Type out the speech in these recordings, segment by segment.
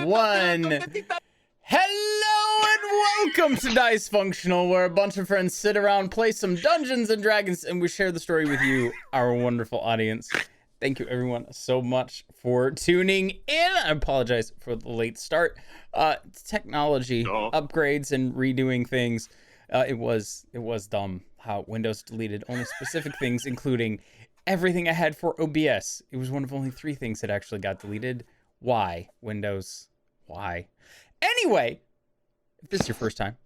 one. Hello and welcome to Dicefunctional, where a bunch of friends sit around, play some Dungeons and Dragons, and we share the story with you, our wonderful audience. Thank you, everyone, so much for tuning in. I apologize for the late start. Technology upgrades and redoing things. It was dumb how Windows deleted only specific things, including everything I had for OBS. It was one of only 3 things that actually got deleted. Why, Windows? Why? Anyway, if this is your first time,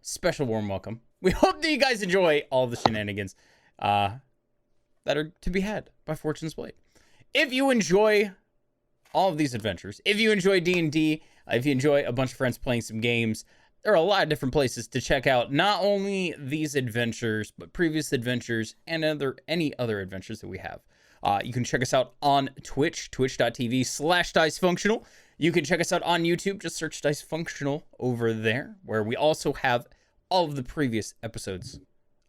special warm welcome. We hope that you guys enjoy all the shenanigans that are to be had by Fortune's Blade. If you enjoy all of these adventures, if you enjoy D&D, if you enjoy a bunch of friends playing some games, there are a lot of different places to check out not only these adventures, but previous adventures and any other adventures that we have. You can check us out on Twitch, twitch.tv/Dicefunctional. You can check us out on YouTube. Just search Dicefunctional over there, where we also have all of the previous episodes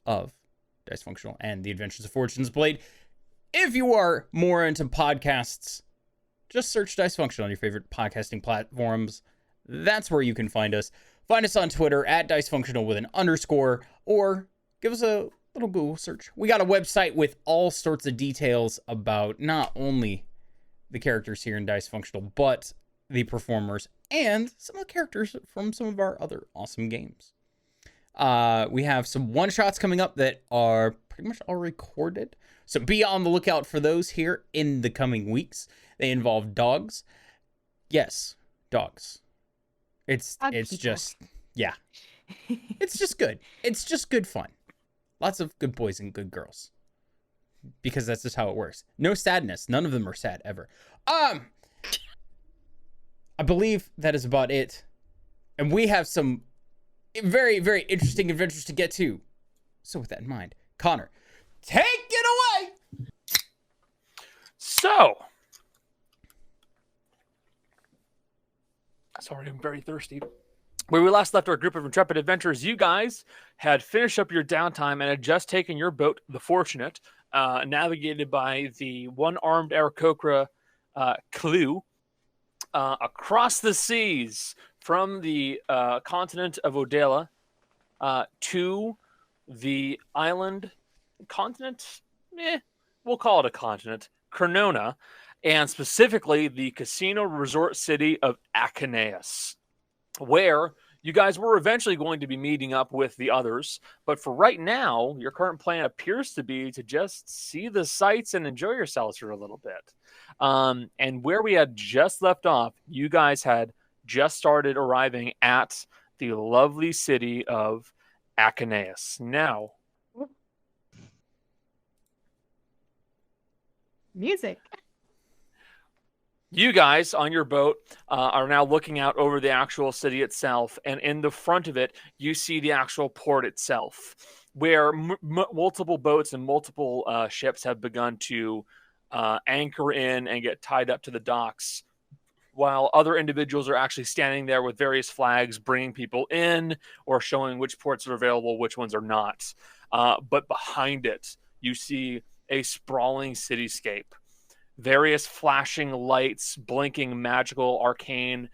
of Dicefunctional and the Adventures of Fortune's Blade. If you are more into podcasts, just search Dicefunctional on your favorite podcasting platforms. That's where you can find us. Find us on Twitter at Dicefunctional with an _, or give us a little Google search. We got a website with all sorts of details about not only the characters here in Dicefunctional, but the performers and some of the characters from some of our other awesome games. We have some one-shots coming up that are pretty much all recorded, so be on the lookout for those here in the coming weeks. They involve dogs. Yes, dogs. It's just, yeah. It's just good. It's just good fun. Lots of good boys and good girls. Because that's just how it works. No sadness. None of them are sad ever. I believe that is about it. And we have some very, very interesting adventures to get to. So with that in mind, Connor, take it away! So, sorry, I'm very thirsty. Where we last left our group of intrepid adventurers, you guys had finished up your downtime and had just taken your boat, the Fortunate, navigated by the one-armed Aarakocra Clue, across the seas from the continent of Odela to the continent, we'll call it a continent, Crnona, and specifically the casino resort city of Acheneus, where you guys were eventually going to be meeting up with the others. But for right now, your current plan appears to be to just see the sights and enjoy yourselves for a little bit. And where we had just left off, you guys had just started arriving at the lovely city of Acheneus. Now, music. You guys on your boat are now looking out over the actual city itself, and in the front of it, you see the actual port itself, where multiple boats and multiple ships have begun to anchor in and get tied up to the docks, while other individuals are actually standing there with various flags, bringing people in or showing which ports are available, which ones are not. But behind it, you see a sprawling cityscape. Various flashing lights, blinking, magical, arcane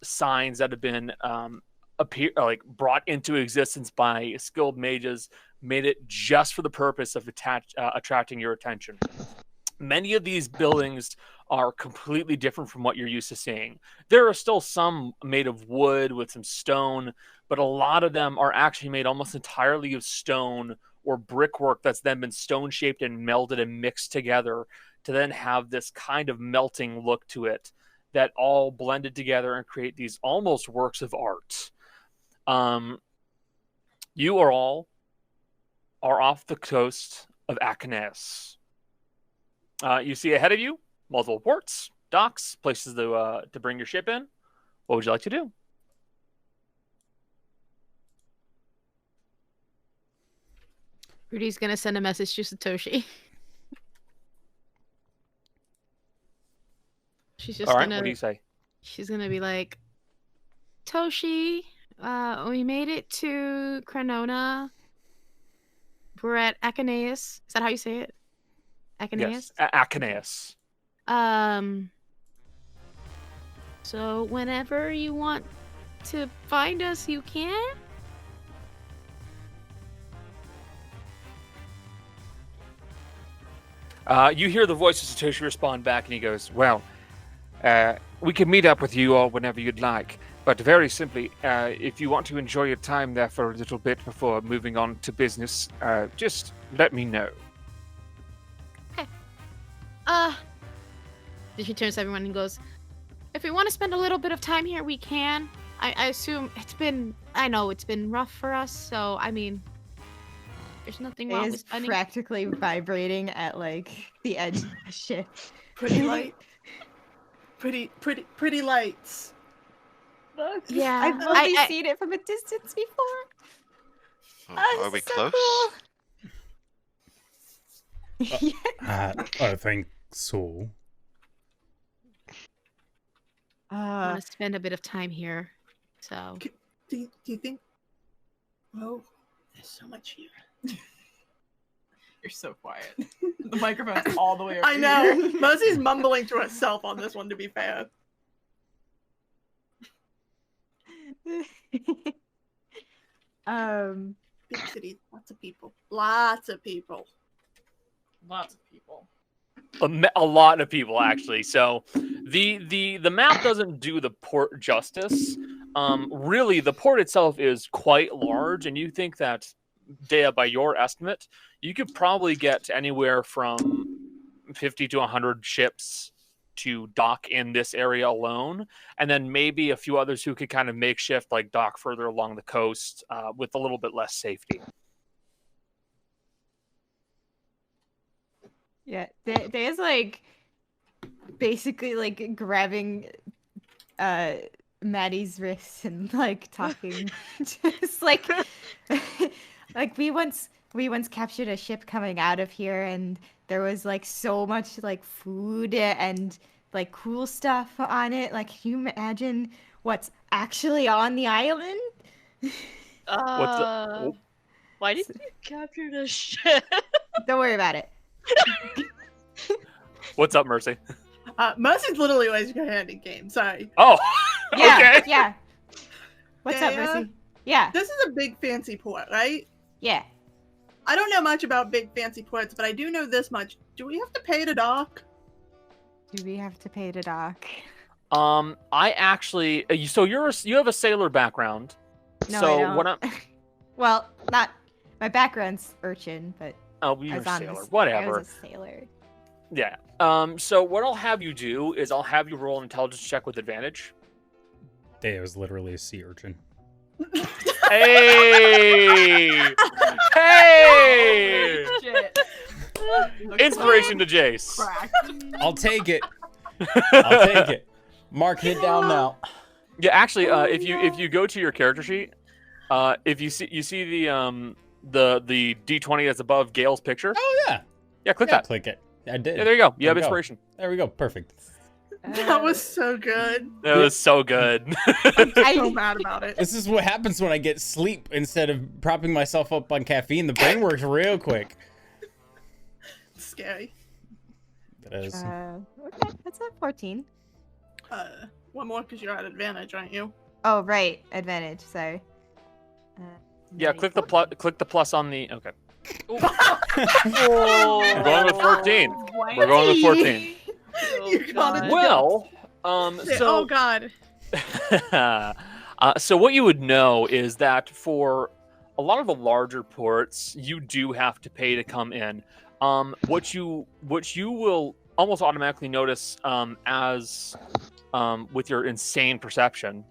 signs that have been brought into existence by skilled mages, made it just for the purpose of attracting your attention. Many of these buildings are completely different from what you're used to seeing. There are still some made of wood with some stone, but a lot of them are actually made almost entirely of stone or brickwork that's then been stone-shaped and melded and mixed together to then have this kind of melting look to it that all blended together and create these almost works of art. You are all off the coast of Acheneus. You see ahead of you multiple ports, docks, places to bring your ship in. What would you like to do? Rudy's gonna send a message to Satoshi. She's just all right, gonna. what do you say? She's gonna be like, Toshi, we made it to Crnona. We're at Acheneus. Is that how you say it? Acheneus? Yes, Acheneus. So whenever you want to find us, you can. You hear the voice of Satoshi respond back, and he goes, "Well, we can meet up with you all whenever you'd like. But very simply, if you want to enjoy your time there for a little bit before moving on to business, just let me know." She turns to everyone and goes, if we want to spend a little bit of time here, we can. I assume I know it's been rough for us, so I mean, there's nothing wrong with spending. Practically vibrating at like the edge of the ship. Pretty light. Pretty lights. Look, Yeah, I've only seen it from a distance before. Are we so close? Cool. I think so. I want to spend a bit of time here, so. Do you think? Oh, there's so much here. You're so quiet. The microphone's all the way over I know. here. Mercy's mumbling to herself on this one, to be fair. Big city, lots of people. Lots of people. Lots of people. A lot of people, actually. So the map doesn't do the port justice. Really, the port itself is quite large, and you think that, Dea, by your estimate, you could probably get anywhere from 50 to 100 ships to dock in this area alone, and then maybe a few others who could kind of makeshift, like dock further along the coast with a little bit less safety. Yeah, there's like basically like grabbing Maddie's wrist and like talking, just like like we once captured a ship coming out of here, and there was like so much like food and like cool stuff on it. Like, can you imagine what's actually on the island? Why did you capture the ship? Don't worry about it. What's up, Mercy? Mercy's literally raising her hand in game. Sorry. Oh, Yeah, okay. yeah. What's up, Dea? Mercy? Yeah, This is a big fancy port, right? yeah. I don't know much about big fancy ports, but I do know this much. Do we have to pay to dock? Do we have to pay to dock? I actually, so you have a sailor background. No, so I don't. what I'm, Well, not my background's urchin, but oh, I you're was a on sailor, this- whatever. I was a sailor. Yeah. So what I'll have you do is I'll have you roll an intelligence check with advantage. Dea was literally a sea urchin. Hey! Hey! Shit. Inspiration to Jace. I'll take it. I'll take it. Marking it down now. Yeah, actually, if you go to your character sheet, if you see the D20 that's above Gale's picture. Oh yeah. Yeah, click Yeah, that. click it. I did. Yeah, there you go. You There have we go. inspiration. There we go. Perfect. That was so good. That was so good. I'm so mad about it. This is what happens when I get sleep instead of propping myself up on caffeine. The brain works real quick. It's scary. It is. Okay, that's a 14. One more because you're at advantage, aren't you? Oh, right, advantage. Sorry. Yeah, click the plus on the. Okay. Whoa. We're going with 14. We're going with 14. Oh, You got it. God. Well, Oh so God. so what you would know is that for a lot of the larger ports, you do have to pay to come in. What you will almost automatically notice as with your insane perception.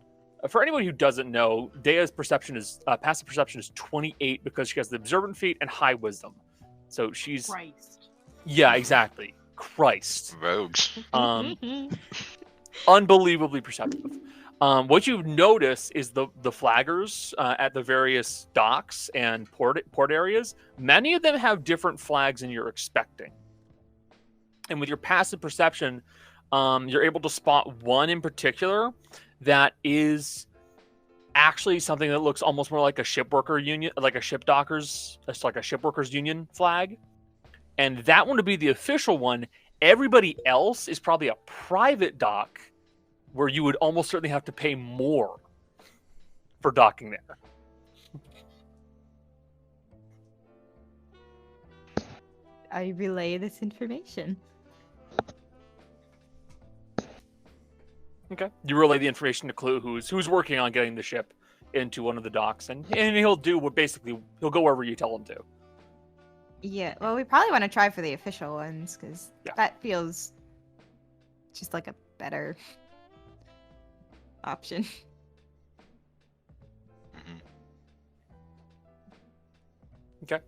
For anyone who doesn't know, Dea's perception is passive perception is 28 because she has the observant feat and high wisdom. So she's Christ. yeah, exactly. Christ. Rogues. Unbelievably perceptive. What you notice is the flaggers at the various docks and port areas. Many of them have different flags than you're expecting. And with your passive perception, you're able to spot one in particular that is actually something that looks almost more like a shipworker union, like a ship dockers, it's like a shipworkers union flag. And that one to be the official one. Everybody else is probably a private dock where you would almost certainly have to pay more for docking there. I relay this information. Okay. You relay the information to Clue, who's working on getting the ship into one of the docks, and he'll do what basically he'll go wherever you tell him to. Yeah, well, we probably want to try for the official ones, because that feels just like a better option. Okay.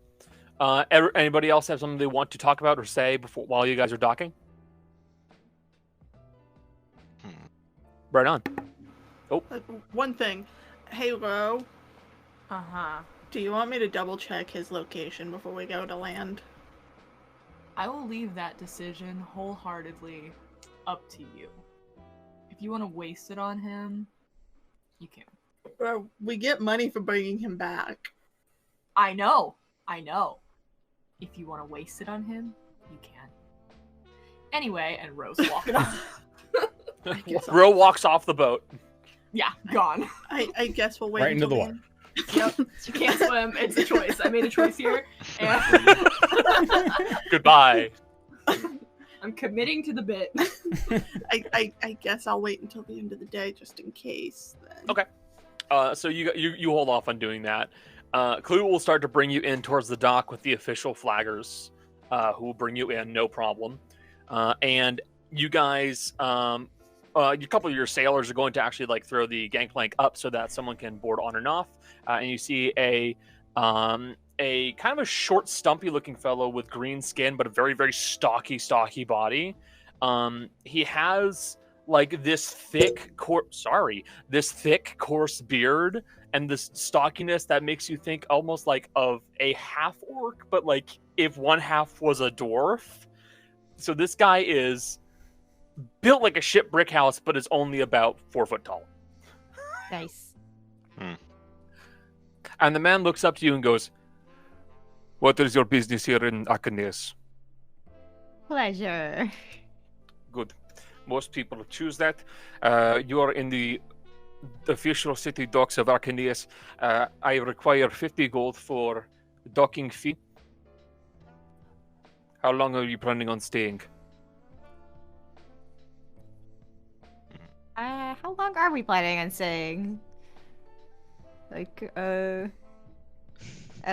Anybody else have something they want to talk about or say while you guys are docking? Right on. Oh. One thing. Halo, Uh-huh. do you want me to double check his location before we go to land? I will leave that decision wholeheartedly up to you. If you want to waste it on him, you can. Well, we get money for bringing him back. I know. If you want to waste it on him, you can. Anyway, and Rose walking off. Ro walks off the boat. Yeah, gone. I guess we'll wait Right into until the water. Yep. You can't swim. It's a choice. I made a choice here. And Goodbye. I'm committing to the bit. I guess I'll wait until the end of the day just in case. Then. Okay. So you hold off on doing that. Clue will start to bring you in towards the dock with the official flaggers, who will bring you in, no problem. And you guys, a couple of your sailors are going to actually like throw the gangplank up so that someone can board on and off. And you see a kind of a short, stumpy-looking fellow with green skin, but a very, very stocky body. He has like this thick, coarse beard, and this stockiness that makes you think almost like of a half orc, but like if one half was a dwarf. So this guy is built like a ship brick house, but is only about 4 foot tall. Nice. And the man looks up to you and goes, "What is your business here in Acheneus?" Pleasure. Good. Most people choose that. You are in the official city docks of Acheneus. I require 50 gold for docking fee. How long are you planning on staying? How long are we planning on staying? Like, at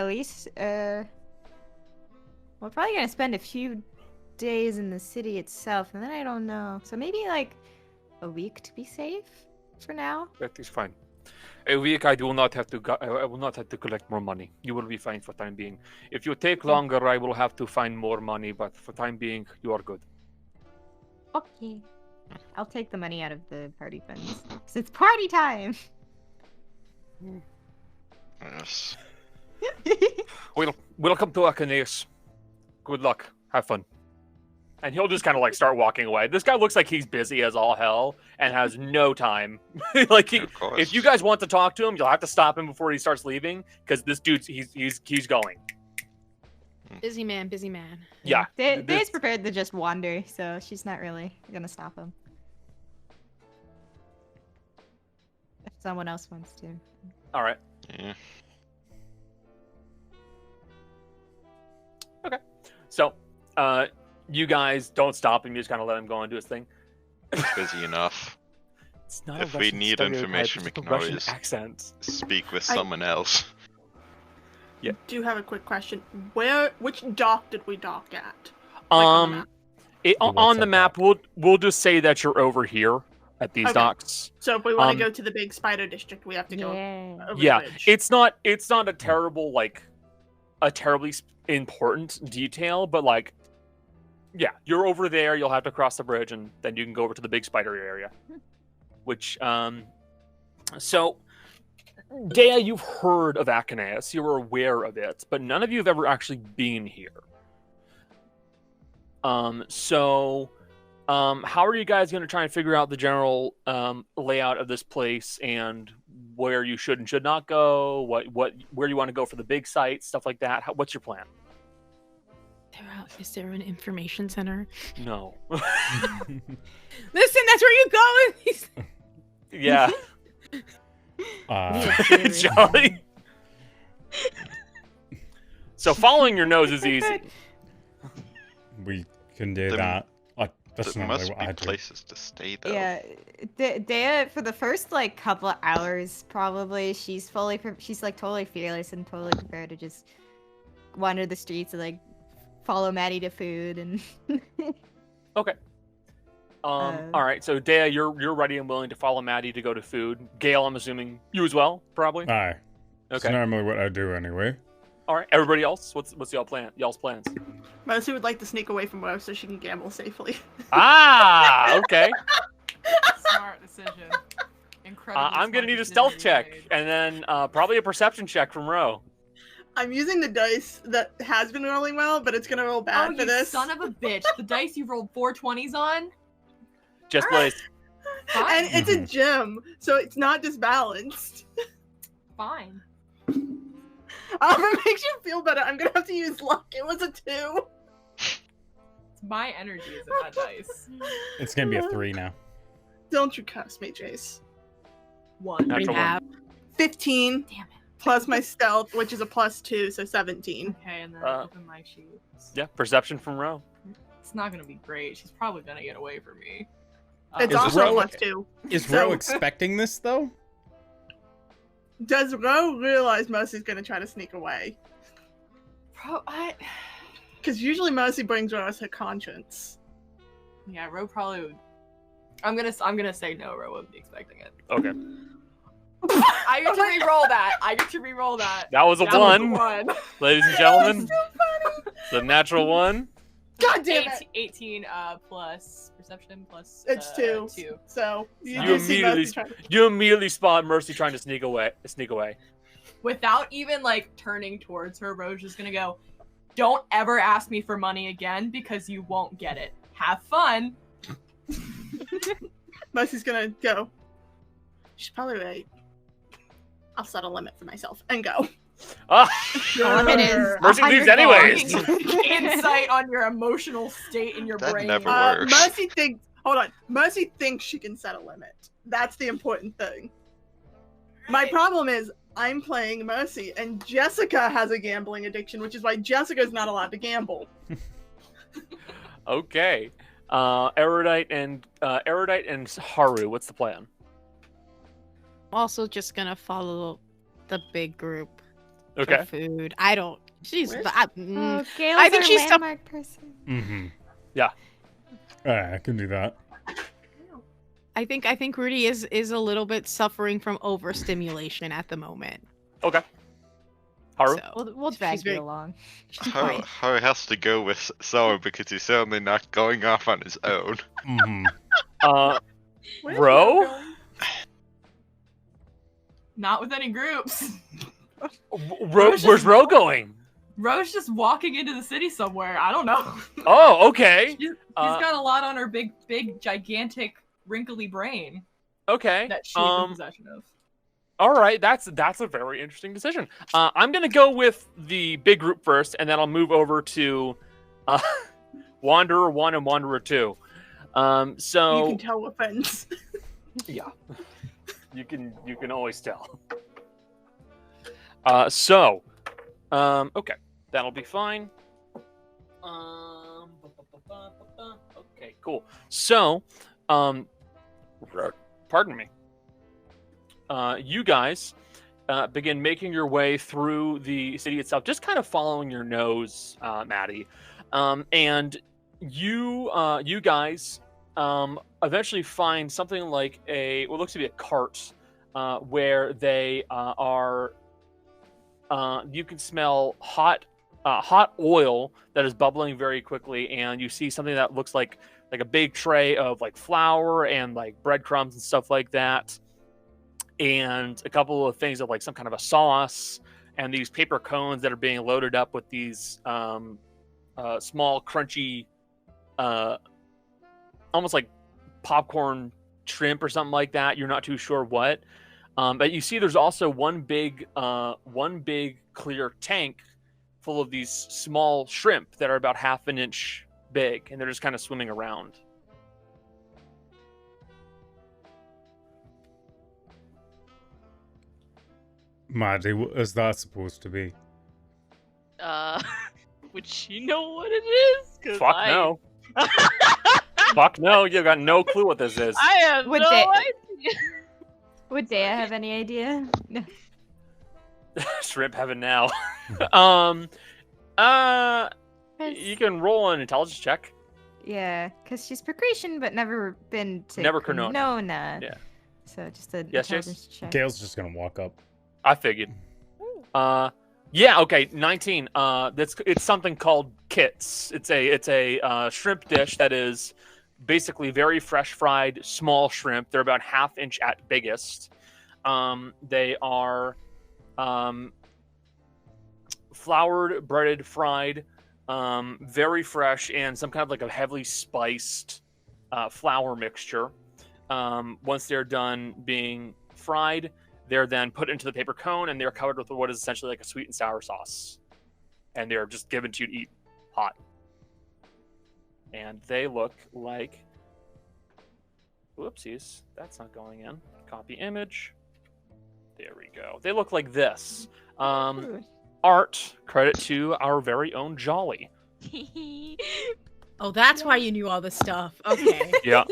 least, we're probably gonna spend a few days in the city itself, and then I don't know. So maybe like a week to be safe for now. That is fine. A week, I will not have to collect more money. You will be fine for time being. If you take longer, I will have to find more money. But for time being, you are good. Okay. I'll take the money out of the party funds. 'Cause it's party time. Yes. Welcome to Acheneus. Good luck. Have fun. And he'll just kind of like start walking away. This guy looks like he's busy as all hell and has no time. Like if you guys want to talk to him, you'll have to stop him before he starts leaving, because this dude's he's going. Busy man, busy man. Yeah. Dave's prepared to just wander, so she's not really gonna stop him. If someone else wants to. All right. Yeah. Okay. So, you guys don't stop him. You just kind of let him go and do his thing. He's busy enough. It's not If a we Russian need stereotype, information, it's we just a can Russian always accent. speak with someone else. Yeah. Do you have a quick question? Which dock did we dock at? On the map. On the map, we'll just say that you're over here at these Okay. docks. So if we want to go to the big spider district, we have to go Yeah. over Yeah, the bridge. it's not a terribly important detail, but like, yeah, you're over there. You'll have to cross the bridge, and then you can go over to the big spider area. Which, so, Dea, you've heard of Acheneus. You're aware of it, but none of you have ever actually been here. So, how are you guys going to try and figure out the general layout of this place and where you should and should not go? Where you want to go for the big sites, stuff like that? What's your plan? Is there an information center? No. Listen, that's where you go. Yeah. Jolly. So following your nose is easy. We can do There- that. That's There not really must what be I do. places to stay though. Yeah, Dea for the first like couple hours probably she's like totally fearless and totally prepared to just wander the streets and like follow Maddie to food and. Okay. All right. So Dea, you're ready and willing to follow Maddie to go to food. Gale, I'm assuming you as well, probably. Aye. It's Okay. normally what I do anyway. All right. Everybody else, what's y'all's plans? Mercy would like to sneak away from Rose so she can gamble safely. Ah, okay. Smart decision. Incredible. I'm gonna need a stealth check and then probably a perception check from Ro. I'm using the dice that has been rolling well, but it's gonna roll bad Oh, for you this. son of a bitch! The dice you rolled 4 20s on. Just place. And it's a Mhm. gem, so it's not disbalanced. Fine. If it makes you feel better, I'm gonna have to use luck. It was a 2. My energy is in that dice. It's gonna be a 3 now. Don't you curse me, Jace. 1. Natural one. 15 Damn it. plus my stealth, which is a +2, so 17. Okay, and then I open my sheets. Yeah, perception from Ro. It's not gonna be great. She's probably gonna get away from me. It's Is also Ro- a +2. Is So- Ro expecting this though? Does Ro realize Mercy's gonna try to sneak away? I Because usually Mercy brings Rose her conscience. Yeah, Ro probably would. I'm gonna say no. Ro wouldn't be expecting it. Okay. I get to re-roll that. I get to re-roll that. That was a That was a one, one. ladies and gentlemen. The natural one. God damn it! 18 plus perception plus. It's 2. 2. So you You do see immediately Mercy trying to... You immediately spot Mercy trying to sneak away. Without even like turning towards her, Ro's just gonna go. Don't ever ask me for money again because you won't get it. Have fun. Mercy's gonna go. She's probably right. I'll set a limit for myself and go. Ah, Limit is Mercy leaves $100. anyways. Insight on your emotional state in your That brain. never works. Mercy thinks. Hold on. Mercy thinks she can set a limit. That's the important thing. My problem is I'm playing Mercy, and Jessica has a gambling addiction, which is why Jessica's not allowed to gamble. Okay. Erudite and Haru. What's the plan? Also just gonna follow the big group Okay. for food. I don't. She's. Where's- Oh, Gail's I think our she's some- landmark person. Mm-hmm. Yeah. I can do that. I think Rudy is a little bit suffering from overstimulation at the moment. Okay. Haru. So We'll drag she's very- you along. she's How fine. how he has to go with someone because he's certainly not going off on his own. Mm-hmm. Where's Ro? Ro going? Not with any groups. Where's Ro going? Ro's just walking into the city somewhere. I don't know. Oh, okay. She's Uh, got a lot on her big, gigantic, wrinkly brain Okay. that she's in possession of. All right, that's a very interesting decision. I'm gonna go with the big group first, and then I'll move over to Wanderer 1 and Wanderer 2. You So can tell we're friends. yeah, you can always tell. Okay, that'll be fine. Okay, cool. So, pardon me. You guys begin making your way through the city itself, just kind of following your nose, Maddie. And you guys eventually find something like what looks to be a cart, where they are. You can smell hot oil that is bubbling very quickly, and you see something that looks like a big tray of like flour and like breadcrumbs and stuff like that, and a couple of things of like some kind of a sauce, and these paper cones that are being loaded up with these small crunchy, almost like popcorn shrimp or something like that. You're not too sure what. But you see there's also one big clear tank full of these small shrimp that are about half an inch big, and they're just kind of swimming around. Maddie, what is that supposed to be? Would she know what it is? 'Cause Fuck no. Fuck no, you got no clue what this is. I have Would no they- idea. Would Dea have any idea? No. Shrimp heaven now. You can roll an intelligence check. Yeah, because she's Precretion, but never been to Never Kernona. Kernona. Yeah. So just a Yes, intelligence check. Gale's just gonna walk up. I figured. Yeah, okay, 19. It's something called kits. It's a shrimp dish that is basically very fresh fried small shrimp. They're about ½ inch at biggest. They are floured, breaded, fried, very fresh, and some kind of like a heavily spiced flour mixture. Once they're done being fried, they're then put into the paper cone, and they're covered with what is essentially like a sweet and sour sauce. And they're just given to you to eat hot. And they look like... Whoopsies. That's not going in. Copy image. There we go. They look like this. Art, credit to our very own Jolly. Oh, that's why you knew all this stuff. Okay. Yeah.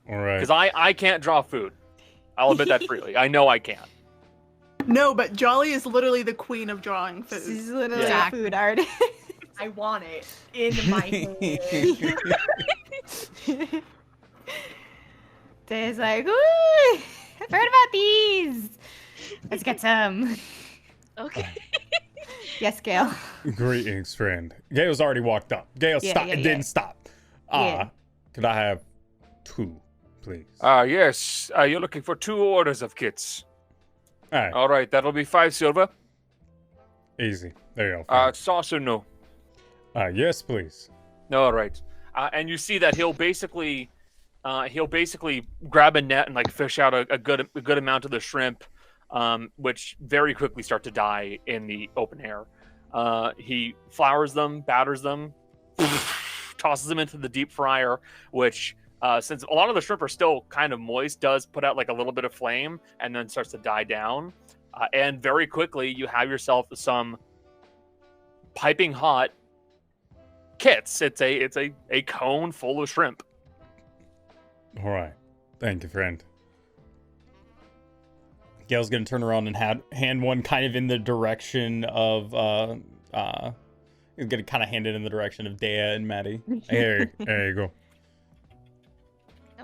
All right. Because I can't draw food. I'll admit that freely. I know I can't. No, but Jolly is literally the queen of drawing food. She's literally Yeah. a food artist. I want it in my head. Dea's like, ooh, I've heard about these. Let's get some. Okay. Yes, Gale. Greetings, friend. Gale's already walked up. Gale Yeah, stopped. yeah, Didn't yeah. stop. Yeah. Could I have 2, please? Yes. You're looking for 2 orders of kits. All right. All right, that'll be 5 silver. Easy. There you go. Sauce or no? Yes, please. All right. And you see that he'll basically grab a net and like fish out a good amount of the shrimp, which very quickly start to die in the open air. He flours them, batters them, tosses them into the deep fryer, which since a lot of the shrimp are still kind of moist, does put out like a little bit of flame and then starts to die down. And very quickly you have yourself some piping hot kits. It's a cone full of shrimp. All right. Thank you, friend. Gale's gonna turn around and hand one kind of in the direction of he's gonna kind of hand it in the direction of Dea and Maddie. Here, there you go.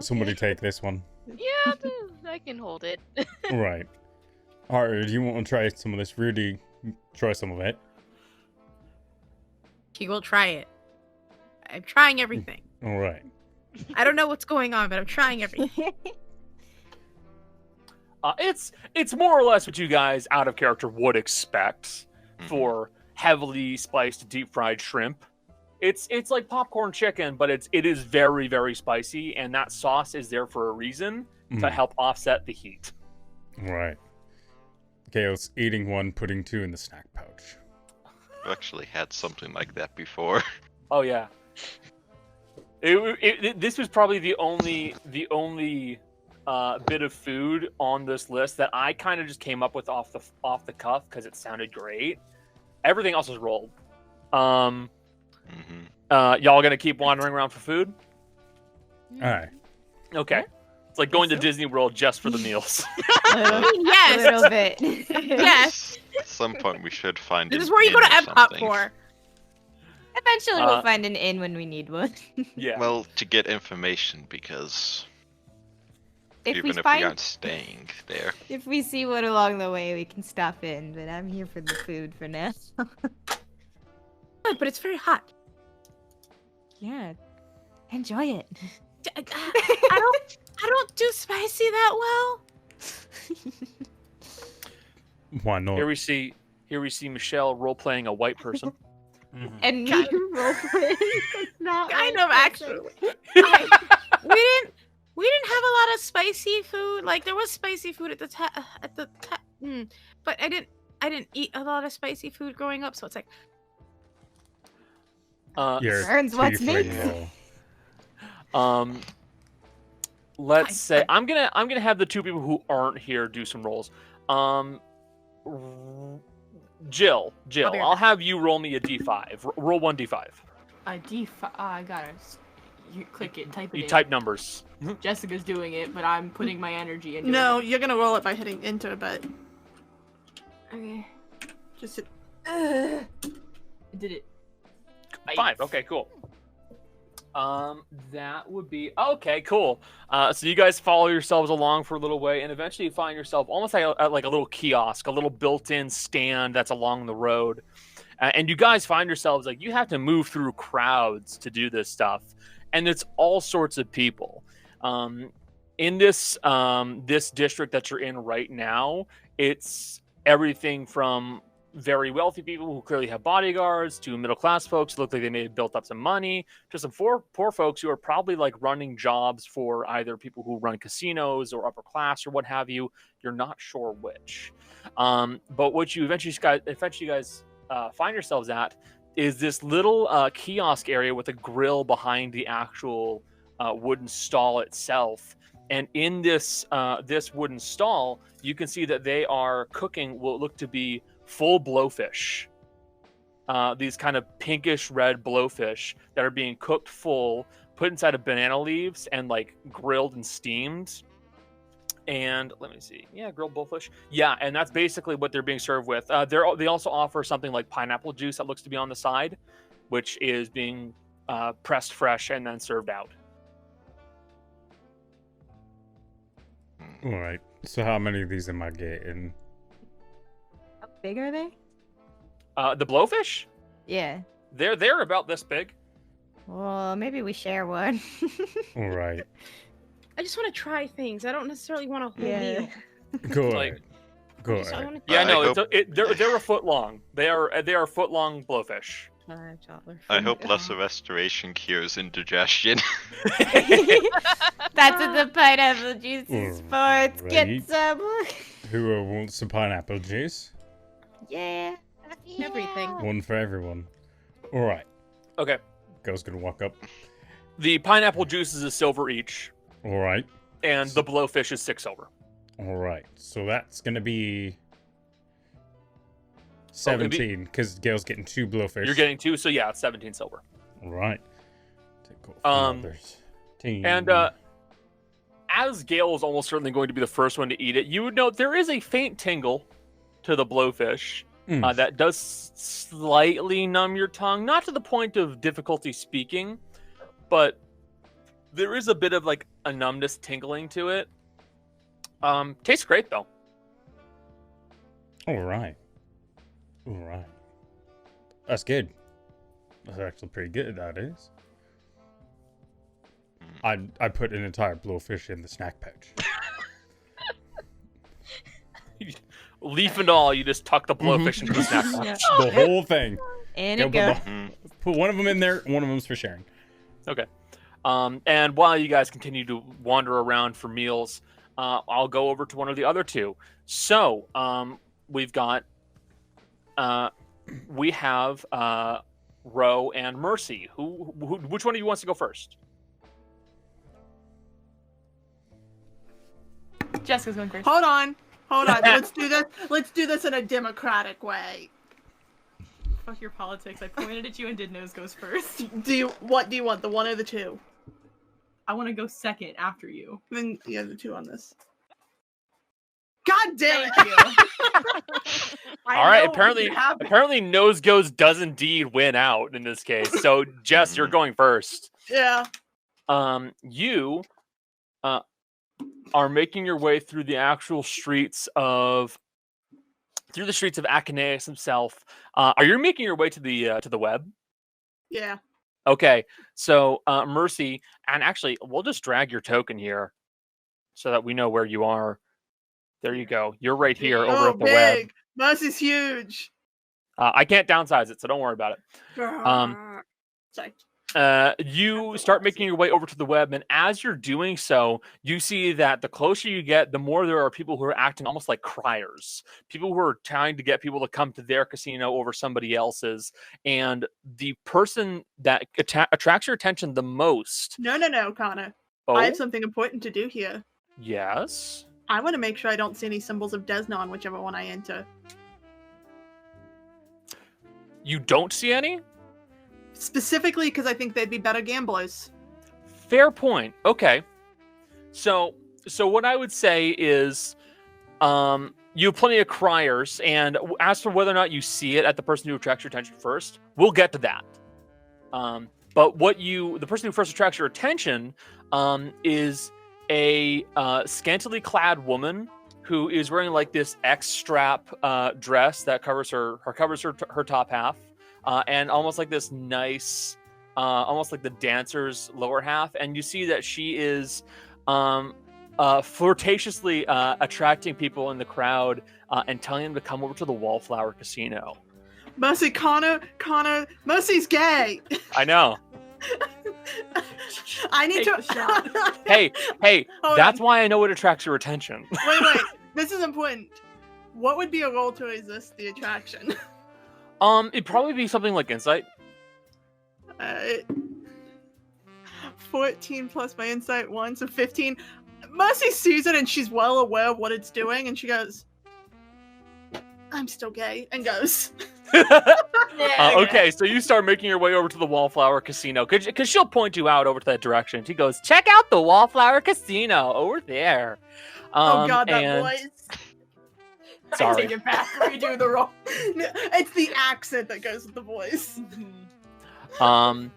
Somebody take this one. Yeah, I can hold it. All right. All right. Do you want to try some of this? Rudy, try some of it. He will try it. I'm trying everything. All right. I don't know what's going on, but I'm trying everything. It's more or less what you guys out of character would expect for heavily spiced deep fried shrimp. It's like popcorn chicken, but it is very, very spicy, and that sauce is there for a reason to help offset the heat. All right. Gale's eating one, putting 2 in the snack pouch. I've actually had something like that before. Oh yeah. This was probably the only bit of food on this list that I kind of just came up with off the cuff because it sounded great. Everything else is rolled. Y'all gonna keep wandering around for food? All right. Okay. It's like going to Disney World just for the meals. Yes. A little bit. Yes. At some point, we should find. This an is where you go inn to or Epcot something. for. Eventually, we'll find an inn when we need one. Yeah. Well, to get information, because If even we if find, we aren't staying there, if we see one along the way, we can stop in. But I'm here for the food for now. Good, but it's very hot. Yeah, enjoy it. I don't do spicy that well. Why not? Here we see Michelle role playing a white person. And me roleplaying. It's not Kind like of that. actually. We didn't have a lot of spicy food. Like there was spicy food at the but I didn't eat a lot of spicy food growing up, so it's like You're Burns what's tiefling me. roll. Let's say I'm gonna have the 2 people who aren't here do some rolls. Jill, I'll be right I'll back. have you roll me a d5. Roll 1d5. I gotta. You click it, type it You in. type numbers. Jessica's doing it, but I'm putting my energy into No, it. you're gonna roll it by hitting enter, but Okay. just hit. I did it. 5. Okay, cool. That would be okay. Cool. So you guys follow yourselves along for a little way, and eventually you find yourself almost at like a little kiosk, a little built-in stand that's along the road. And you guys find yourselves like you have to move through crowds to do this stuff, and it's all sorts of people. In this this district that you're in right now, it's everything from very wealthy people who clearly have bodyguards to middle-class folks who look like they may have built up some money to some poor folks who are probably like running jobs for either people who run casinos or upper class or what have you. You're not sure which. But what you eventually guys find yourselves at is this little kiosk area with a grill behind the actual wooden stall itself. And in this this wooden stall, you can see that they are cooking what look to be full blowfish. These kind of pinkish red blowfish that are being cooked full, put inside of banana leaves and like grilled and steamed. And let me see. Yeah, grilled blowfish. Yeah, and that's basically what they're being served with. They also offer something like pineapple juice that looks to be on the side, which is being pressed fresh and then served out. All right. So how many of these am I getting? How big are they? The blowfish? Yeah. They're about this big. Well, maybe we share one. All right. I just want to try things. I don't necessarily want a whole Yeah. meal. Go Like- ahead. Go So I ahead. want Yeah, I no, hope- they're a foot long. They are foot long blowfish. $5. I hope lesser restoration cures indigestion. That's what the pineapple juice is for. Let's get Right. some. Who wants some pineapple juice? Yeah. Everything. One for everyone. All right. Okay. Girl's gonna walk up. The pineapple juice is a silver each, All right. and the blowfish is 6 silver. All right. So that's gonna be it'd be- 17 because Gail's getting 2 blowfish. You're getting 2, so yeah, it's 17 silver. All right. Take off Um, others. Team. And as Gale is almost certainly going to be the first one to eat it, you would note there is a faint tingle to the blowfish that does slightly numb your tongue, not to the point of difficulty speaking, but there is a bit of like a numbness tingling to it. Tastes great though. All right. All right. That's good. That's actually pretty good. That is. I put an entire blowfish in the snack pouch. Leaf and all, you just tuck the blowfish into the snack box. The whole thing. In Gail it goes. put one of them in there. One of them's for sharing. Okay. And while you guys continue to wander around for meals, I'll go over to one of the other two. So, we've got, we have Ro and Mercy. Which one of you wants to go first? Jessica's going first. Hold on. Let's do this. Let's do this in a democratic way. Fuck your politics. I pointed at you and did nose goes first. What do you want? The one or the two? I want to go second after you. Then the other two on this. God damn Thank it! you. All right. Apparently, nose goes does indeed win out in this case. So, Jess, you're going first. Yeah. You are making your way through the actual streets of Acheneus himself. Are you making your way to the web? Yeah. Okay, so Mercy, and actually, we'll just drag your token here so that we know where you are. There you go. You're right here over at the web. Big. Mercy's huge. I can't downsize it, so don't worry about it. Sorry. You start making your way over to the web, and as you're doing so, you see that the closer you get, the more there are people who are acting almost like criers. People who are trying to get people to come to their casino over somebody else's. And the person that attracts your attention the most... No, Connor. Oh, I have something important to do here. yes? I want to make sure I don't see any symbols of Desna on whichever one I enter. You don't see any? Specifically because I think they'd be better gamblers. Fair point. Okay. So what I would say is, you have plenty of criers, and as for whether or not you see it at the person who attracts your attention first, we'll get to that. But the person who first attracts your attention, is a scantily clad woman who is wearing like this X-strap dress that covers her top half, and almost like this nice, almost like the dancer's lower half. And you see that she is flirtatiously attracting people in the crowd and telling them to come over to the Wallflower Casino. Mercy, Connor, Mercy's gay. I know. I need Take to. the shot. Hey, Hold that's on. why I know it attracts your attention. Wait. This is important. What would be a roll to resist the attraction? It'd probably be something like insight. 14 plus my insight 1, so 15. Mercy sees it and she's well aware of what it's doing, and she goes, I'm still gay, and goes. Okay, so you start making your way over to the Wallflower Casino, because she'll point you out over to that direction. She goes, check out the Wallflower Casino over there. Oh god, that and- voice. I Sorry. take it back. Redo the roll. It's the accent that goes with the voice. And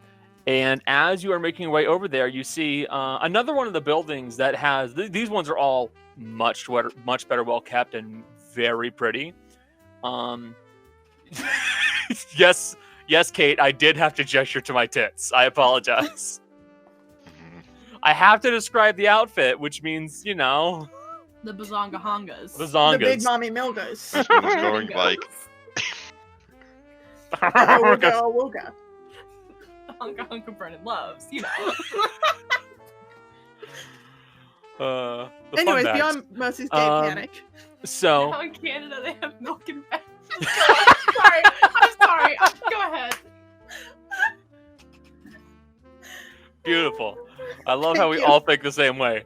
as you are making your way over there, you see another one of the buildings that has these ones are all much better well kept and very pretty. Yes, Kate, I did have to gesture to my tits. I apologize. I have to describe the outfit, which means, The bazonga-hongas. bazongas. The big mommy milgos. She was going like, Awooga. Honga Brennan loves, The fun Anyways, bags. beyond Mercy's gay panic. So How in Canada they have milk and bags. I'm sorry. Go ahead. beautiful. I love how Thank we you. all think the same way.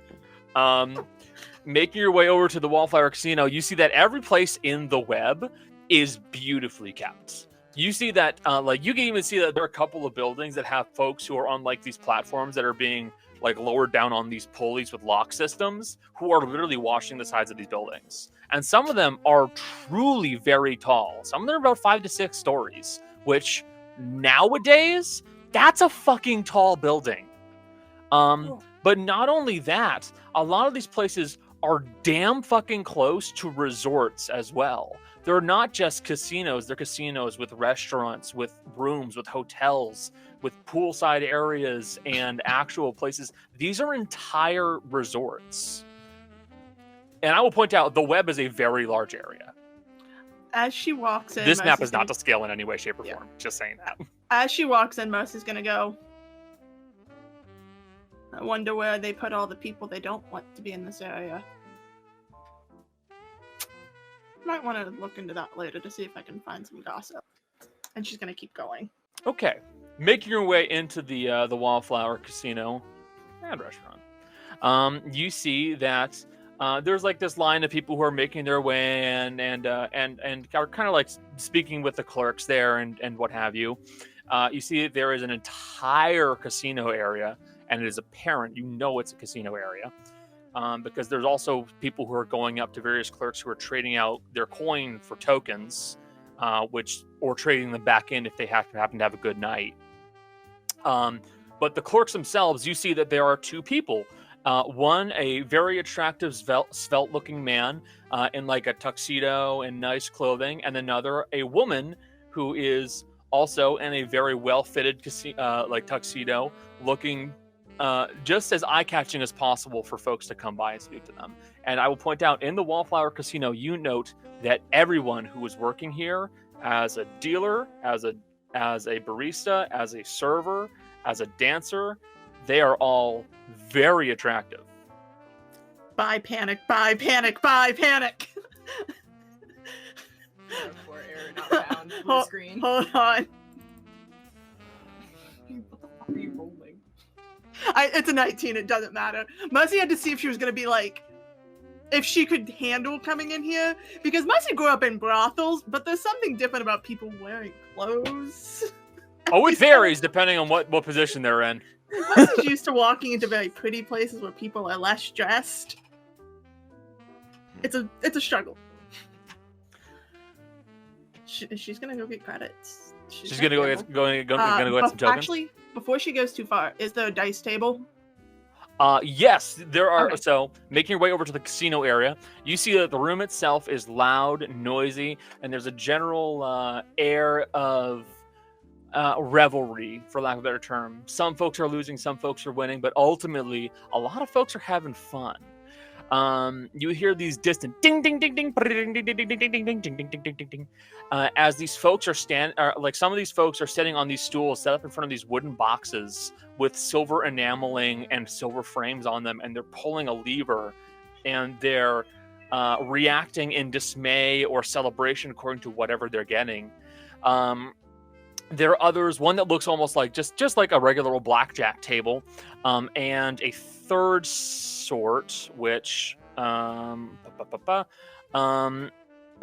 Making your way over to the Wallflower Casino, you see that every place in the web is beautifully kept. You see that, you can even see that there are a couple of buildings that have folks who are on like these platforms that are being like lowered down on these pulleys with lock systems, who are literally washing the sides of these buildings. And some of them are truly very tall. Some of them are about 5 to 6 stories, which nowadays, that's a fucking tall building. But not only that, a lot of these places are damn fucking close to resorts as well. They're not just casinos, they're casinos with restaurants, with rooms, with hotels, with poolside areas and actual places. These are entire resorts. And I will point out, the web is a very large area. As she walks in, This map Mercy's is not gonna- to scale in any way, shape, or Yeah. form. Just saying that. As she walks in, Mercy's gonna go, I wonder where they put all the people they don't want to be in this area. Might want to look into that later to see if I can find some gossip. And she's gonna keep going. Okay. Making your way into the Wallflower Casino and restaurant, you see that there's like this line of people who are making their way and are kind of like speaking with the clerks there and what have you. You see that there is an entire casino area, and it is apparent, it's a casino area, because there's also people who are going up to various clerks who are trading out their coin for tokens, or trading them back in if they happen to have a good night. But the clerks themselves, you see that there are 2 people. One, a very attractive, svelte-looking man in like a tuxedo and nice clothing, and another, a woman who is also in a very well-fitted tuxedo, looking just as eye-catching as possible for folks to come by and speak to them. And I will point out, in the Wallflower Casino, you note that everyone who is working here, as a dealer, as a barista, as a server, as a dancer, they are all very attractive. Buy panic, buy panic, buy panic! Poor error not found. Blue screen. Hold on. What the fuck are you rolling? It's a 19, it doesn't matter. Mercy had to see if she was gonna be like, if she could handle coming in here, because Mercy grew up in brothels, but there's something different about people wearing clothes. Oh, it varies depending on what position they're in. Mercy's used to walking into very pretty places where people are less dressed. It's a struggle. She's gonna go get credits. She's gonna go get some tokens. Actually, before she goes too far, is there a dice table? Yes, there are. Okay. So, making your way over to the casino area, you see that the room itself is loud, noisy, and there's a general air of revelry, for lack of a better term. Some folks are losing, some folks are winning, but ultimately, a lot of folks are having fun. You hear these distant ding ding ding ding ding ding ding ding ding ding ding ding ding ding ding as these folks are some of these folks are sitting on these stools set up in front of these wooden boxes with silver enameling and silver frames on them, and they're pulling a lever, and they're reacting in dismay or celebration according to whatever they're getting. There are others, one that looks almost like just like a regular old blackjack table, and a third sort, which a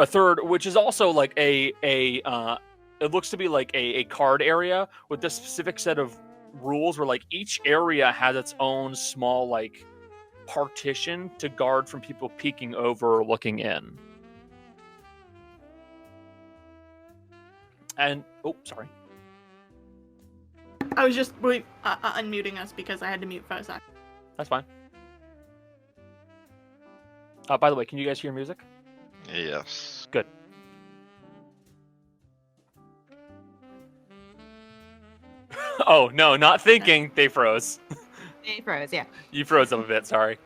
third, which is also like it looks to be like a card area with this specific set of rules where like each area has its own small like partition to guard from people peeking over or looking in. And sorry. I was just unmuting us because I had to mute for a sec. That's fine. By the way, can you guys hear music? Yes. Good. Oh, no, not thinking. They froze. They froze, yeah. You froze up a bit, sorry.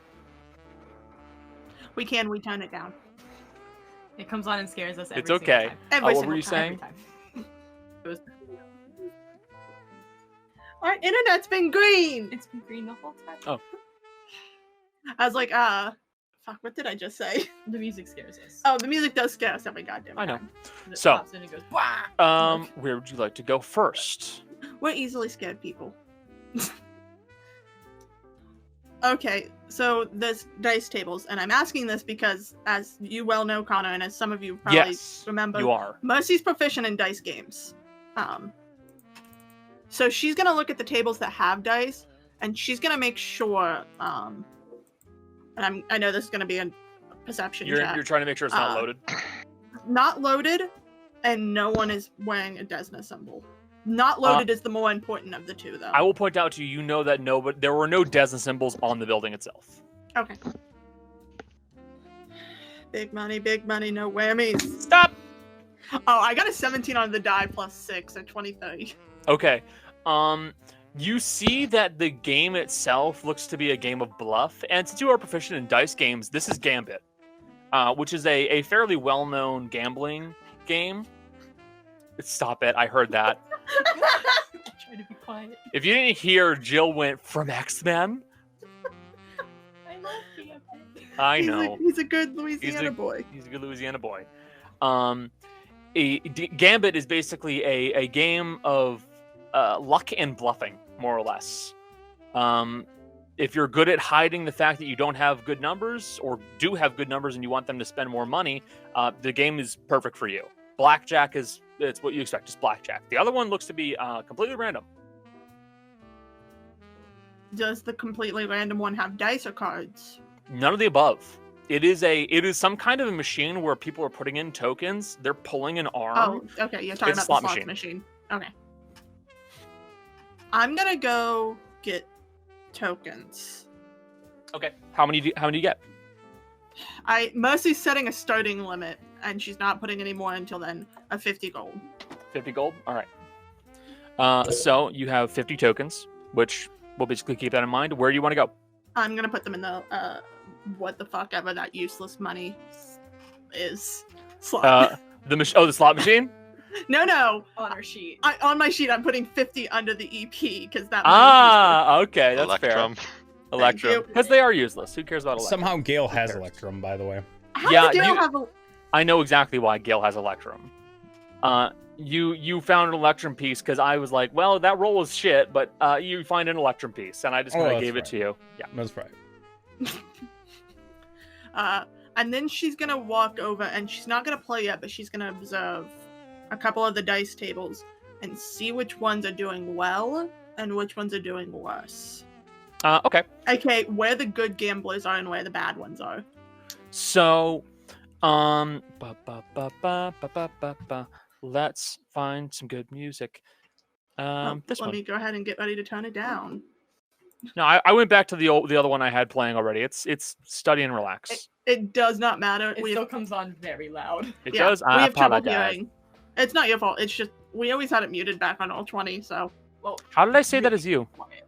We tone it down. It comes on and scares us every It's okay. single time. Every what single were you time. saying? Every time. Our internet's been green! It's been green the whole time. Oh. I was like, fuck, what did I just say? The music scares us. Oh, the music does scare us every goddamn I know. time. It So, pops in and goes, "Wah!" where would you like to go first? We're easily scared people. Okay, so there's dice tables, and I'm asking this because, as you well know, Connor, and as some of you probably Yes, remember, you are. Mercy's proficient in dice games. So she's gonna look at the tables that have dice, and she's gonna make sure. And I know this is gonna be a perception check. You're trying to make sure it's not loaded. Not loaded, and no one is wearing a Desna symbol. Not loaded is the more important of the two, though. I will point out to you, you know that there were no Desna symbols on the building itself. Okay. Big money, no whammies. Stop! Oh, I got a 17 on the die plus 6 at 23. Okay. You see that the game itself looks to be a game of bluff, and since you are proficient in dice games, this is Gambit, which is a fairly well-known gambling game. Stop it, I heard that. Try to be quiet. If you didn't hear, Jill went from X-Men. I love Gambit. I know. He's a good Louisiana boy. He's a good Louisiana boy. Gambit is basically a game of luck and bluffing, more or less. If you're good at hiding the fact that you don't have good numbers, or do have good numbers and you want them to spend more money, the game is perfect for you. Blackjack it's what you expect, just blackjack. The other one looks to be completely random. Does the completely random one have dice or cards? None of the above. It is some kind of a machine where people are putting in tokens. They're pulling an arm. Oh, okay. You're talking It's about a the slot slot machine. Okay. I'm gonna go get tokens. Okay. How many do you get? Mercy's setting a starting limit, and she's not putting any more until then. 50 gold. 50 gold? All right. So you have 50 tokens, which we'll basically keep that in mind. Where do you want to go? I'm gonna put them in the what the fuck ever that useless money is. Slot. The slot machine? No. On our sheet. On my sheet, I'm putting 50 under the EP because that. Okay, that's Electrum. fair. Electrum, because they are useless. Who cares about Electrum? Somehow Gale has Electrum, by the way. How Yeah, did Gale have a... I know exactly why Gale has Electrum. You found an Electrum piece because I was like, well, that roll is shit, but you find an Electrum piece, and I just kind of gave it to you. Yeah, That's right. And then she's gonna walk over, and she's not gonna play yet, but she's gonna observe a couple of the dice tables and see which ones are doing well and which ones are doing worse. Okay. Okay, where the good gamblers are and where the bad ones are. So, let's find some good music. This Let one. me go ahead and get ready to turn it down. No, I went back to the other one I had playing already. It's study and relax. It does not matter. It still comes on very loud. It does. We have trouble apologize. hearing. It's not your fault. It's just we always had it muted back on all 20. So. Well, How did I say that as you? quiet.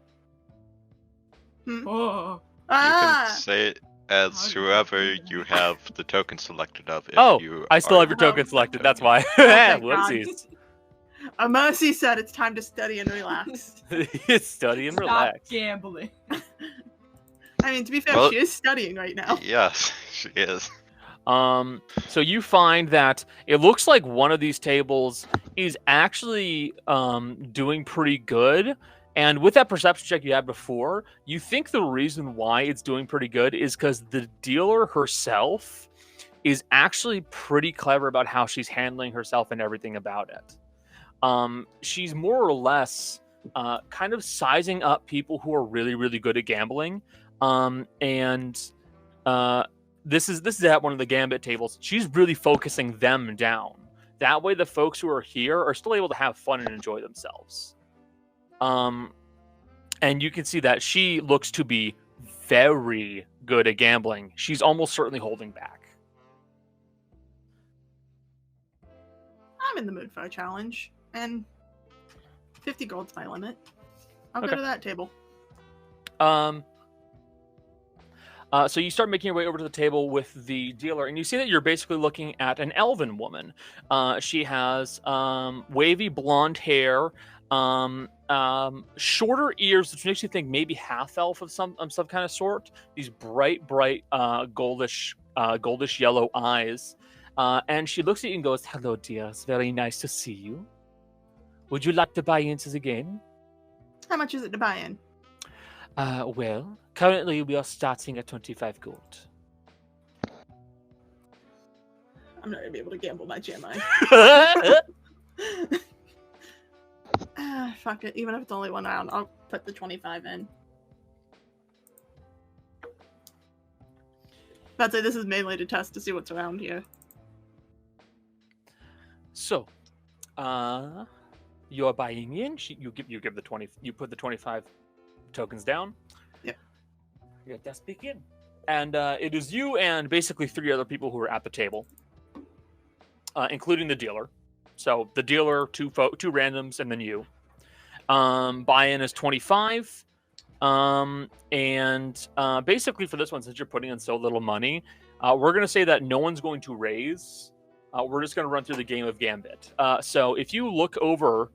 Hmm. Oh. You can Ah. say it as whoever you have the token selected of. If Oh, you I still are- have your token selected. That's why. thank God. Whoopsies. Mercy said it's time to study and relax. Study and Stop relax. gambling. I mean, to be fair, Well- she is studying right now. Yes, she is. So you find that it looks like one of these tables is actually doing pretty good. And with that perception check you had before, you think the reason why it's doing pretty good is because the dealer herself is actually pretty clever about how she's handling herself and everything about it. She's more or less kind of sizing up people who are really, really good at gambling. This is at one of the gambit tables. She's really focusing them down. That way, the folks who are here are still able to have fun and enjoy themselves. And you can see that she looks to be very good at gambling. She's almost certainly holding back. I'm in the mood for a challenge, and 50 gold's my limit. I'll Okay. go to that table. So you start making your way over to the table with the dealer, and you see that you're basically looking at an elven woman. She has wavy blonde hair, shorter ears, which makes you think maybe half elf of some kind of sort. These bright, goldish yellow eyes, and she looks at you and goes, "Hello, dear. It's very nice to see you. Would you like to buy into the game?" How much is it to buy in? Well, currently we are starting at 25 gold. I'm not gonna be able to gamble much, am I? Fuck it. Even if it's only one round, I'll put the 25 in. I'd say this is mainly to test to see what's around here. So, you're buying in. You give the 20. You put the 25 tokens down. Yep. Let us begin. And it is you and basically 3 other people who are at the table, including the dealer. So the dealer, 2 randoms, and then you. Buy-in is 25. And basically for this one, since you're putting in so little money, we're going to say that no one's going to raise. We're just going to run through the game of Gambit. So if you look over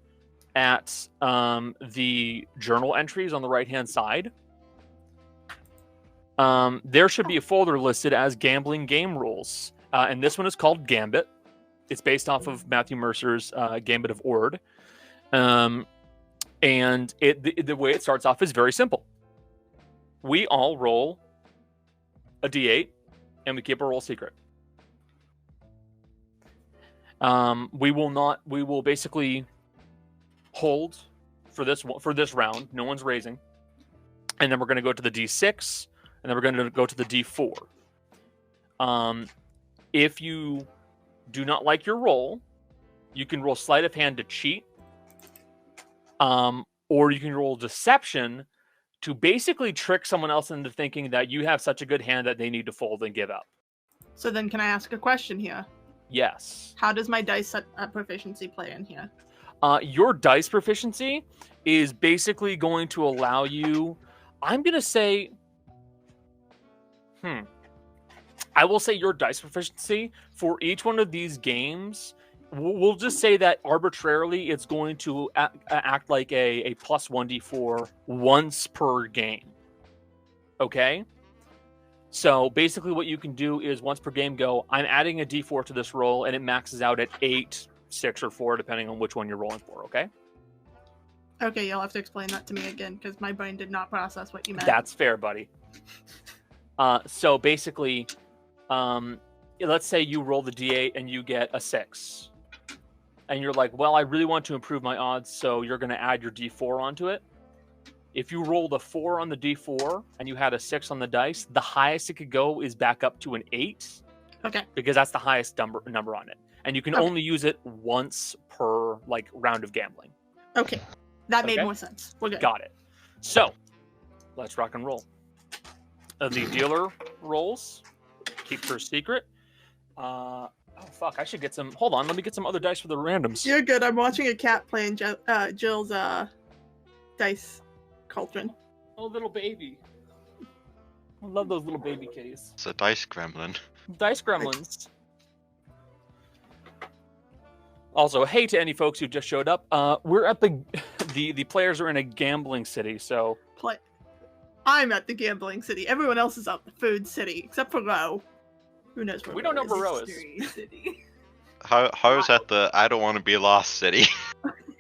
at the journal entries on the right-hand side, there should be a folder listed as gambling game rules. And this one is called Gambit. It's based off of Matthew Mercer's Gambit of Ord. And the way it starts off is very simple. We all roll a d8, and we keep a roll secret. We will basically hold for this round. No one's raising. And then we're going to go to the d6, and then we're going to go to the d4. If you do not like your roll, you can roll sleight of hand to cheat. Or you can roll deception to basically trick someone else into thinking that you have such a good hand that they need to fold and give up. So then can I ask a question here? Yes. How does my dice proficiency play in here? Your dice proficiency is basically going to allow you, I'm going to say, I will say your dice proficiency for each one of these games, we'll just say that arbitrarily it's going to act like a plus 1d4 once per game. Okay? So basically what you can do is once per game go, I'm adding a d4 to this roll, and it maxes out at 8, 6, or 4, depending on which one you're rolling for, okay? Okay, you'll have to explain that to me again, because my brain did not process what you meant. That's fair, buddy. So basically, let's say you roll the d8 and you get a 6. And you're like, well, I really want to improve my odds, so you're going to add your d4 onto it. If you rolled a 4 on the d4 and you had a 6 on the dice, the highest it could go is back up to an 8. Okay. Because that's the highest number on it. And you can only use it once per round of gambling. Okay. That made Okay. more sense. We're good. Got it. So, let's rock and roll. The dealer rolls, keeps her secret. Oh fuck! I should get some. Hold on, let me get some other dice for the randoms. You're good. I'm watching a cat playing Jill's dice cauldron. Oh, little baby. I love those little baby kitties. It's a dice gremlin. Dice gremlins. Also, hey to any folks who just showed up. We're at the players are in a gambling city, so I'm at the gambling city. Everyone else is at the food city, except for Ro. Who knows where we don't know where Ro is. Mystery City. How's at the I don't want to be lost city?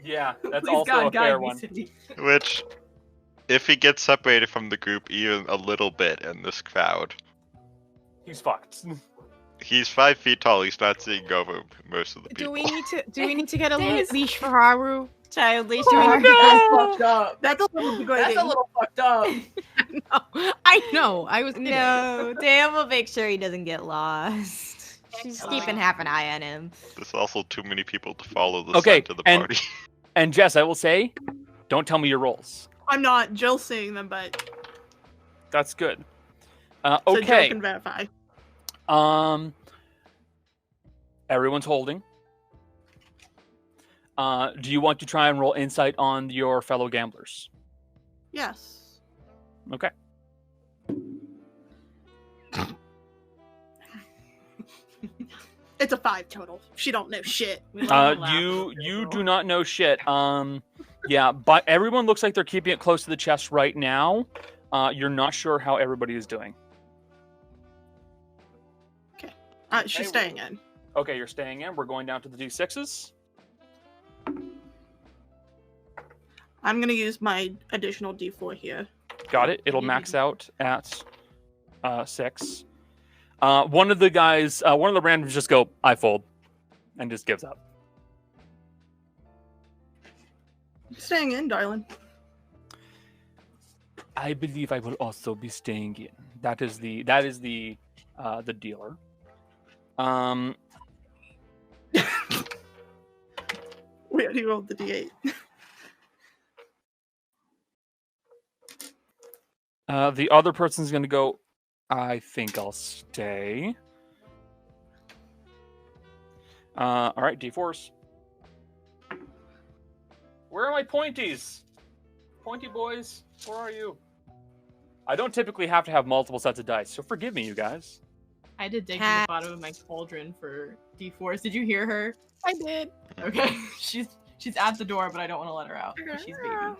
Yeah, that's Please also God, a guide fair me, one. City. Which, if he gets separated from the group even a little bit in this crowd, He's fucked. he's 5 feet tall. He's not seeing over most of the people. Do we need to get a There's- leash for Haru? Child leash. That's fucked up. That's a little That's degrading. a little fucked up. No, I know. I was No, Dan will make sure he doesn't get lost. She's keeping half an eye on him. There's also too many people to follow the Okay, scent of the and- party. And Jess, I will say, don't tell me your rolls. I'm not Jill seeing them, but That's good. so Jill Okay. can verify. Everyone's holding. Do you want to try and roll insight on your fellow gamblers? Yes. Okay. It's a 5 total. She don't know shit. We love to laugh You at you Jill. do not know shit. Yeah, but everyone looks like they're keeping it close to the chest right now. You're not sure how everybody is doing. She's staying in. Okay, you're staying in. We're going down to the D6s. I'm gonna use my additional D4 here. Got it. It'll max out at 6. One of the guys, one of the randoms just go, I fold, and just gives up. Staying in, darling. I believe I will also be staying in. That is the dealer. We already rolled the D8. The other person's gonna go, I think I'll stay. All right, D4s. Where are my pointies? Pointy boys, where are you? I don't typically have to have multiple sets of dice, so forgive me, you guys. I had to dig to Cat. the bottom of my cauldron for D4s. Did you hear her? I did. Okay. She's at the door, but I don't want to let her out. 'Cause she's baby.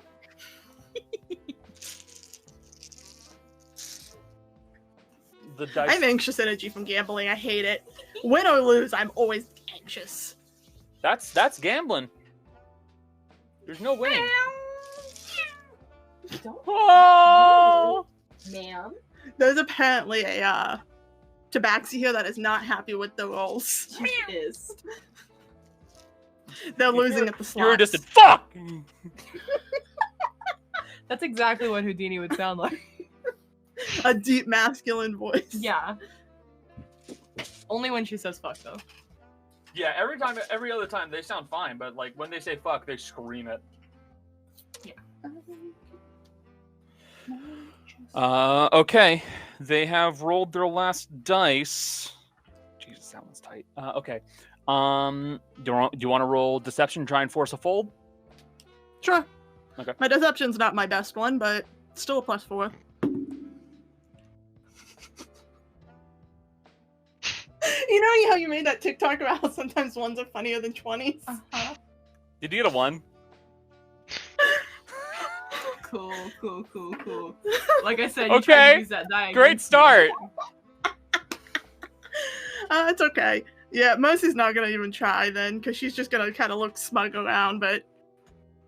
The dice. I have anxious energy from gambling. I hate it. Win or lose, I'm always anxious. That's gambling. There's no winning. Oh! Ma'am. There's apparently a tabaxi here that is not happy with the rolls. She is. They're losing at the slots. You're just a fuck. That's exactly what Houdini would sound like. A deep masculine voice. Yeah. Only when she says fuck, though. Yeah, every other time they sound fine, but like when they say fuck, they scream it. Okay. They have rolled their last dice. Jesus, that one's tight. Okay. Do you want to roll deception, try and force a fold? Sure. Okay. My deception's not my best one, but still a +4. You know how you made that TikTok about how sometimes ones are funnier than 20s? Uh-huh. Did you get a 1? Cool. Like I said, you tried Okay. to use that die. Great against start. me. It's okay. Yeah, Mercy's not gonna even try then, because she's just gonna kind of look smug around, but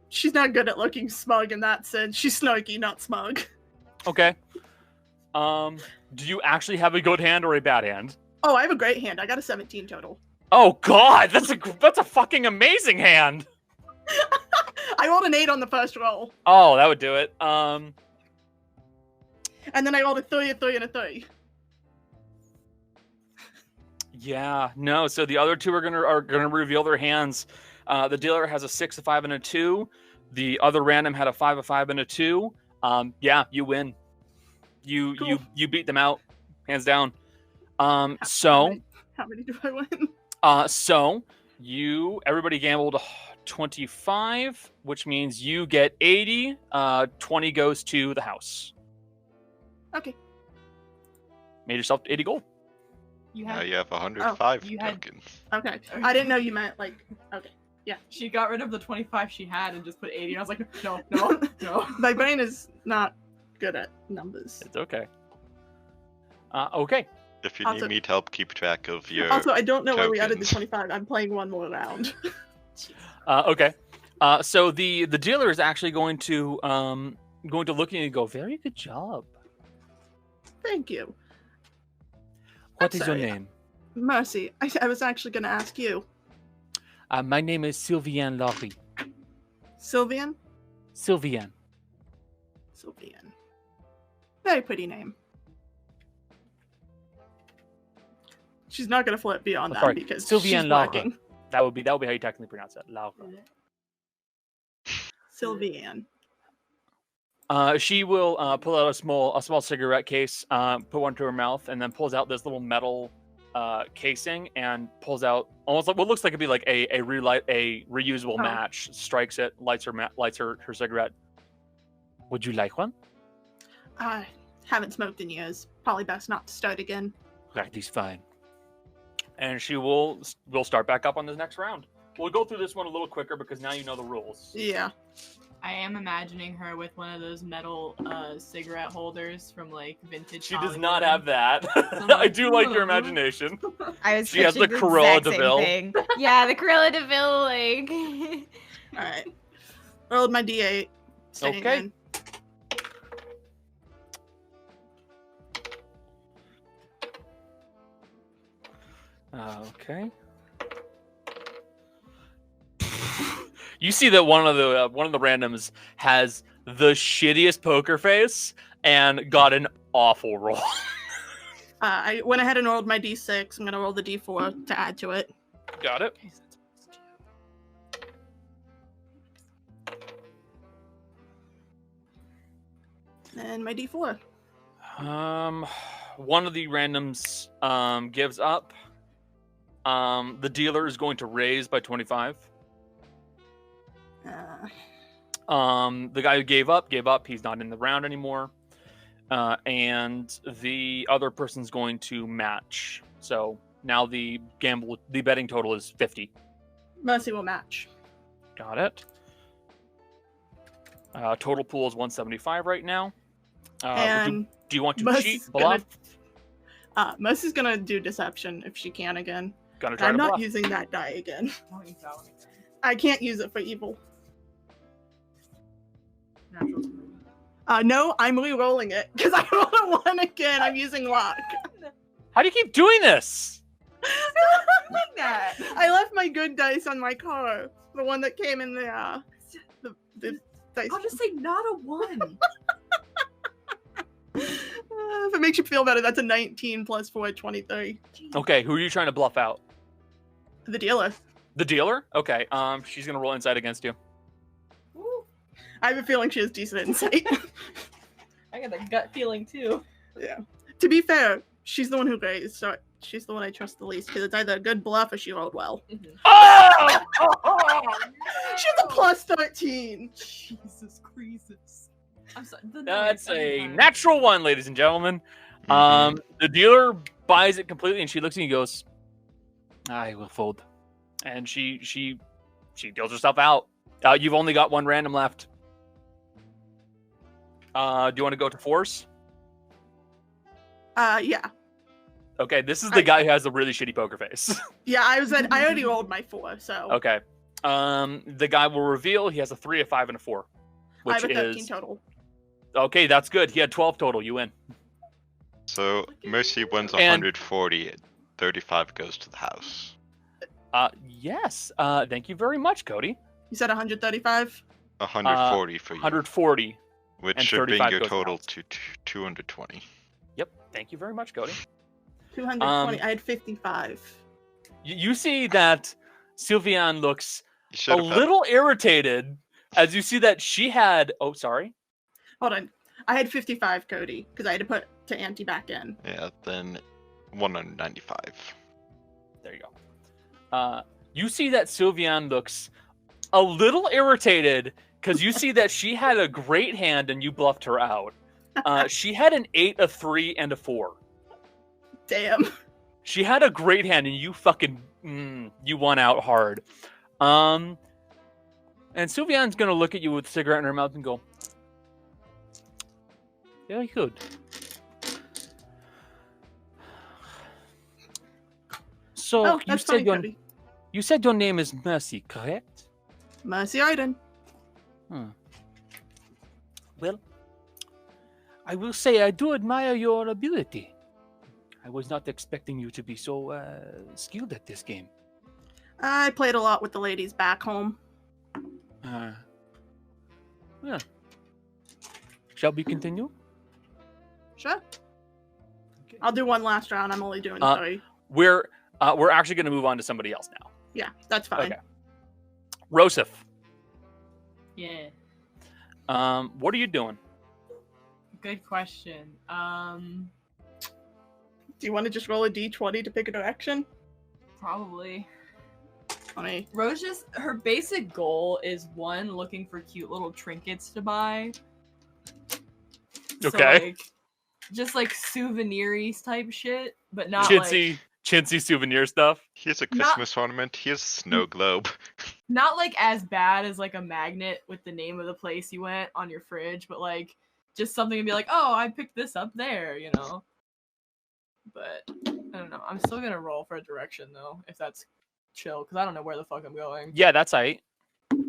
she's not good at looking smug in that sense. She's snarky, not smug. Okay. Do you actually have a good hand or a bad hand? Oh, I have a great hand. I got a 17 total. Oh God, that's a fucking amazing hand. I rolled an 8 on the first roll. Oh, that would do it. And then I rolled a 3, a 3, and a 3. Yeah, no. So the other two are gonna reveal their hands. The dealer has a 6, a 5, and a 2. The other random had a 5, a 5, and a 2. Yeah, you win. You beat them out, hands down. So how many do I win? So everybody gambled 25, which means you get 80. 20 goes to the house. Okay. Made yourself 80 gold. You Now had. you have 105 you had- tokens. Okay. I didn't know you meant like. Okay. She got rid of the 25 she had and just put 80. And I was like, no. My brain is not good at numbers. It's okay. Okay. If you Also- need help, keep track of your. Also, I don't know where we added the tokens. 25. I'm playing one more round. Okay. So the dealer is actually going to look at you and go, very good job. Thank you. What I'm is your sorry. name? Mercy, I was actually going to ask you. My name is Sylviane Laurie. Sylvian? Sylviane. Sylvian. Very pretty name. She's not going to flip beyond that Sorry, because Sylviane she's Laura. working. That would be how you technically pronounce it. Laura. Sylvian. She will pull out a small cigarette case, put one to her mouth, and then pulls out this little metal casing and pulls out almost like what looks like it'd be like a reusable Oh. match. Strikes it, lights her cigarette. Would you like one? I haven't smoked in years. Probably best not to start again. That is fine. And she will start back up on this next round. We'll go through this one a little quicker because now you know the rules. Yeah. I am imagining her with one of those metal cigarette holders from like vintage. She does Hollywood. not have that. like, I do like your "Ooh." imagination. I was She has the picturing Cruella exact de same Vil. thing. Yeah, the Cruella de Vil, like. Alright. Rolled my D8. Staying Okay. in. Okay. You see that one of the randoms has the shittiest poker face and got an awful roll. I went ahead and rolled my D6. I'm going to roll the D4 to add to it. Got it. And my D4. One of the randoms gives up. The dealer is going to raise by 25. The guy who gave up. He's not in the round anymore. And the other person's going to match. So now the betting total is 50. Mercy will match. Got it. Total pool is 175 right now. And do you want to Mercy's cheat, bluff? Mercy's gonna do deception if she can again. Gonna try I'm to not bluff. using that die again. Don't use that one again. I can't use it for evil. Natural 20. No, I'm re-rolling it because I rolled a 1 again. I'm using luck. How do you keep doing this? Like that. I left my good dice on my car. The one that came in the dice. I'll just say not a 1. If it makes you feel better, that's a 19 plus 4, 23. Okay, who are you trying to bluff out? The dealer. The dealer? Okay, she's gonna roll insight against you. Ooh, I have a feeling she has decent insight. I got a gut feeling too. Yeah. To be fair, she's the one who raised, so she's the one I trust the least because it's either a good bluff or she rolled well. Oh! She has a plus 13. Jesus Christ. I'm sorry. That's a natural 1, ladies and gentlemen. Mhm. The dealer buys it completely, and she looks at you and goes, "I will fold," and she deals herself out. You've only got one random left. Do you want to go to force? Yeah. Okay, this is the guy who has the really shitty poker face. Yeah, I already rolled my 4, so Okay. The guy will reveal he has a 3, a 5, and a 4. I Which have a 13 is total. okay, that's good. He had 12 total. You win. So Mercy wins And- 140. 135 goes to the house. Yes. Thank you very much, Cody. You said 135? 140 for you. 140. Which and should bring 35 your goes total out. to 220. Yep. Thank you very much, Cody. 220. I had 55. You see that Sylviane looks You a should have had little irritated as you see that she had. Oh, sorry. Hold on. I had 55, Cody, because I had to put to Auntie back in. Yeah, then 195. There you go. You see that Sylviane looks a little irritated because you see that she had a great hand and you bluffed her out. She had an 8, a 3, and a 4. Damn. She had a great hand and you fucking you won out hard. And Sylviane's gonna look at you with a cigarette in her mouth and go, "Very good. So Oh, that's fine, Cody. you said your name is Mercy, correct? Mercy Arden. Well, I will say I do admire your ability. I was not expecting you to be so skilled at this game. I played a lot with the ladies back home. Yeah. Shall we continue? Sure. Okay. I'll do one last round. I'm only doing 3. We're actually going to move on to somebody else now. Yeah, that's fine. Okay. Rosif, Yeah. what are you doing? Good question. Do you want to just roll a d20 to pick a direction? Probably. Funny. Rose just, her basic goal is one, looking for cute little trinkets to buy. So, Okay. like, just like souvenir-y type shit, but not Chintzy souvenir stuff. Here's a Not- Christmas ornament. Here's a snow globe. not like as bad as like a magnet with the name of the place you went on your fridge, but like just something to be like, oh, I picked this up there, you know. But I don't know. I'm still gonna roll for a direction though, if that's chill, because I don't know where the fuck I'm going. Yeah, that's right. Can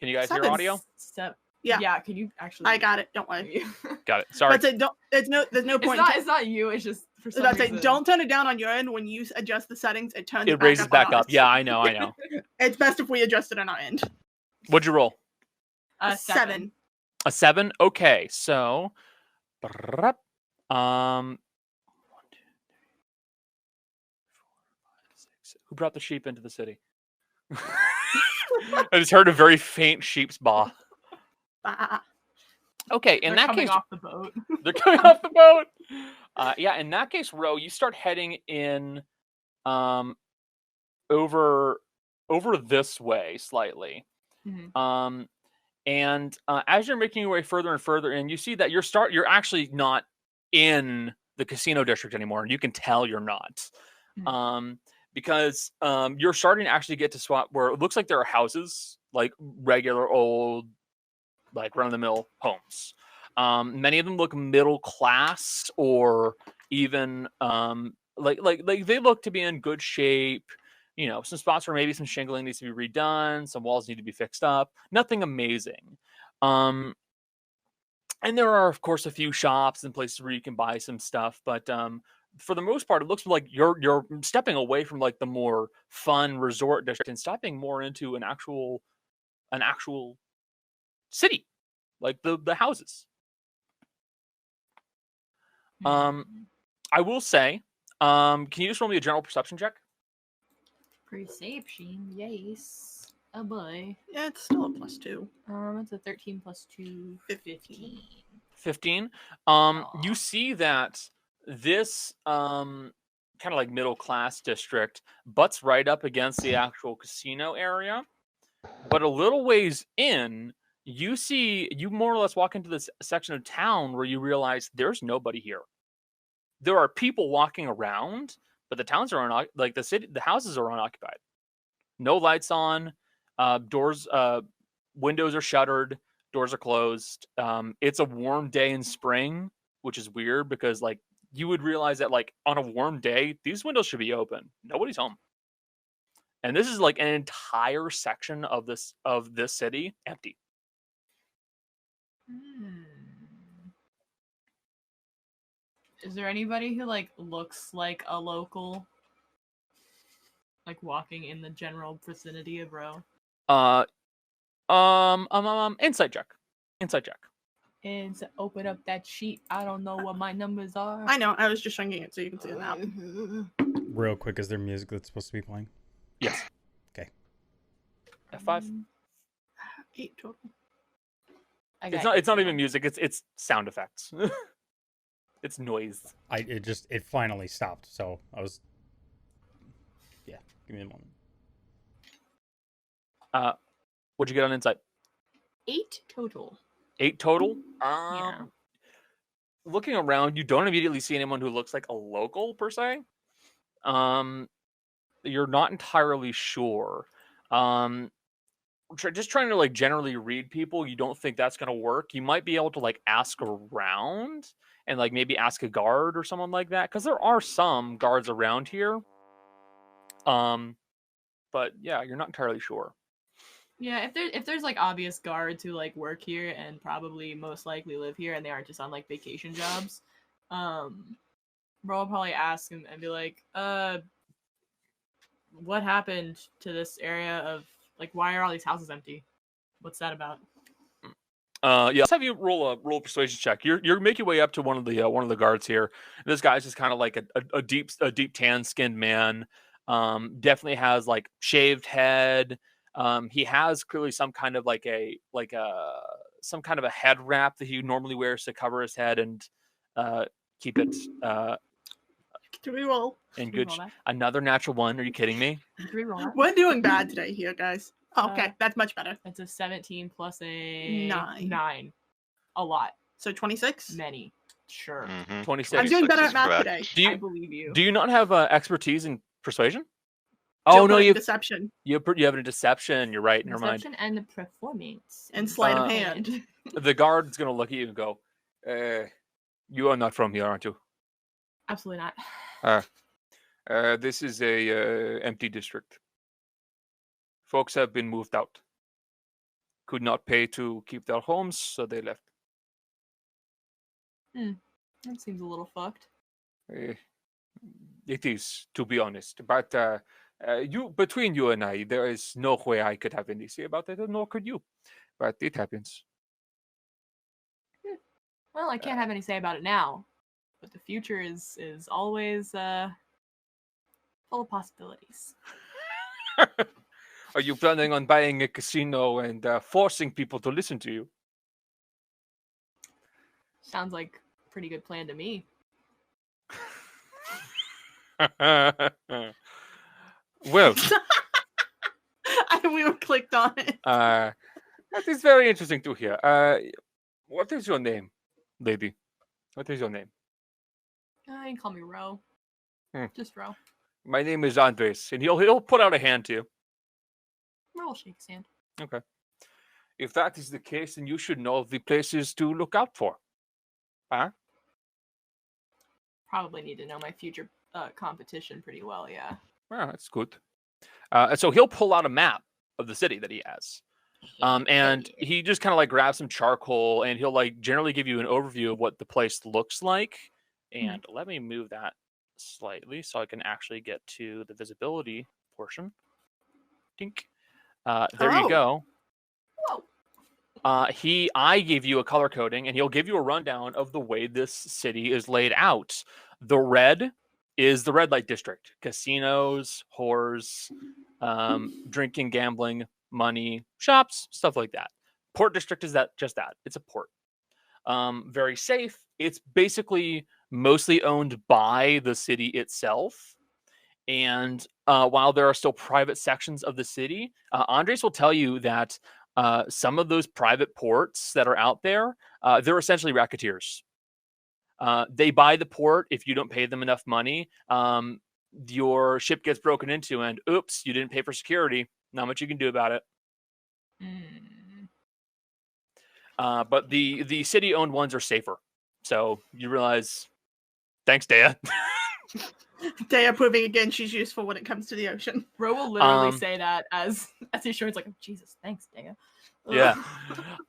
you guys hear Seven. audio? Yeah. Yeah. Can you actually? I got it. Don't worry. Got it. Sorry. But there's no point. It's not you. It's just for some That's reason. it. Don't turn it down on your end. When you adjust the settings, it turns It raises back on up. ours. Yeah, I know. It's best if we adjust it on our end. What'd you roll? 7. A 7? Okay, so who brought the sheep into the city? I just heard a very faint sheep's baa. Ah. Okay, in They're that coming case, off the boat. they're coming off the boat. Yeah, in that case, Ro, you start heading in over this way slightly. Mhm. And as you're making your way further and further in, you see that you're actually not in the casino district anymore, and you can tell you're not. Because you're starting to actually get to spot where it looks like there are houses, like regular old, like run-of-the-mill homes. Many of them look middle class, or even like they look to be in good shape. You know, some spots where maybe some shingling needs to be redone, some walls need to be fixed up. Nothing amazing. And there are, of course, a few shops and places where you can buy some stuff, but for the most part, it looks like you're stepping away from like the more fun resort district and stepping more into an actual city, like the houses. I will say, can you just roll me a general perception check? Perception, yes. Oh boy. Yeah, it's still a +2. It's a 13 plus 2, 15. 15. You see that this kind of like middle class district butts right up against the actual casino area, but a little ways in, you more or less walk into this section of town where you realize there's nobody here. There are people walking around, but the towns are the houses are unoccupied. No lights on, doors, windows are shuttered, doors are closed. It's a warm day in spring, which is weird because like you would realize that like on a warm day, these windows should be open. Nobody's home. And this is like an entire section of this city empty. Is there anybody who like looks like a local, like walking in the general vicinity of Row? Insight check. Insight check. And to open up that sheet, I don't know what my numbers are. I know. I was just shrinking it so you can see it now. Real quick, is there music that's supposed to be playing? Yes. Okay. F5. 8 total. It's not even music. It's sound effects. It's noise. It finally stopped. So I was. Yeah. Give me a moment. What'd you get on insight? 8 total. 8 total. Yeah. Looking around, you don't immediately see anyone who looks like a local per se. You're not entirely sure. Just trying to like generally read people. You don't think that's gonna work. You might be able to like ask around and like maybe ask a guard or someone like that, because there are some guards around here. But yeah, you're not entirely sure. Yeah, if there's like obvious guards who like work here and probably most likely live here and they aren't just on like vacation jobs, Bro will probably ask him and be like, what happened to this area of like why are all these houses empty? What's that about? Yeah, let's have you roll a persuasion check. You're making your way up to one of the guards here. This guy's just kind of like a deep tan skinned man. Definitely has like shaved head. He has clearly some kind of some kind of a head wrap that he normally wears to cover his head and keep it Do we roll? in good. Another natural one. Are you kidding me? We're doing bad today here, guys. Oh, okay, that's much better. It's a 17 plus a 9. A lot. So 26? Many. Sure. 26. I'm doing better at is math correct. today. I believe you. Do you not have expertise in persuasion? Oh no, you deception have a deception. You're right. Never mind. Deception and performance. and sleight of hand. The guard's gonna look at you and go, "You are not from here, aren't you?" Absolutely not. This is a empty district. Folks have been moved out. Could not pay to keep their homes, so they left. That seems a little fucked. It is, to be honest. But between you and I, there is no way I could have any say about it, nor could you. But it happens. Well, I can't have any say about it now, but the future is always full of possibilities. Are you planning on buying a casino and forcing people to listen to you? Sounds like a pretty good plan to me. Well, We were clicked on it. that is very interesting to hear. What is your name, lady? What is your name? You can call me Ro. Just Ro. My name is Andres, and he'll put out a hand to you. Ro will shake his hand. Okay. If that is the case, then you should know the places to look out for. Huh? Probably need to know my future competition pretty well, yeah. Well, that's good. And so he'll pull out a map of the city that he has. And he just kind of like grabs some charcoal and he'll like generally give you an overview of what the place looks like. And let me move that slightly so I can actually get to the visibility portion. Dink. There you go. Whoa. I gave you a color coding and he'll give you a rundown of the way this city is laid out. The red is the red light district. Casinos, whores, drinking, gambling, money, shops, stuff like that. Port district is just that. It's a port. Very safe. It's basically mostly owned by the city itself. And while there are still private sections of the city, Andres will tell you that some of those private ports that are out there, they're essentially racketeers. They buy the port. If you don't pay them enough money, your ship gets broken into and oops, you didn't pay for security. Not much you can do about it. But the city-owned ones are safer. So you realize, thanks, Dea. Dea proving again she's useful when it comes to the ocean. Ro will literally say that as he's showing. It's like, oh, Jesus, thanks, Dea. Yeah.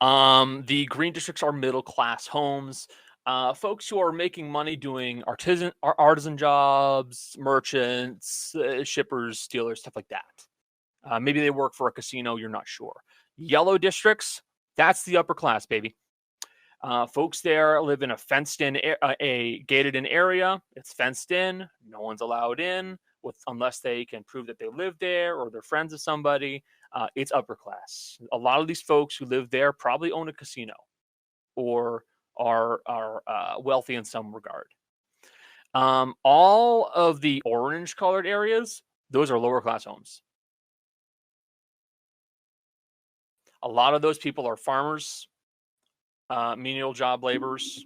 The green districts are middle-class homes. folks who are making money doing artisan jobs, merchants, shippers, stealers, stuff like that. Maybe they work for a casino, you're not sure. Yellow districts, that's the upper class, baby. Folks there live in a fenced-in, a gated-in area. It's fenced in. No one's allowed in unless they can prove that they live there or they're friends of somebody. It's upper class. A lot of these folks who live there probably own a casino or are wealthy in some regard. All of the orange-colored areas, those are lower-class homes. A lot of those people are farmers. Menial job laborers.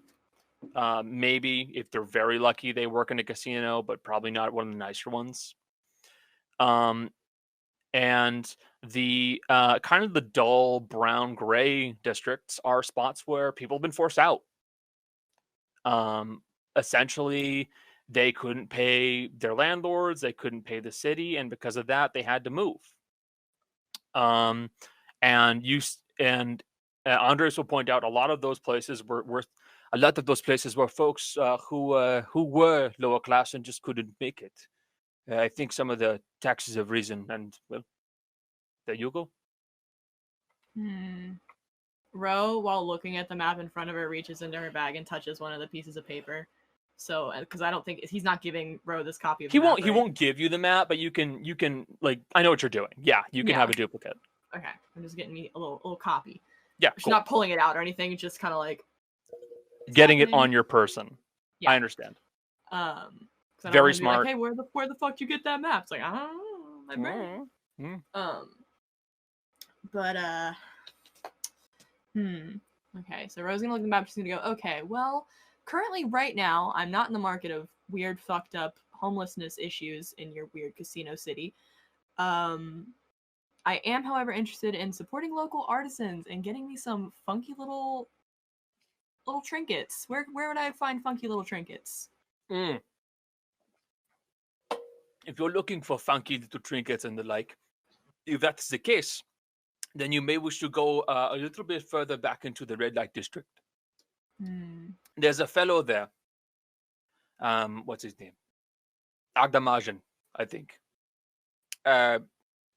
Maybe if they're very lucky, they work in a casino, but probably not one of the nicer ones. And the kind of the dull brown gray districts are spots where people have been forced out. Essentially, they couldn't pay their landlords, they couldn't pay the city, and because of that, they had to move. Andres will point out a lot of those places were folks who were lower class and just couldn't make it. I think some of the taxes have risen, and well, there you go. Ro, while looking at the map in front of her, reaches into her bag and touches one of the pieces of paper. So, because I don't think he's not giving Ro this copy of the map, He won't give you the map, but you can like, I know what you're doing. Yeah, you can have a duplicate. Okay, I'm just getting me a little copy. Yeah, She's cool. not pulling it out or anything. Just kind of like getting it on your person. Yeah. I understand. Very smart. Like, hey, where the fuck you get that map? It's like, I don't know, my brain. Okay, so Ro's gonna look at the map. She's gonna go, okay, well, currently right now, I'm not in the market of weird, fucked up homelessness issues in your weird casino city. I am, however, interested in supporting local artisans and getting me some funky little trinkets. Where would I find funky little trinkets? If you're looking for funky little trinkets and the like, if that's the case, then you may wish to go a little bit further back into the red light district. There's a fellow there. What's his name? Agdamajan, I think.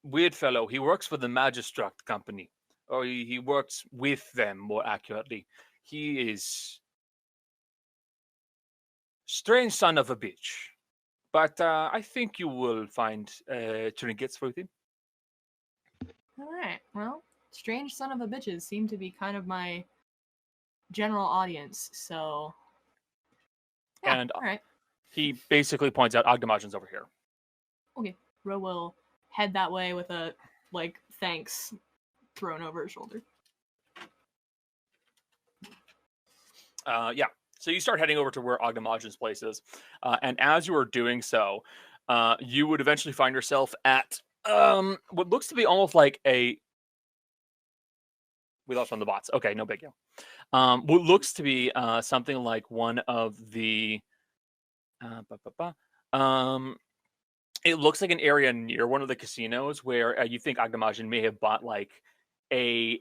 Weird fellow. He works for the Magistract Company. Or he works with them, more accurately. He is strange son of a bitch. But I think you will find trinkets for him. All right. Well, strange son of a bitches seem to be kind of my general audience. So, yeah, And all right. He basically points out Agdamajan's over here. Okay. Ro will head that way with a thanks thrown over her shoulder. Yeah. So you start heading over to where Agdamajan's place is. And as you are doing so, you would eventually find yourself at what looks to be almost like a... We lost on the bots. Okay, no big deal. What looks to be something like one of the... it looks like an area near one of the casinos where you think Agdamajan may have bought like a...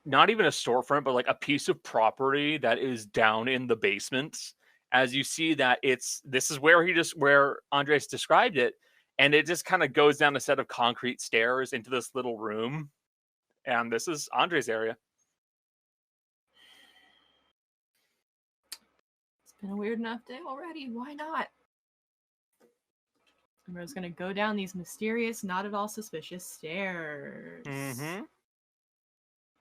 Not even a storefront, but like a piece of property that is down in the basement. As you see that this is where Andres described it, and it just kind of goes down a set of concrete stairs into this little room, and this is Andres' area. It's been a weird enough day already. Why not? We're gonna go down these mysterious, not at all suspicious stairs. Mm-hmm.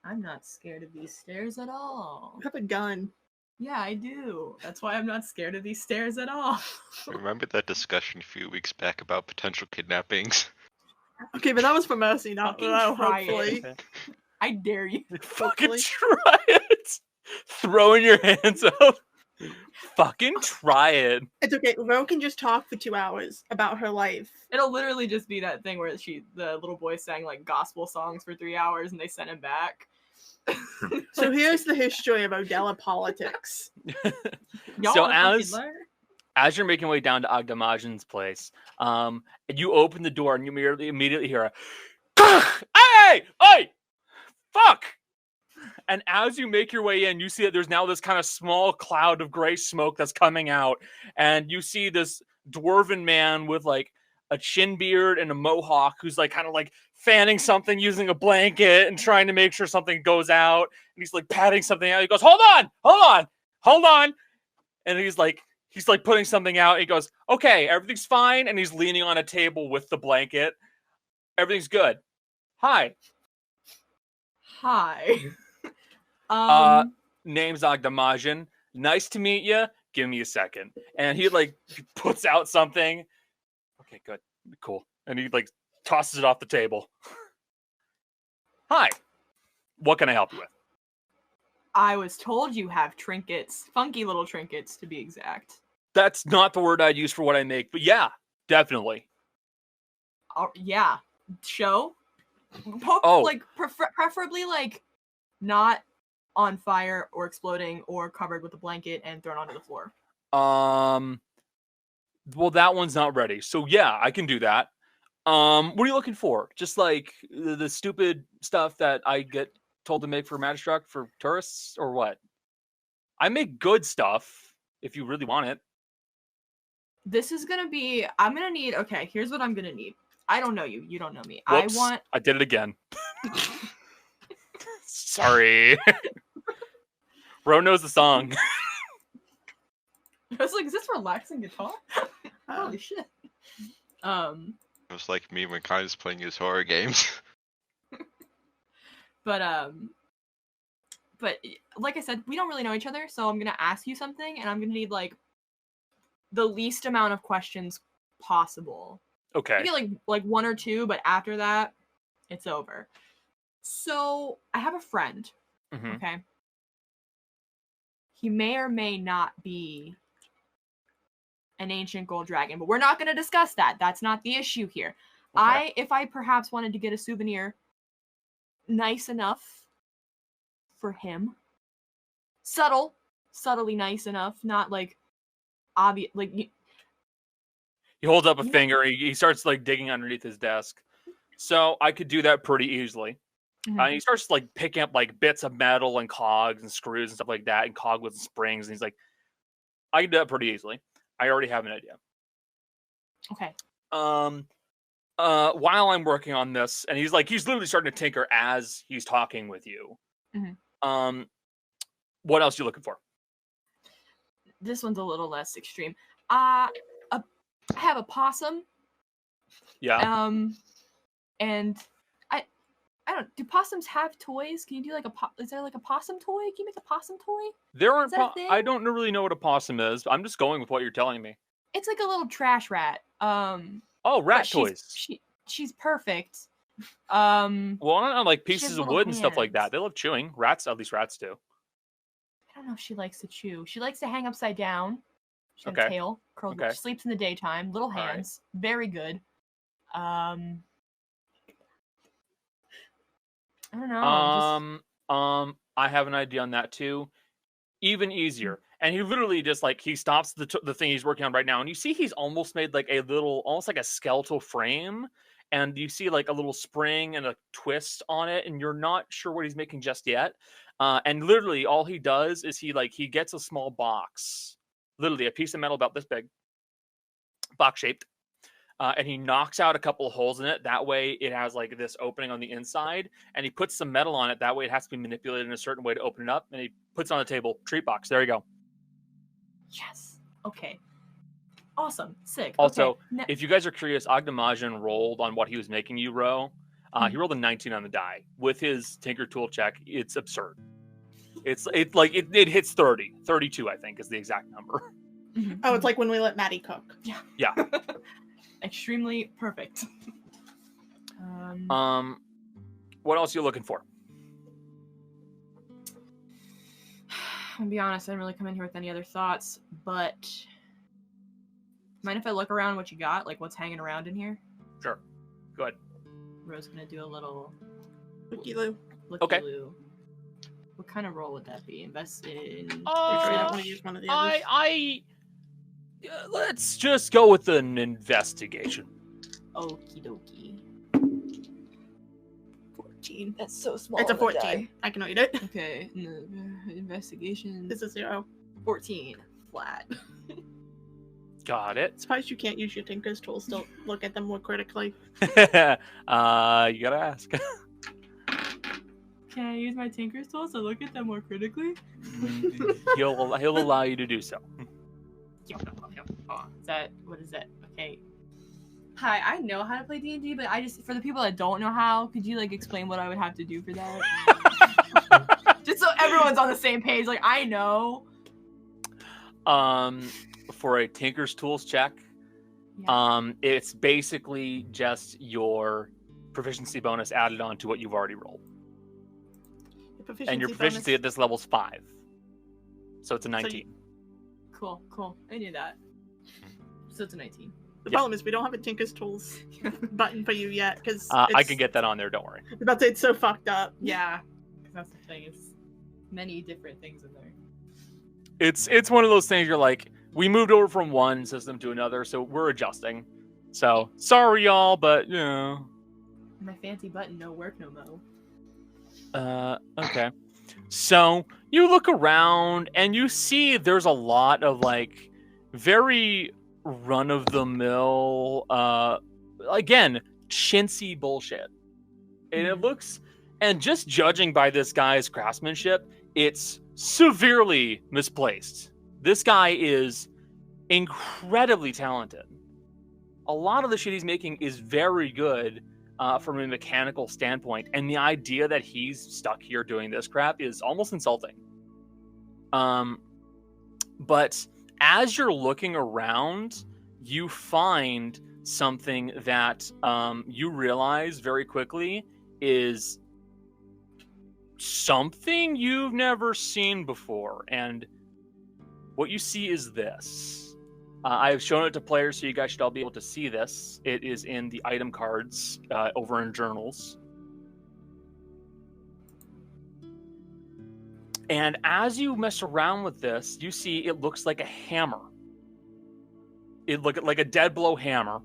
I'm not scared of these stairs at all. I have a gun. Yeah, I do. That's why I'm not scared of these stairs at all. Remember that discussion a few weeks back about potential kidnappings? Okay, but that was for Mercy, not Fucking Ro, try hopefully. it. I dare you. Fucking try it. Throwing your hands up. Fucking try it. It's okay. Ro can just talk for 2 hours about her life. It'll literally just be that thing where the little boy sang like gospel songs for 3 hours and they sent him back. So here's the history of Odella politics. So as you're making your way down to Agdamajan's place, you open the door and you immediately hear a hey, fuck, And as you make your way in, you see that there's now this kind of small cloud of gray smoke that's coming out. And you see this dwarven man with like a chin beard and a mohawk who's like kind of like fanning something using a blanket and trying to make sure something goes out. And he's like patting something out. He goes, hold on. And he's like putting something out. He goes, okay, everything's fine. And he's leaning on a table with the blanket. Everything's good. Hi. Name's Agdamajan. Nice to meet you. Give me a second. And he like puts out something. Okay, good. Cool. And he like tosses it off the table. Hi. What can I help you with? I was told you have trinkets. Funky little trinkets, to be exact. That's not the word I'd use for what I make, but yeah, definitely. Yeah. Show? Like, preferably, like, not on fire or exploding or covered with a blanket and thrown onto the floor. Well, that one's not ready. So yeah, I can do that. What are you looking for? Just like the stupid stuff that I get told to make for Magistruck for tourists, or what? I make good stuff if you really want it. This is gonna be. I'm gonna need. Okay, here's what I'm gonna need. I don't know you. You don't know me. Whoops, I did it again. Sorry. Ro knows the song. I was like, is this relaxing guitar? Holy shit. It was like me when Kai's playing his horror games. But like I said, we don't really know each other, so I'm gonna ask you something, and I'm gonna need like the least amount of questions possible. Okay. I get like one or two, but after that, it's over. So I have a friend. Mm-hmm. Okay. He may or may not be an ancient gold dragon, but we're not going to discuss that. That's not the issue here. Okay. If I perhaps wanted to get a souvenir nice enough for him, subtly nice enough, not like obvious, like he holds up a finger. He starts like digging underneath his desk. So I could do that pretty easily. Mhm. He starts like picking up like bits of metal and cogs and screws and stuff like that, and cogwheels and springs. And he's like, I can do that pretty easily. I already have an idea. Okay. While I'm working on this, and he's literally starting to tinker as he's talking with you. Mhm. What else are you looking for? This one's a little less extreme. I have a possum. Yeah. And I don't. Do possums have toys? Can you do like is there like a possum toy? Can you make a possum toy? There aren't. Is that a thing? I don't really know what a possum is. I'm just going with what you're telling me. It's like a little trash rat. Oh, rat but toys. She's perfect. Well, not like she has pieces of little wood and stuff like that. hands. They love chewing. Rats, at least rats do. I don't know if she likes to chew. She likes to hang upside down. She has Okay. a tail curled. Okay. She sleeps in the daytime. Little right. hands. Very good. I don't know. I have an idea on that too. Even easier. And he literally just like he stops the thing he's working on right now, and you see he's almost made like a little, almost like a skeletal frame, and you see like a little spring and a twist on it, and you're not sure what he's making just yet. And literally all he does is he gets a small box, literally a piece of metal about this big, box shaped. And he knocks out a couple of holes in it. That way it has like this opening on the inside, and he puts some metal on it. That way it has to be manipulated in a certain way to open it up, and he puts it on the table. Treat box. There you go. Yes. Okay. Awesome. Sick. Also, okay. if you guys are curious, Agdamajan rolled on what he was making you, Ro. He rolled a 19 on the die. With his Tinker Tool check, it's absurd. It hits 30. 32, I think, is the exact number. Mhm. Oh, it's like when we let Maddie cook. Yeah. Extremely perfect. What else are you looking for? I'm gonna be honest, I didn't really come in here with any other thoughts, but mind if I look around what you got? Like what's hanging around in here? Sure. Go ahead. Ro's gonna do a little Looky-loo. Okay. loo. What kind of role would that be? Invest in Make sure you don't want to use one of the others. Let's just go with an investigation. Okie dokie. 14. That's so small. It's a of 14. die. I can read it. Okay. Investigation. This is 0. 14. Flat. Got it. Surprised you can't use your Tinker's tools to look at them more critically. You gotta ask. Can I use my Tinker's tools to look at them more critically? He'll allow you to do so. Oh, what is that? Okay. Hi, I know how to play D&D, but for the people that don't know how, could you like explain what I would have to do for that? Just so everyone's on the same page, like I know. For a Tinker's Tools check, Yeah. it's basically just your proficiency bonus added on to what you've already rolled. And your proficiency at this level is 5. So it's a 19. Cool. I knew that. So it's a 19. The problem is we don't have a Tinker's Tools button for you yet, because I can get that on there, don't worry. About to say it's so fucked up. Yeah. That's the thing. It's many different things in there. It's one of those things you're like, we moved over from one system to another, so we're adjusting. So, sorry y'all, but, you know. My fancy button no work no mo. Okay. So, you look around, and you see there's a lot of, like, very run-of-the-mill, again, chintzy bullshit. And it looks, and just judging by this guy's craftsmanship, it's severely misplaced. This guy is incredibly talented. A lot of the shit he's making is very good from a mechanical standpoint, and the idea that he's stuck here doing this crap is almost insulting. But as you're looking around, you find something that you realize very quickly is something you've never seen before. And what you see is this. I've shown it to players, so you guys should all be able to see this. It is in the item cards over in journals. And as you mess around with this, you see it looks like a hammer. It looks like a dead blow hammer.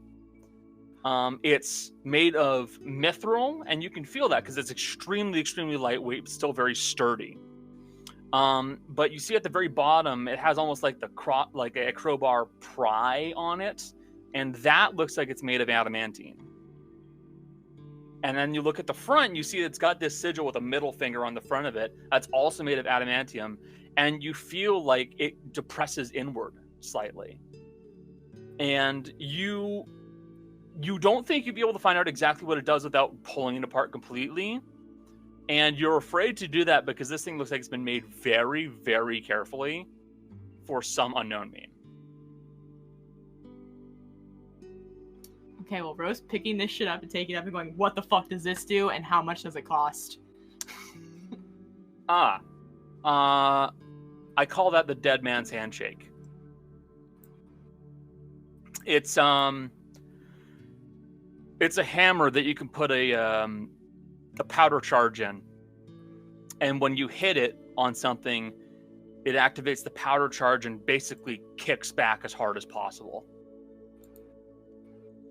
It's made of mithril, and you can feel that because it's extremely, extremely lightweight, but still very sturdy. But you see at the very bottom, it has almost like like a crowbar pry on it, and that looks like it's made of adamantine. And then you look at the front, you see it's got this sigil with a middle finger on the front of it. That's also made of adamantium, and you feel like it depresses inward slightly. And you don't think you'd be able to find out exactly what it does without pulling it apart completely. And you're afraid to do that because this thing looks like it's been made very, very carefully for some unknown mean. Okay, well, Rose picking this shit up and taking it up and going, what the fuck does this do, and how much does it cost? I call that the dead man's handshake. It's a hammer that you can put a powder charge in, and when you hit it on something, it activates the powder charge and basically kicks back as hard as possible.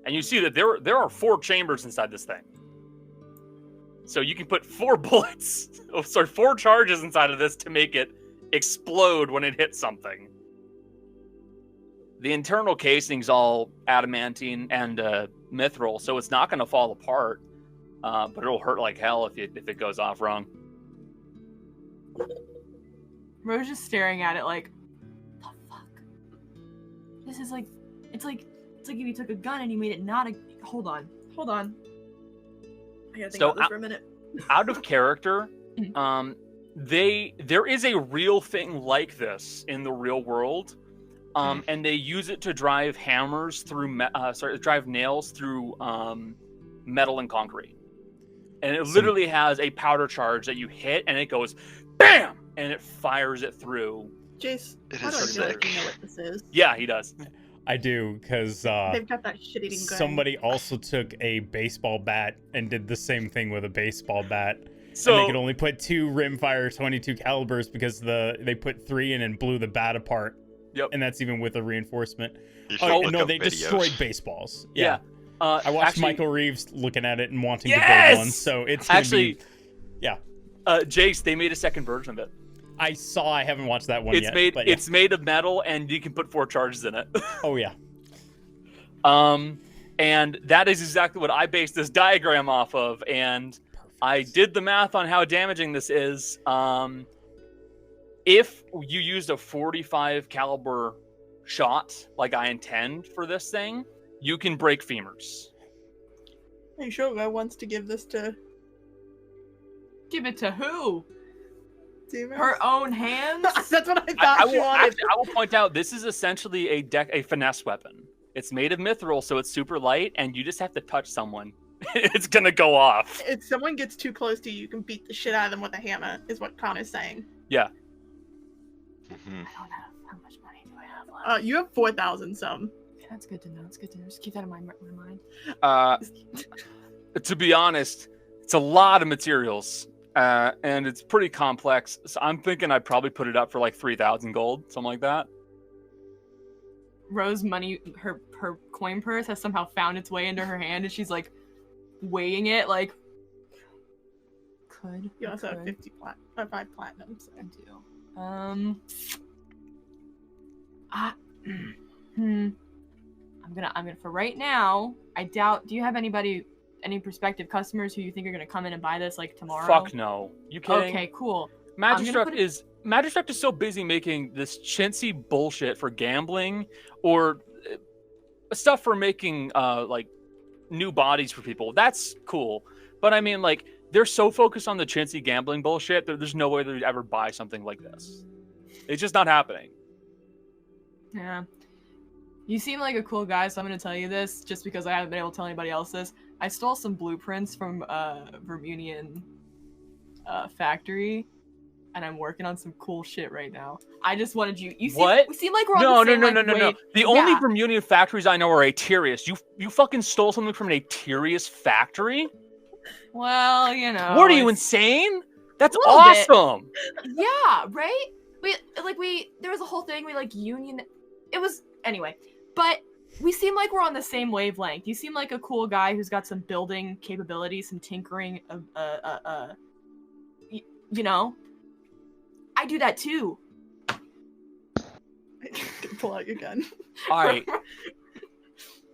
And you see that there are 4 chambers inside this thing, so you can put 4 charges inside of this to make it explode when it hits something. The internal casing's all adamantine and mithril, so it's not going to fall apart. But it'll hurt like hell if it goes off wrong. Rose just staring at it like, the fuck? This is like, it's like if you took a gun and you made it not a. Hold on. I gotta think about this for a minute. Out of character, there is a real thing like this in the real world, and they use it to drive hammers through, drive nails through metal and concrete. And it literally has a powder charge that you hit, and it goes BAM! And it fires it through. Jace, It how is do I feel like sick. you know what this is? Yeah, he does. I do, because They've got that shit-eating gun. somebody also took a baseball bat and did the same thing with a baseball bat. So and they could only put 2 rimfire 22 calibers because they put 3 in and blew the bat apart. Yep. And that's even with a reinforcement. You should Oh, look no, up they videos. destroyed baseballs. yeah. I watched actually, Michael Reeves looking at it and wanting to Yes! build one, so it's gonna Actually, be... Yeah. Jace, they made a second version of it. I haven't watched that one yet. But yeah. It's made of metal, and you can put 4 charges in it. Oh, yeah. And that is exactly what I based this diagram off of, and I did the math on how damaging this is. If you used a 45 caliber shot, like I intend for this thing, you can break femurs. Are you sure Ro wants to give this to Give it to who? Demons? Her own hands? That's what I thought she wanted. I will point out, this is essentially a finesse weapon. It's made of mithril, so it's super light, and you just have to touch someone. It's gonna go off. If someone gets too close to you, you can beat the shit out of them with a hammer, is what Connor's saying. Yeah. I don't have how much money do I have left? You have 4,000 some. That's good to know. It's good to know. Just keep that in my mind. To be honest, it's a lot of materials, and it's pretty complex. So I'm thinking I'd probably put it up for like 3,000 gold, something like that. Rose money, her coin purse has somehow found its way into her hand, and she's like weighing it like. Could You also have could. 5 platinum. So. I do. I'm gonna for right now. I doubt. Do you have any prospective customers who you think are gonna come in and buy this like tomorrow? Fuck no. You kidding? Okay, cool. Magistruct is so busy making this chintzy bullshit for gambling or stuff for making like new bodies for people. That's cool. But I mean, like, they're so focused on the chintzy gambling bullshit that there's no way they'd ever buy something like this. It's just not happening. Yeah. You seem like a cool guy, so I'm gonna tell you this just because I haven't been able to tell anybody else this. I stole some blueprints from Vermunian factory, and I'm working on some cool shit right now. I just wanted you. What? We seem like we're on the same No. The only Vermunian factories I know are Acheneus. You fucking stole something from an Acheneus factory? Well, you know. What are you, insane? That's little bit. awesome. Yeah, right? There was a whole thing, union. It was, anyway. But we seem like we're on the same wavelength. You seem like a cool guy who's got some building capabilities, some tinkering, you know? I do that too. Pull out your gun. All right.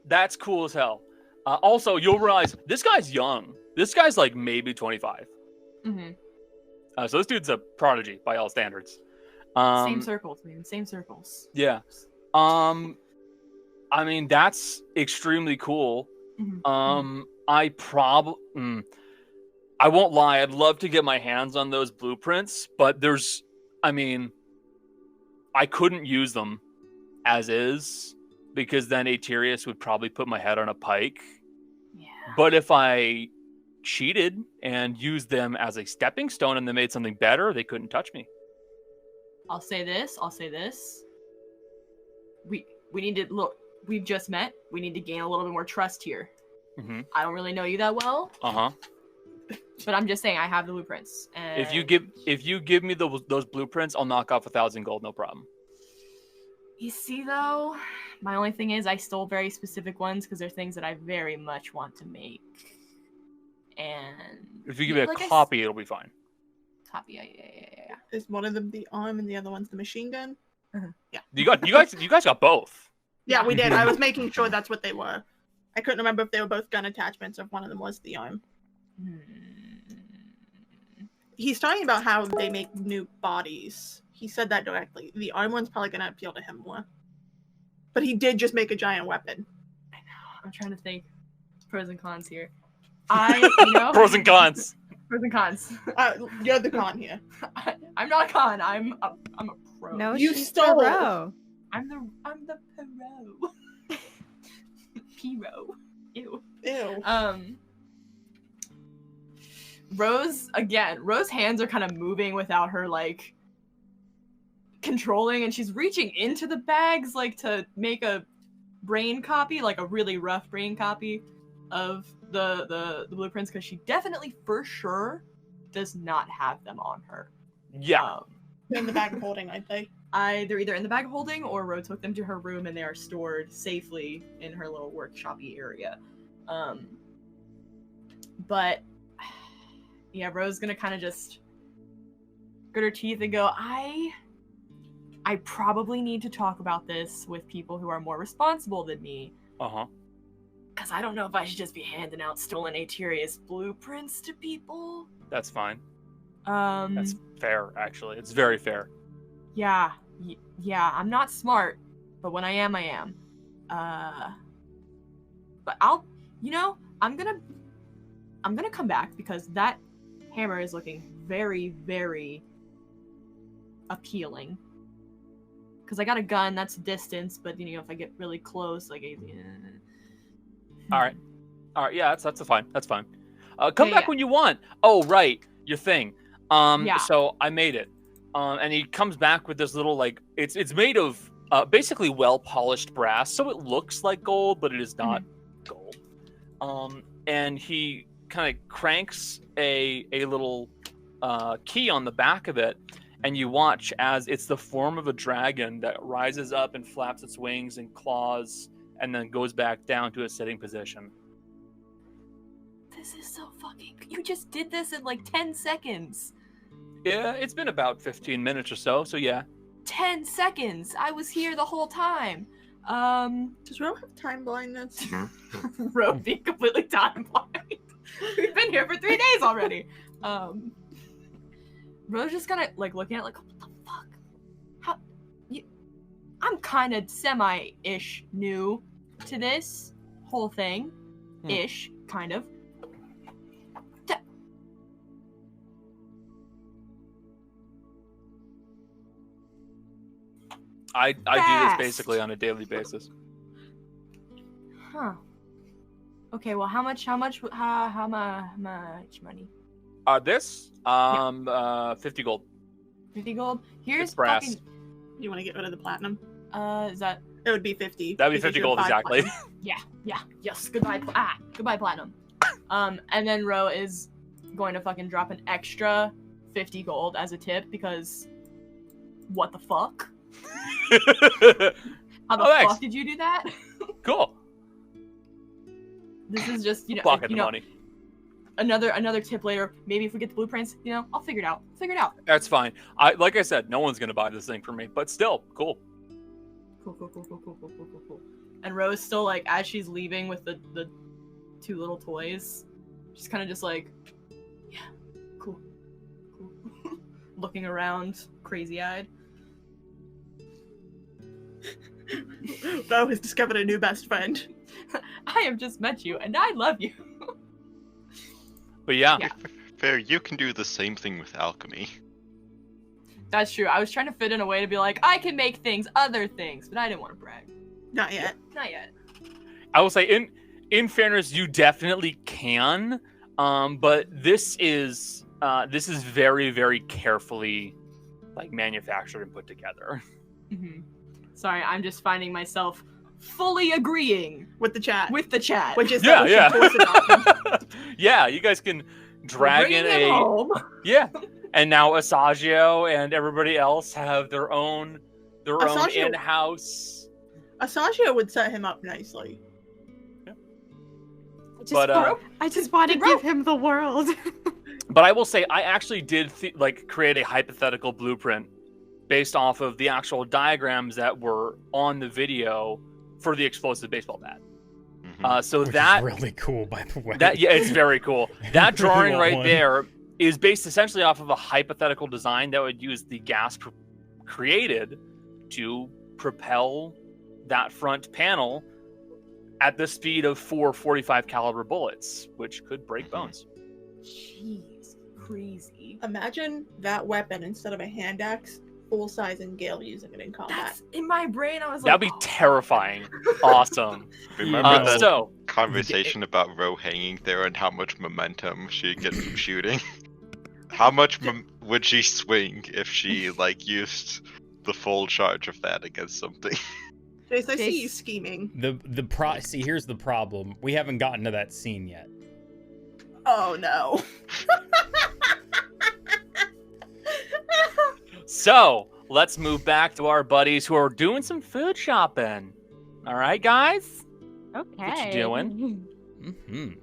That's cool as hell. Also, you'll realize this guy's young. This guy's like maybe 25. Mm-hmm. So this dude's a prodigy by all standards. Same circles, man. Same circles. Yeah. I mean, that's extremely cool. Mm-hmm. I won't lie. I'd love to get my hands on those blueprints, but I couldn't use them as is because then Acheneus would probably put my head on a pike. Yeah. But if I cheated and used them as a stepping stone and they made something better, they couldn't touch me. I'll say this. We need to look. We've just met. We need to gain a little bit more trust here. Mm-hmm. I don't really know you that well. But I'm just saying I have the blueprints. And If you give me those blueprints, I'll knock off 1,000 gold, no problem. You see, though, my only thing is I stole very specific ones because they're things that I very much want to make. And If you give me a copy, it'll be fine. Copy, yeah. Is one of them the arm and the other one's the machine gun? Uh-huh. Yeah. You guys got both. Yeah, we did. I was making sure that's what they were. I couldn't remember if they were both gun attachments or if one of them was the arm. He's talking about how they make new bodies. He said that directly. The arm one's probably going to appeal to him more. But he did just make a giant weapon. I know. I'm trying to think pros and cons here. Pros and cons. Pros and cons. You're the con here. I'm not a con. I'm a pro. No, You she's stole. the row. I'm the pro. P-row. Ew. Ew. Rose hands are kind of moving without her controlling, and she's reaching into the bags to make a brain copy, a really rough brain copy of the blueprints, because she definitely for sure does not have them on her. Yeah. In the bag of holding, I'd say. They're either in the bag of holding or Ro took them to her room and they are stored safely in her little workshop-y area. But yeah, Rose gonna kind of just grit her teeth and go, I probably need to talk about this with people who are more responsible than me. Uh-huh. Because I don't know if I should just be handing out stolen Acheneus blueprints to people. That's fine. Um, That's fair, actually. It's very fair. Yeah, yeah, I'm not smart, but when I am, I am. But I'm gonna come back because that hammer is looking very, very appealing. Because I got a gun, that's distance, but if I get really close, like, All right, yeah, that's fine. That's fine. Come Yeah, back yeah. when you want. Oh, right, your thing. Yeah. So I made it. And he comes back with this little, like, it's made of basically well-polished brass, so it looks like gold, but it is not gold. And he kind of cranks a little key on the back of it, and you watch as it's the form of a dragon that rises up and flaps its wings and claws, and then goes back down to a sitting position. This is so fucking... You just did this in like 10 seconds. Yeah, it's been about 15 minutes or so yeah. 10 seconds! I was here the whole time. Does Ro have time blindness? Ro being completely time blind. We've been here for 3 days already. Ro's just kind of like looking at it like, what the fuck? I'm kind of semi-ish new to this whole thing. Ish, kind of. I do this basically on a daily basis. Huh. Okay, well, how much money? This? 50 gold. 50 gold? Here's It's brass. fucking... You want to get rid of the platinum? Is that... It would be 50. That'd be because 50 you have gold 5 exactly. platinum. Yeah, yes, goodbye platinum. And then Ro is going to fucking drop an extra 50 gold as a tip because what the fuck? How the thanks. fuck did you do that? Cool. This is just, Pocket the money. another tip later. Maybe if we get the blueprints, I'll figure it out. That's fine. Like I said, no one's gonna buy this thing for me, but still, cool. Cool. And Rose still, like, as she's leaving with the 2 little toys, she's kind of just like, yeah, cool. Looking around, crazy-eyed. Ro has discovered a new best friend. I have just met you, and I love you. But yeah. Fair, you can do the same thing with alchemy. That's true. I was trying to fit in a way to be like, I can make other things, but I didn't want to brag. Not yet. Not yet. I will say, in fairness, you definitely can, but this is very, very carefully, like, manufactured and put together. Mm-hmm. Sorry, I'm just finding myself fully agreeing With the chat. Which is Yeah. force adoption. Yeah, you guys can drag in Bringing him home. Yeah, and now Asagio and everybody else have their own Asagio- in-house. Asagio would set him up nicely. I just want to give him the world. But I will say, I actually did create a hypothetical blueprint based off of the actual diagrams that were on the video for the explosive baseball bat. So Which that is really cool, by the way. it's very cool. That drawing want right one. there is based essentially off of a hypothetical design that would use the gas created to propel that front panel at the speed of 4 45 caliber bullets, which could break bones. Jeez, crazy. Imagine that weapon instead of a hand axe, full size and Gale using it in combat. That's in my brain. I was That'd like, be terrifying. Awesome. Remember that So conversation about Ro hanging there and how much momentum she'd get from shooting? How much would she swing if she used the full charge of that against something? Jace, I see you scheming. See, here's the problem. We haven't gotten to that scene yet. Oh no. So let's move back to our buddies who are doing some food shopping. All right, guys? Okay. What you doing? Mm-hmm.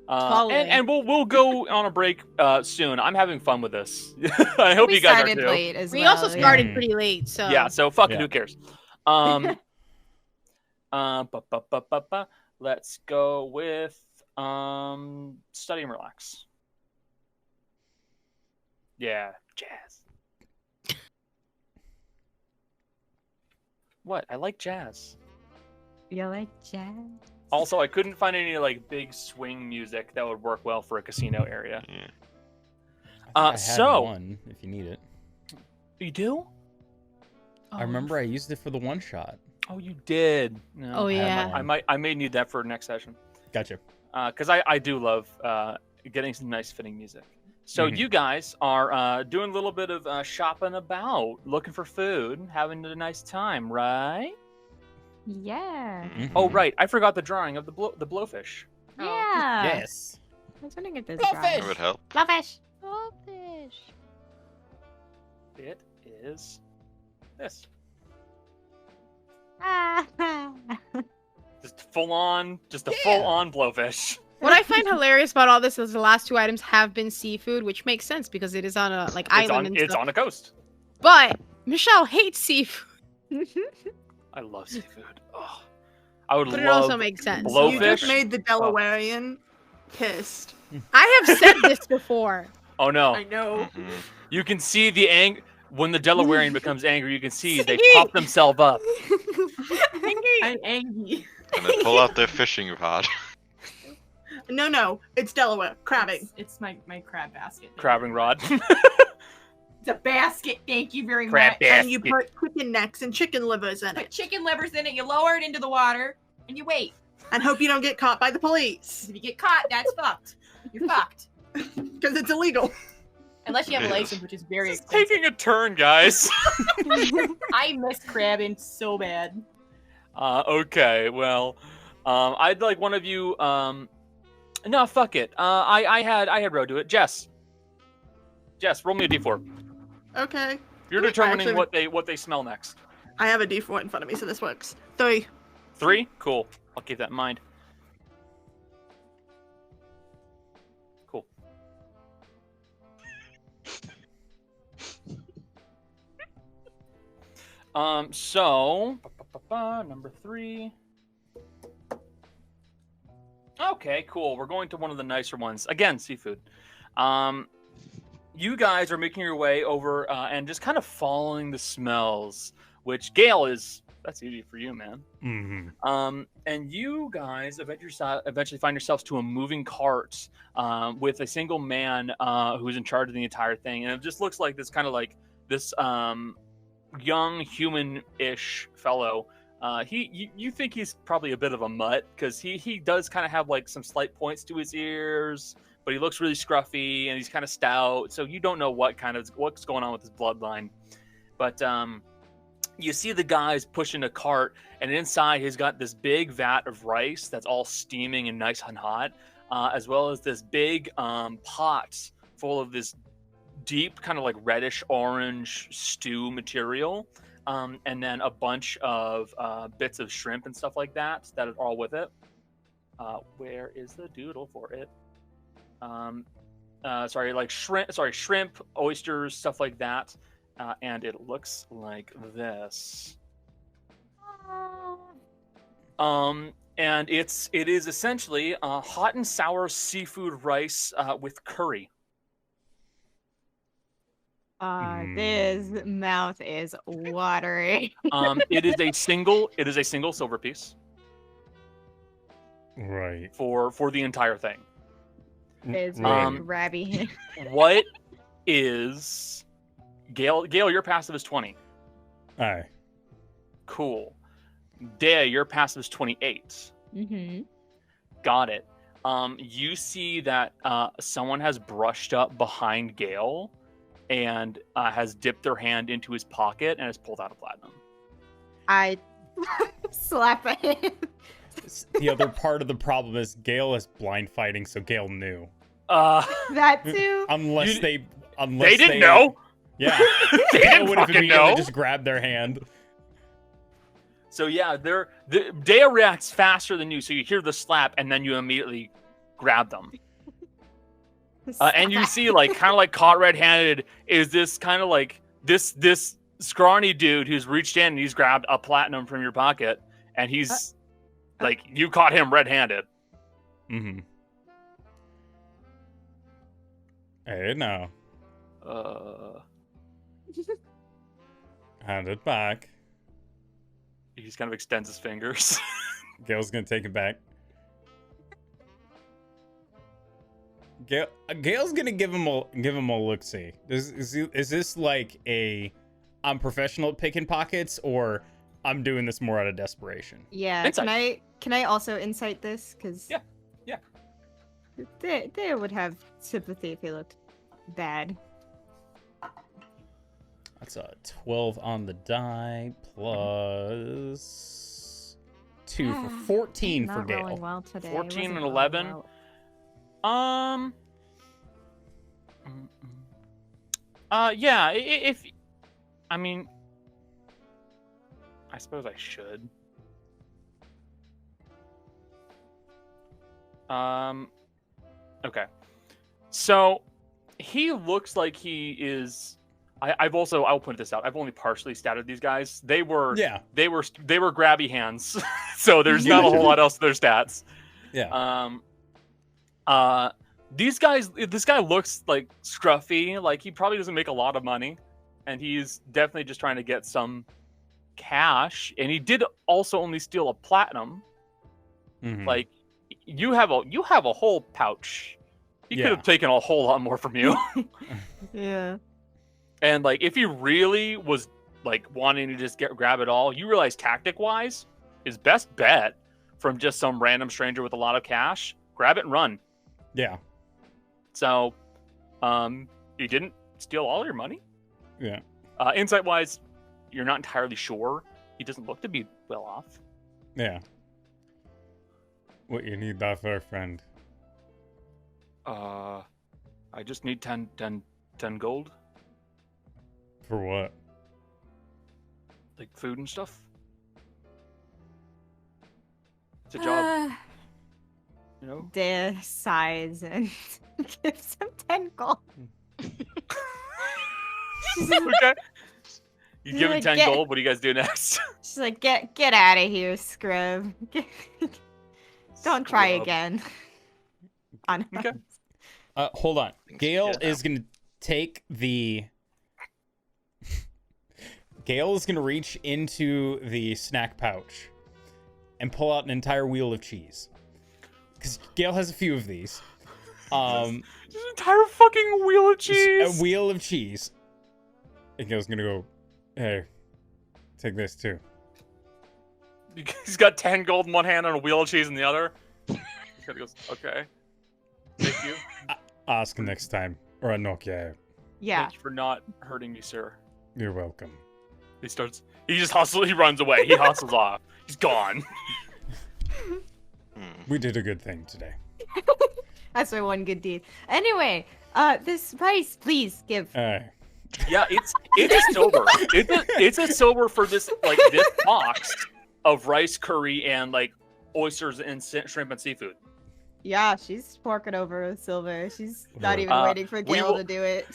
And we'll go on a break soon. I'm having fun with this. I hope We you guys are started too. late as We well. also started yeah. pretty late, so Yeah, so fuck it, Yeah. who cares? Let's go with study and relax. Yeah, jazz. What? I like jazz. You like jazz? Also, I couldn't find any like big swing music that would work well for a casino area. Yeah. I had so- one, if you need it. You do? I remember I used it for the one shot. Oh, you did. No, Oh, yeah. I may need that for next session. Gotcha. Because I do love getting some nice fitting music. So Mhm. you guys are doing a little bit of shopping about, looking for food, having a nice time, right? Yeah. Oh, Mhm. right. I forgot the drawing of the blowfish. Oh. Yeah. Yes. I was wondering if there's Blowfish. That drawing. would help. Blowfish. Goldfish. It is this. Ah. Just full on blowfish. What I find hilarious about all this is the last two items have been seafood, which makes sense because it is on a island and It's stuff. on a coast. But Michelle hates seafood, I love seafood. Oh, I would but it love also makes sense. blow- You Blowfish? just made the Delawarean pissed. I have said this before. Oh no. I know. Mm-mm. You can see the when the Delawarean becomes angry, you can see they pop themselves up. I'm angry. And then pull out their fishing rod. No, it's Delaware. Crabbing. It's my crab basket. Crabbing rod. It's a basket. Thank you very Crab much. basket. And you put chicken necks and chicken livers in Put it. chicken livers in it. You lower it into the water and you wait. And hope you don't get caught by the police. If you get caught, that's fucked. You're fucked. Because it's illegal. Unless you have a Yes. license, which is very This is expensive. taking a turn, guys. I miss crabbing so bad. Okay, well, I'd like one of you. No, fuck it. I had Ro do it. Jess, roll me a d4. Okay. You're I determining actually- what they smell next. I have a D4 in front of me, so this works. 3. 3? Cool. I'll keep that in mind. Cool. So number 3. Okay, cool. We're going to one of the nicer ones. Again, seafood. You guys are making your way over and just kind of following the smells, which Gale that's easy for you, man. Mm-hmm. And you guys eventually find yourselves to a moving cart with a single man who's in charge of the entire thing, and it just looks like this young human-ish fellow. You think he's probably a bit of a mutt because he does kind of have like some slight points to his ears, but he looks really scruffy and he's kind of stout, so you don't know what's going on with his bloodline. But you see the guys pushing a cart, and inside he's got this big vat of rice that's all steaming and nice and hot, as well as this big pot full of this deep kind of like reddish orange stew material, and then a bunch of bits of shrimp and stuff like that are all with it. Where is the doodle for it? Shrimp, oysters, stuff like that. And it looks like this. And it is essentially hot and sour seafood rice with curry. This mouth is watering. It is a single silver piece Right. for the entire thing. It's Right. grabby. What is Gale, your passive is 20. Aye. Cool. Dea, your passive is 28. Mm-hmm. Got it. You see that someone has brushed up behind Gale and has dipped their hand into his pocket and has pulled out a platinum. I slap at him. The other part of the problem is Gale is blind fighting, so Gale knew. That too. Unless You- they They didn't know. Yeah. They Gale didn't would have fucking immediately know. just grabbed their hand. So yeah, Dea reacts faster than you, so you hear the slap, and then you immediately grab them. And you see, like, kind of like caught red-handed, is this kind of like this scrawny dude who's reached in and he's grabbed a platinum from your pocket, and he's like, you caught him red-handed. Mm-hmm. Hey, now. Hand it back. He just kind of extends his fingers. Gail's gonna take it back. Gail's gonna give him a look. See, is this like a I'm professional at picking pockets, or I'm doing this more out of desperation? Yeah. Insight. Can I also insight this? Because Yeah. they would have sympathy if he looked bad. That's a 12 on the die plus 2 for 14 for Not Gale. rolling well today. 14 Wasn't and rolling 11. well. Yeah, if I mean, I suppose I should. Okay. So he looks like he is. I'll point this out. I've only partially statted these guys. They were grabby hands, so there's not a whole lot else to their stats. Yeah. These guys. This guy looks like scruffy. Like he probably doesn't make a lot of money, and he's definitely just trying to get some cash. And he did also only steal a platinum. Mhm. Like you have a whole pouch. He could have taken a whole lot more from you. Yeah. And like, if he really was like wanting to just grab it all, you realize tactic-wise, his best bet from just some random stranger with a lot of cash, grab it and run. Yeah. So, he didn't steal all your money. Yeah. Insight-wise, you're not entirely sure. He doesn't look to be well off. Yeah. What you need that for, friend? I just need 10 gold, For what? like food and stuff. It's a job, you know. Dea sighs and gives him 10 gold. Okay. You give him Like, 10 get- gold. What do you guys do next? She's like, get out of here, scrub. Don't try Scrub. again. On her. Okay. Hold on. Gale Yeah. is gonna take the. Gale is gonna reach into the snack pouch and pull out an entire wheel of cheese. Because Gale has a few of these. Just an entire fucking wheel of cheese. A wheel of cheese. And Gale's gonna go, hey, take this too. He's got 10 gold in one hand and a wheel of cheese in the other. He kind of goes, okay. Thank you. Ask next time, or I'll knock you out. Yeah. Thank you for not hurting me, sir. You're welcome. He runs away. He hustles off. He's gone. We did a good thing today. That's my one good deed. Anyway, this price, please give. Hey. Yeah, it's a silver. It's a silver for this box of rice curry and like oysters and shrimp and seafood. Yeah, she's forking over silver. She's not even waiting for we Gale will- to do it.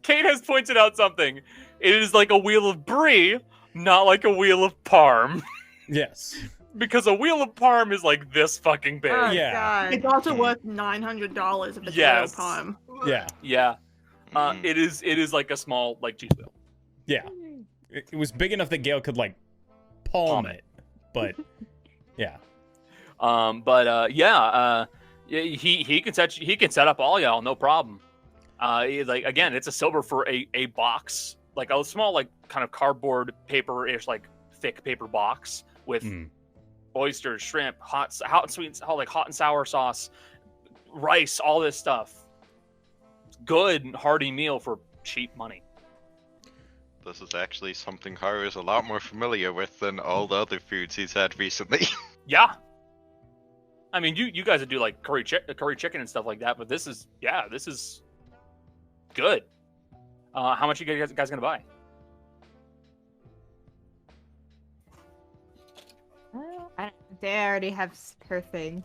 Kate has pointed out something. It is like a wheel of brie, not like a wheel of parm. Yes. Because a wheel of parm is like this fucking big. Oh, Yeah. God. It's also worth $900 if it's Yes. real time. Yeah. Yeah. Mhm. It is like a small like cheese wheel. Yeah. It was big enough that Gale could like palm it. But yeah. He can set up all y'all, no problem. Like again, it's a silver for a box, like a small like kind of cardboard paper-ish like thick paper box with Mm. oysters, shrimp, hot and sweet, like hot and sour sauce, rice, all this stuff. Good and hearty meal for cheap money. This is actually something Haru is a lot more familiar with than all the other foods he's had recently. Yeah. I mean, you guys would do like curry chicken and stuff like that, but this is good. How much you guys gonna buy? They already have her thing.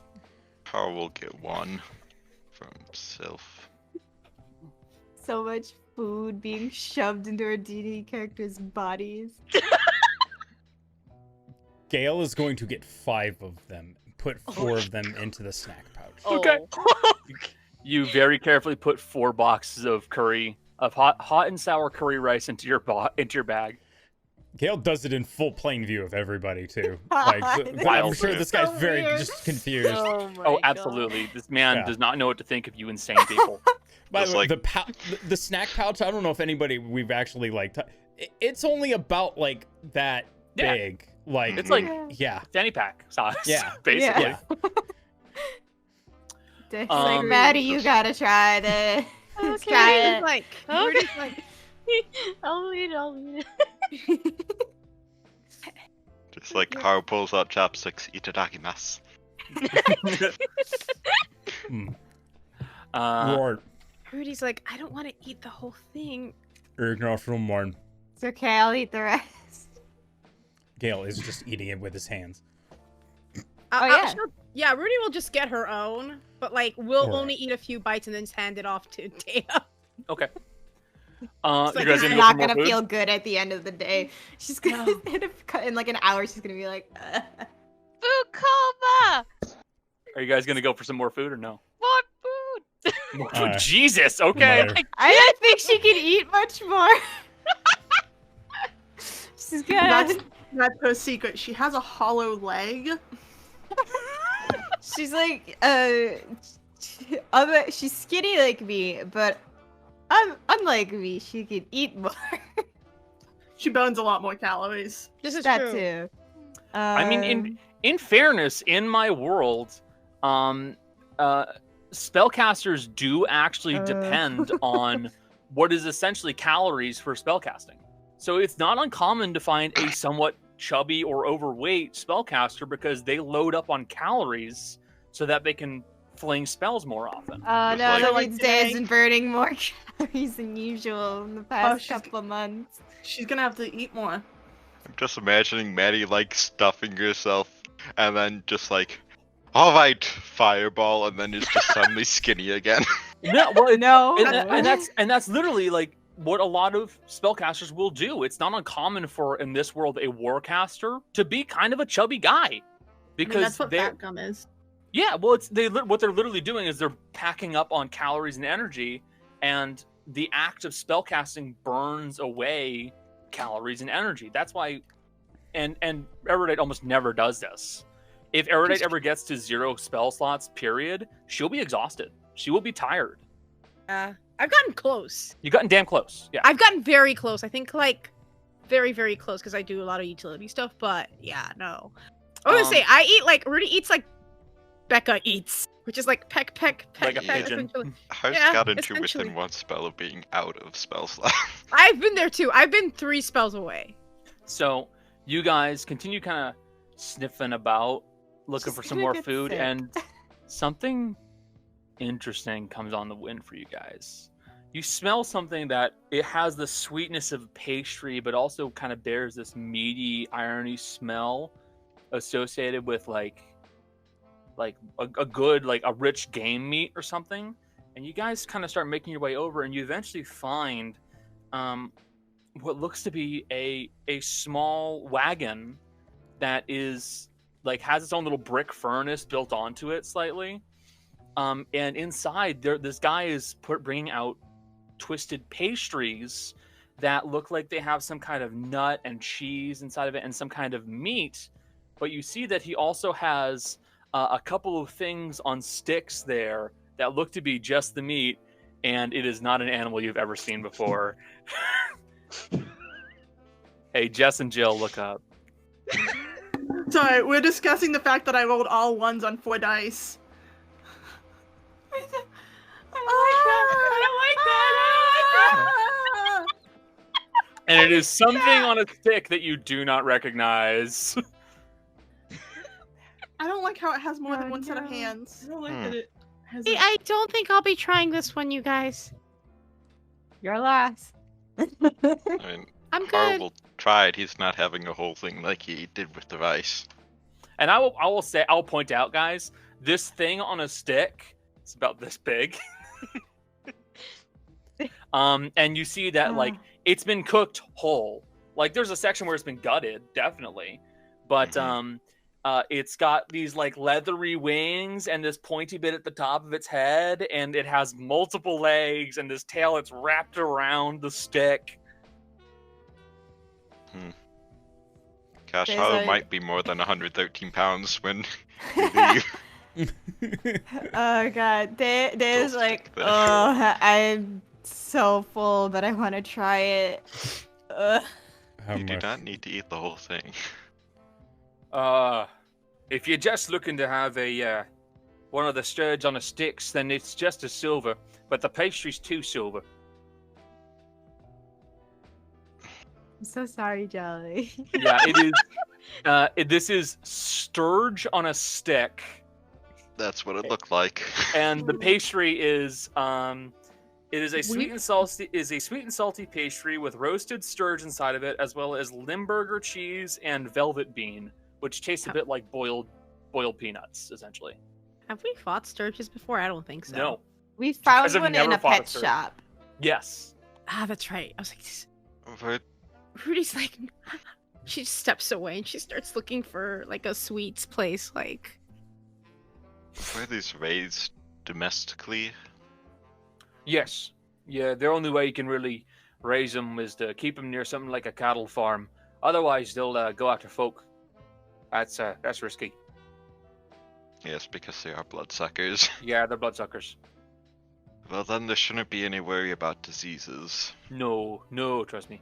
Carl will get one from himself. So much food being shoved into our D&D characters' bodies. Gale is going to get 5 of them, put 4 of them into the snack pouch. Okay. Oh. You very carefully put 4 boxes of curry, of hot and sour curry rice into your bag. Gale does it in full plain view of everybody too. Like, I'm Wild. sure this guy's So very weird. just confused. Oh, my Oh, God. absolutely. This man Yeah. does not know what to think of you insane people. By It's the way, like- the snack pouch. I don't know if anybody we've actually like. It's only about like that Yeah. big. Like It's like yeah. fanny pack size, Yeah. basically. Yeah. It's Um, like, Maddie, you gotta try this. Okay. Try Rudy's it. like, Okay. Rudy's like, I'll eat it. Just like Haru pulls out chopsticks, itadakimasu. Roar. Rudy's like, I don't want to eat the whole thing. Morn. It's okay, I'll eat the rest. Gale is just eating it with his hands. Oh, yeah. Yeah, Rudy will just get her own, but like we'll Alright. only eat a few bites and then just hand it off to Dana. Okay. It's You like guys She's gonna go not for more gonna food? feel good at the end of the day. She's gonna in like an hour. She's gonna be like, Food coma! Are you guys gonna go for some more food or no? More food! More Uh, food. Jesus. Okay. Mother. I don't think she can eat much more. She's gonna. That's her secret. She has a hollow leg. She's like, she's skinny like me, but unlike me, she can eat more. She burns a lot more calories. This is that true. too. I mean, in fairness, in my world, spellcasters do actually depend on what is essentially calories for spellcasting. So it's not uncommon to find a somewhat chubby or overweight spellcaster because they load up on calories so that they can fling spells more often. Oh Just no, like- that Like means Day has today. been burning more calories than usual in the past she's- couple of months. She's gonna have to eat more. I'm just imagining Maddie like stuffing herself and then just like, alright, fireball, and then is just suddenly skinny again. No, well, No, and that's literally like what a lot of spellcasters will do. It's not uncommon for in this world a warcaster to be kind of a chubby guy because that's what they're fat gum is. yeah. Well, it's what they're literally doing is they're packing up on calories and energy, and the act of spellcasting burns away calories and energy. That's why, and Erudite almost never does this. If Erudite ever gets to 0 spell slots, period, she'll be exhausted. She will be tired. I've gotten close. You've gotten damn close. Yeah. I've gotten very close. I think like very, very close because I do a lot of utility stuff. But yeah, no. I was gonna say I eat like Rudy eats like Becca eats, which is like peck, peck, peck, Like a peck. pigeon. essentially. I've Yeah, gotten to essentially. within 1 spell of being out of spell slot. I've been there too. I've been 3 spells away. So you guys continue kind of sniffing about, looking She's for some gonna more get food, sick. and something interesting comes on the wind for you guys. You smell something that it has the sweetness of pastry, but also kind of bears this meaty, irony smell associated with like a good, like a rich game meat or something. And you guys kind of start making your way over, and you eventually find what looks to be a small wagon that is like has its own little brick furnace built onto it slightly. And inside this guy is bringing out twisted pastries that look like they have some kind of nut and cheese inside of it and some kind of meat. But you see that he also has a couple of things on sticks there that look to be just the meat, and it is not an animal you've ever seen before. Hey, Jess and Jill, look up. Sorry, we're discussing the fact that I rolled all 1s on 4 dice. And it is something on a stick that you do not recognize. I don't like how it has more than Oh, one set of no. hands. I don't like Hmm. that it has. Hey, I don't think I'll be trying this one, you guys. You're last. I mean, I'm Haru good. will try it. He's not having a whole thing like he did with the rice. And I'll point out, guys, this thing on a stick is about this big. And you see that like it's been cooked whole. Like there's a section where it's been gutted, definitely, but it's got these like leathery wings and this pointy bit at the top of its head, and it has multiple legs and this tail that's wrapped around the stick. Gosh, There's how a- it might be more than 113 pounds when you leave. Oh god, there's Still like, stick there. oh, I'm so full, but I want to try it. Ugh. How You do much? not need to eat the whole thing. If you're just looking to have a one of the sturds on a sticks, then it's just a silver, but the pastry's 2 silver. I'm so sorry, Jelly. Yeah, it is. This is sturge on a stick, That's what it looked like. and the pastry is it is a sweet and salty pastry with roasted sturge inside of it, as well as Limburger cheese and velvet bean, which tastes a bit like boiled peanuts, essentially. Have we fought sturges before? I don't think so. No. We found Because I've one in never a fought a pet sturge. shop. Yes. Ah, that's right. I was like, But Rudy's like, she steps away and she starts looking for like a sweets place. Like, were these raised domestically? Yes. Yeah, the only way you can really raise them is to keep them near something like a cattle farm. Otherwise, they'll go after folk. That's risky. Yes, because they are bloodsuckers. Yeah, they're bloodsuckers. Well, then there shouldn't be any worry about diseases. No, trust me.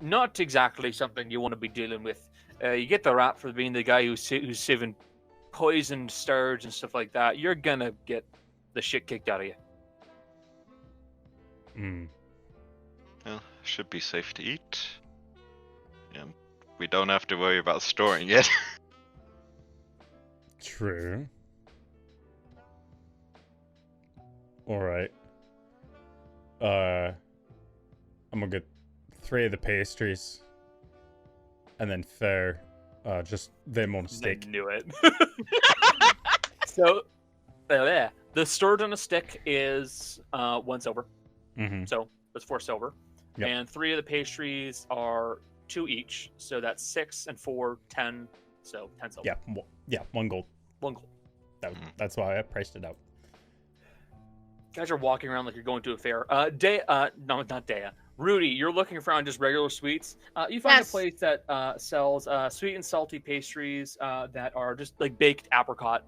Not exactly something you want to be dealing with. You get the rap for being the guy who's sieving poisoned sturge and stuff like that. You're gonna get the shit kicked out of you. Well, should be safe to eat. And we don't have to worry about storing it. True. Alright. I'm gonna get 3 of the pastries. And then fair. Just them on a stick. I knew it. So, there. The sturge on a stick is 1 silver. Mm-hmm. So that's 4 silver. Yep. And 3 of the pastries are 2 each. So that's 6 and 4, 10. So 10 silver. Yeah, 1 gold. 1 gold. That's why I priced it out. Guys are walking around like you're going to a fair. No, not Dea. Rudy, you're looking around just regular sweets. You find a place that sells sweet and salty pastries that are just like baked apricot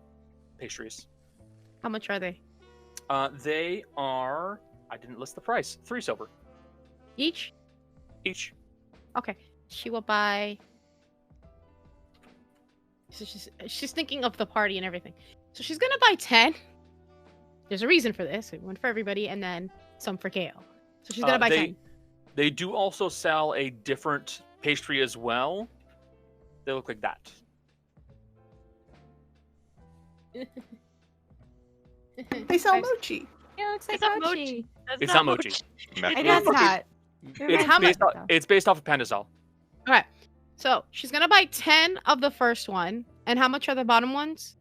pastries. how much are they? They are. I didn't list the price. 3 silver Each? each. Okay. She will buy. So she's thinking of the party and everything. So she's gonna buy 10. There's a reason for this. One for everybody, and then some for Kale. So she's gonna buy 10. They do also sell a different pastry as well. They look like that. They sell Nice. mochi. It looks like It's not mochi. That's It's not mochi. It is not. It's based off of Penthouse. Okay. So she's gonna buy 10 of the first one. And how much are the bottom ones?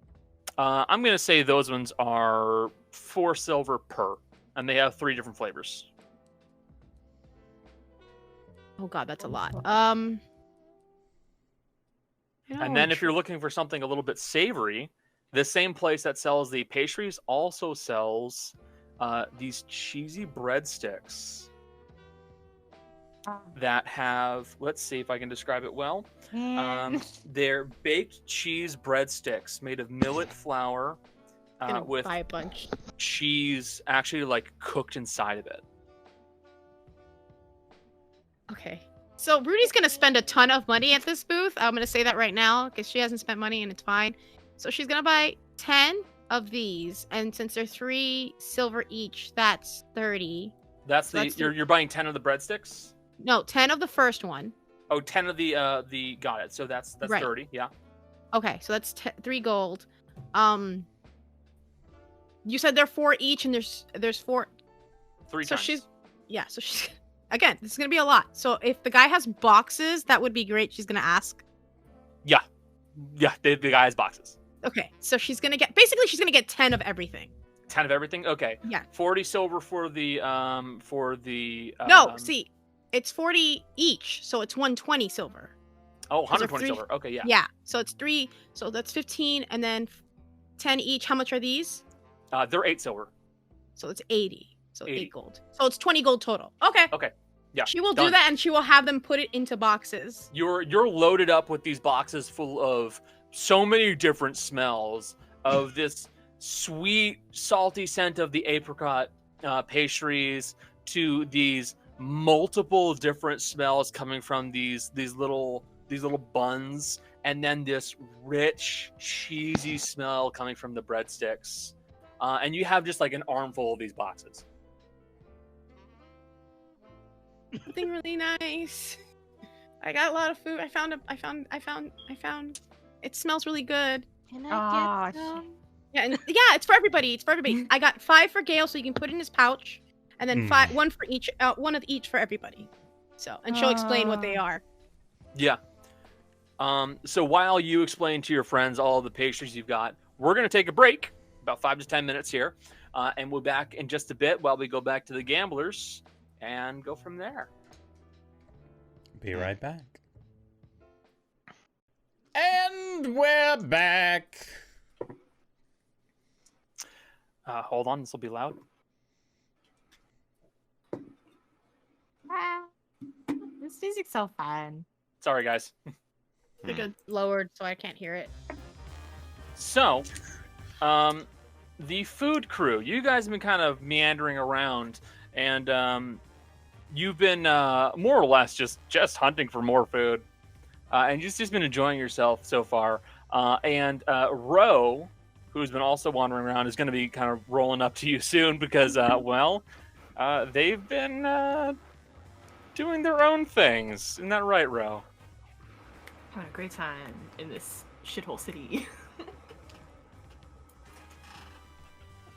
I'm gonna say those ones are 4 silver per, and they have 3 different flavors. Oh god, that's a lot. And then if you're looking for something a little bit savory, the same place that sells the pastries also sells these cheesy breadsticks that have, let's see if I can describe it well. They're baked cheese breadsticks made of millet flour with buy a bunch. cheese actually like cooked inside of it. Okay. So Rudy's gonna spend a ton of money at this booth. I'm gonna say that right now because she hasn't spent money and it's fine. So she's gonna buy 10 of these, and since they're 3 silver each, that's 30. That's So the that's you're buying 10 of the breadsticks? No, 10 of the first one. Oh, 10 of the got it. So that's Right. 30, yeah. Okay, so that's 3 gold. You said they're 4 each, and there's 4. 3 So times. she's again, this is gonna be a lot. So if the guy has boxes, that would be great. She's gonna ask. Yeah. Yeah, the guy has boxes. Okay, so she's gonna get 10 of everything. 10 of everything. Okay. Yeah. 40 silver for the No, see, it's 40 each, so it's 120 silver. Oh, Those are 120 three- silver. Okay, yeah. Yeah, so it's 3, so that's 15, and then 10 each. How much are these? They're 8 silver. So it's 80. So 80. 8 gold. So it's 20 gold total. Okay. Okay. Yeah. She will done. do that, and she will have them put it into boxes. You're loaded up with these boxes full of so many different smells of this sweet, salty scent of the apricot pastries to these multiple different smells coming from these little buns, and then this rich, cheesy smell coming from the breadsticks. And you have just like an armful of these boxes. Something really nice. I got a lot of food. I found. It smells really good. Can Aw, I get some? Yeah, and yeah, it's for everybody. It's for everybody. I got 5 for Gale, so you can put it in his pouch, and then 1 for each, 1 of each for everybody. So, and she'll explain what they are. Yeah. So while you explain to your friends all the pastries you've got, we're going to take a break, about 5 to 10 minutes here, and we'll be back in just a bit while we go back to the gamblers and go from there. Be right back. And we're back. Hold on, this will be loud. This music's so fun. Sorry, guys. It got lowered, so I can't hear it. So, the food crew, you guys have been kind of meandering around, and you've been more or less just hunting for more food, and just been enjoying yourself so far. And Ro, who's been also wandering around, is going to be kind of rolling up to you soon because, they've been doing their own things. Isn't that right, Ro? Having a great time in this shithole city.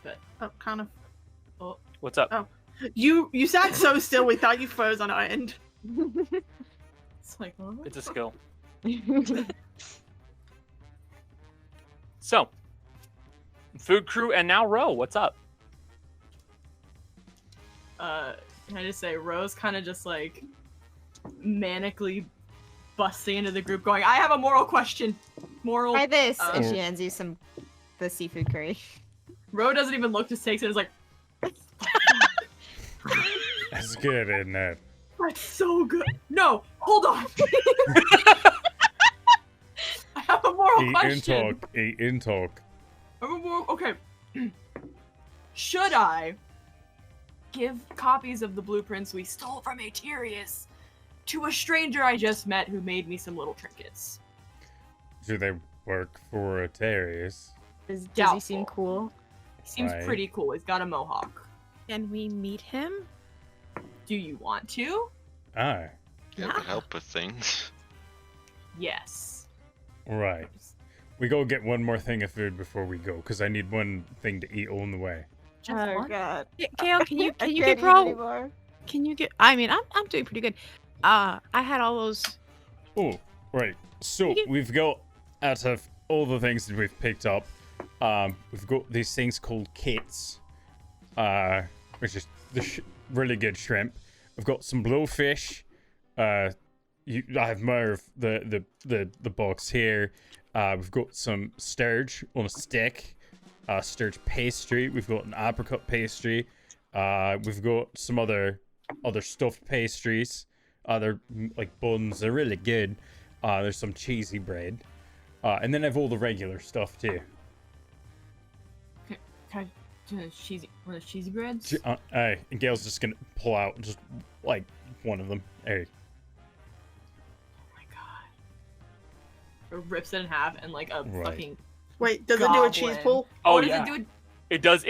But Oh, kind of. What's up? Oh. You sat so still, we thought you froze on our end. it's like, oh. It's a skill. So, food crew, and now Ro, what's up? Can I just say, Rose kind of just like manically busting into the group, going, "I have a moral question." Try this, uh, and she hands you the seafood curry. Ro doesn't even look, just takes it and is like, That's good, isn't it? "That's so good." No, hold on. I have a moral Eat and question. talk. Eat and talk. I have a moral. Okay. Should I give copies of the blueprints we stole from Acheneus to a stranger I just met who made me some little trinkets? Do they work for Acheneus? Does he Doubtful. seem cool? He seems Right. pretty cool. He's got a mohawk. Can we meet him? Do you want to? Ah, It would help with things. Yes. right. We go get one more thing of food before we go, because I need one thing to eat on the way. Just one? god. Gail, can you I get can't eat Ro? anymore. Can you get? I mean, I'm doing pretty good. I had all those. Oh, right. So Okay. we've got, out of all the things that we've picked up, we've got these things called kits, which is the really good shrimp. We've got some blowfish. I have more of the box here. We've got some sturge on a stick, sturge pastry. We've got an apricot pastry. We've got some other stuffed pastries. They're like buns. They're really good. There's some cheesy bread. And then I have all the regular stuff too. Can I do the one of the cheesy breads? And Gail's just gonna pull out just like one of them. Hey. Oh my god. Or rips it in half and like a Right. fucking. Wait, does it do a cheese Goblin. pull? Oh, does yeah. it do? It does.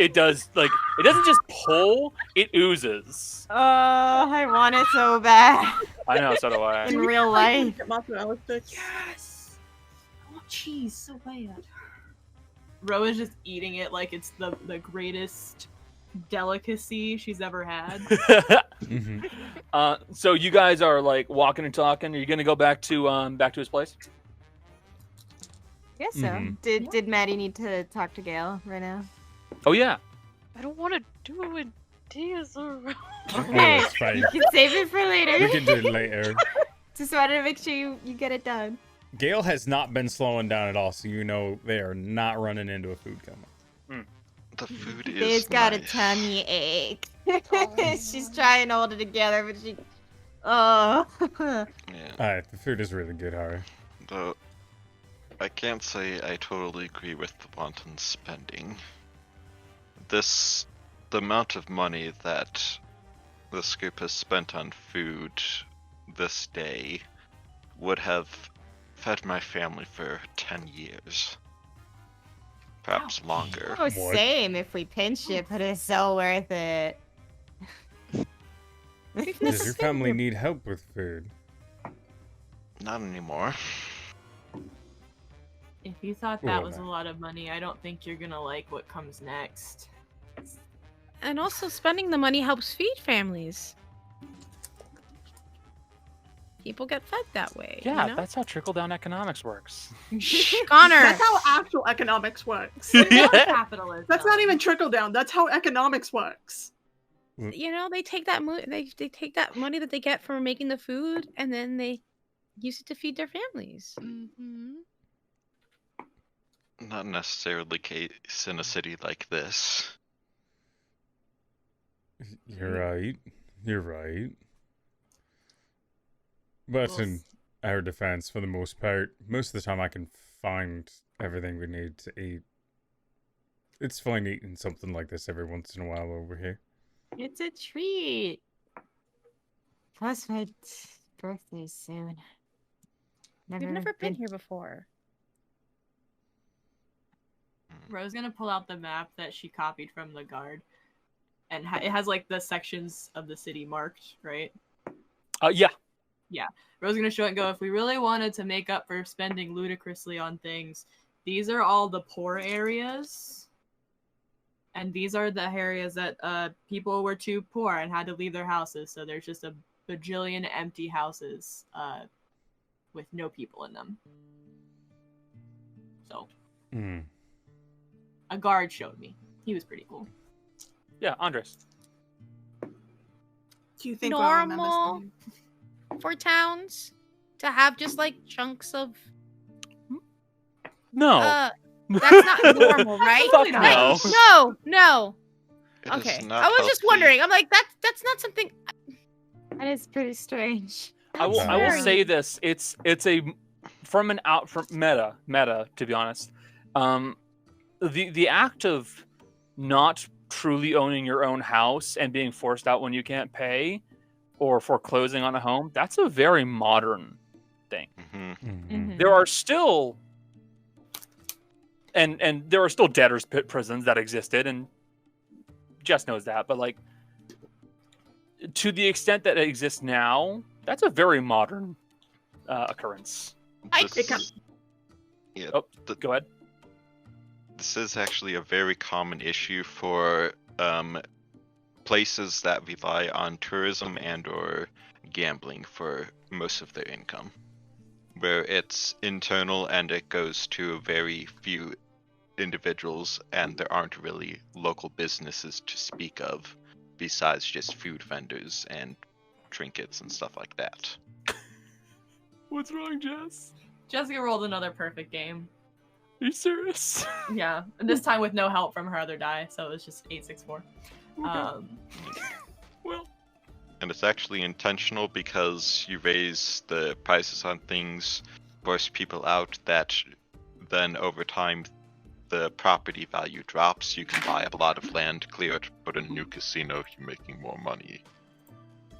Like, it doesn't just pull, it oozes. Oh, I want it so bad. I know, so do I. In real life. Get mozzarella sticks. Yes. I want cheese so bad. Ro is just eating it like it's the greatest delicacy she's ever had. So you guys are like walking and talking. Are you gonna go back to his place? Yes, so. Mhm. Did Maddie need to talk to Gail right now? Oh yeah. I don't want to do it when Dia's around. Okay, it's fine. you can save it for later. We can do it later. Just wanted to make sure you get it done. Gale has not been slowing down at all, so you know they are not running into a food coma. The food is Dave's got a nice. tummy ache. She's trying to hold it together, but she. Oh. Yeah. Alright, the food is really good, Hari. Though I can't say I totally agree with the wanton spending. The amount of money that this group has spent on food this day would have fed my family for 10 years. Perhaps longer. Oh, same. If we pinch it, but it's so worth it. Does your family need help with food? Not anymore. If you thought that Ooh, was a man. lot of money, I don't think you're gonna like what comes next. And also, spending the money helps feed families. People get fed that way. Yeah, you know? that's how trickle down economics works. Connor. That's how actual economics works. Capitalism. That's not even trickle down. That's how economics works. You know, they take that they take that money that they get from making the food, and then they use it to feed their families. Mm-hmm. Not necessarily the case in a city like this. You're right. You're right. But in our defense, for the most part, most of the time I can find everything we need to eat. It's fine eating something like this every once in a while over here. It's a treat. Plus, my birthday's soon. We've never been here before. Ro's gonna pull out the map that she copied from the guard, and it has like the sections of the city marked, right? Yeah. Ro's gonna show it and go, if we really wanted to make up for spending ludicrously on things, these are all the poor areas. And these are the areas that people were too poor and had to leave their houses. So there's just a bajillion empty houses with no people in them. So a guard showed me. He was pretty cool. Yeah, Andres. Do you think Ro remembers Normal them? for towns to have just like chunks of No. that's not normal, right? Fuck Like, no. no. It is Okay. not I was just healthy. wondering. I'm like, that's not something. That is pretty strange. I will Very- say this. It's a from meta to be honest. The act of not truly owning your own house and being forced out when you can't pay or foreclosing on a home, that's a very modern thing. Mhm. There are still and there are still debtors pit prisons that existed, and Jess knows that, but like to the extent that it exists now, that's a very modern occurrence. This- yeah, Oh, go ahead. this is actually a very common issue for places that rely on tourism and or gambling for most of their income, where it's internal and it goes to very few individuals and there aren't really local businesses to speak of besides just food vendors and trinkets and stuff like that. What's wrong, Jess? Jessica rolled another perfect game. Are you serious? Yeah, and this time with no help from her other die, so it was just 864. Well, And it's actually intentional because you raise the prices on things, force people out, that then over time the property value drops. You can buy a lot of land, clear it, put a new casino, you're making more money.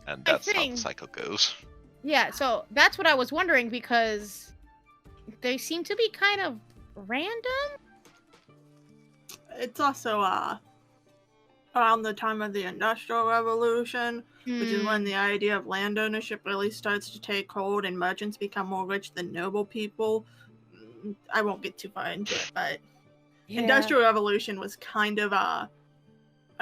And that's how the think- cycle goes. Yeah, so that's what I was wondering because they seem to be kind of random. It's also around the time of the Industrial Revolution, which is when the idea of land ownership really starts to take hold and merchants become more rich than noble people. I won't get too far into it, but Industrial Revolution was kind of a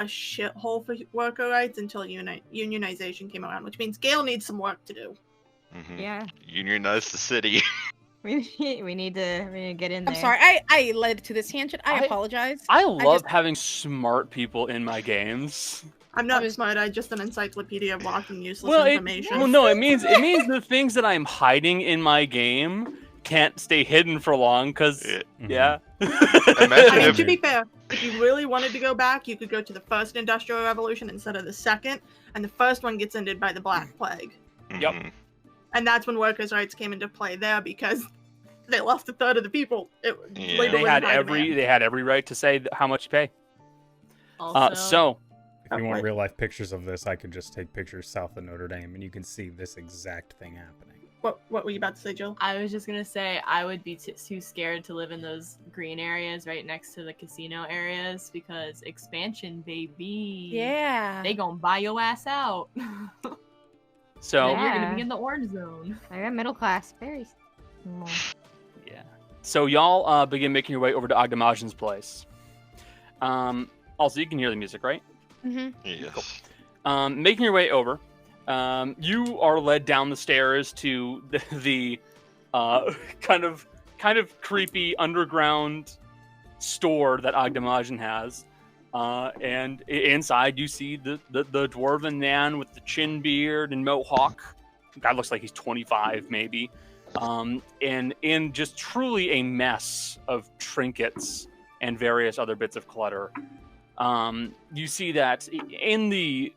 shithole for worker rights until unionization came around, which means Gale needs some work to do. Mhm. Yeah. Unionize the city. We need to get in there. I'm sorry. I led to this tangent. I apologize. I love just- having smart people in my games. I'm not I was- smart. I'm just an encyclopedia of walking useless Well, information. no, it means the things that I'm hiding in my game can't stay hidden for long because yeah. Imagine I mean, if to be fair, if you really wanted to go back, you could go to the first Industrial Revolution instead of the second, and the first one gets ended by the Black Plague. Yep. Mhm. And that's when workers' rights came into play there because they lost a third of the people. Yeah. labor They was had in high every demand. right to say how much you pay. Also, So If you want Wait. real life pictures of this, I could just take pictures south of Notre Dame, and you can see this exact thing happening. What were you about to say, Jill? I was just gonna say I would be too scared to live in those green areas right next to the casino areas because expansion, baby. Yeah. They gonna buy your ass out. so And you're gonna Yeah. be in the orange zone. I got middle class, very small. yeah. So y'all begin making your way over to Agdamajan's place. Also, you can hear the music, right? Mm-hmm. Yes. Making your way over, you are led down the stairs to the kind of creepy underground store that Agdamajan has. And inside you see the dwarven man with the chin beard and mohawk. Guy looks like he's 25 maybe. And in just truly a mess of trinkets and various other bits of clutter. You see that in the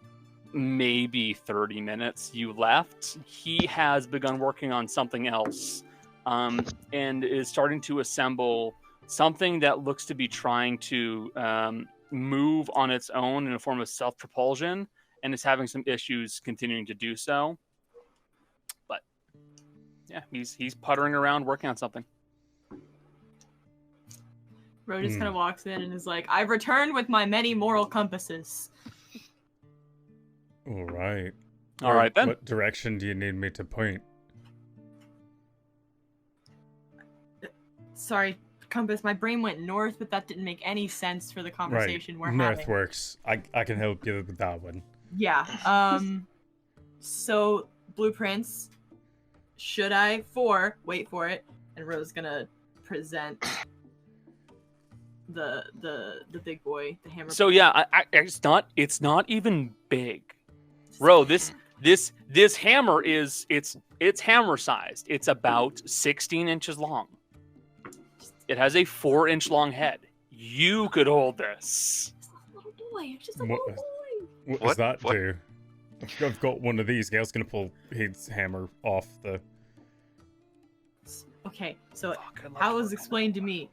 maybe 30 minutes you left, he has begun working on something else, and is starting to assemble something that looks to be trying to move on its own in a form of self-propulsion, and is having some issues continuing to do so. But yeah, he's puttering around working on something. Ro just kind of walks in and is like, I've returned with my many moral compasses. All right. All right, then. What direction do you need me to point? Sorry, compass, my brain went north, but that didn't make any sense for the conversation we're North having. works. I can help you with that one. Yeah. So blueprints. Should I wait for it, and Ro's gonna present the big boy, the hammer. So yeah, it's not even big. Ro, this hammer is it's hammer sized. It's about 16 inches long. It has a 4-inch long head. You could hold this. It's a little boy. It's just a What- little boy. What does What- that what- do? I've got one of these. Gail's gonna pull his hammer off the. Okay, so Fuck, I love how it was working explained to me.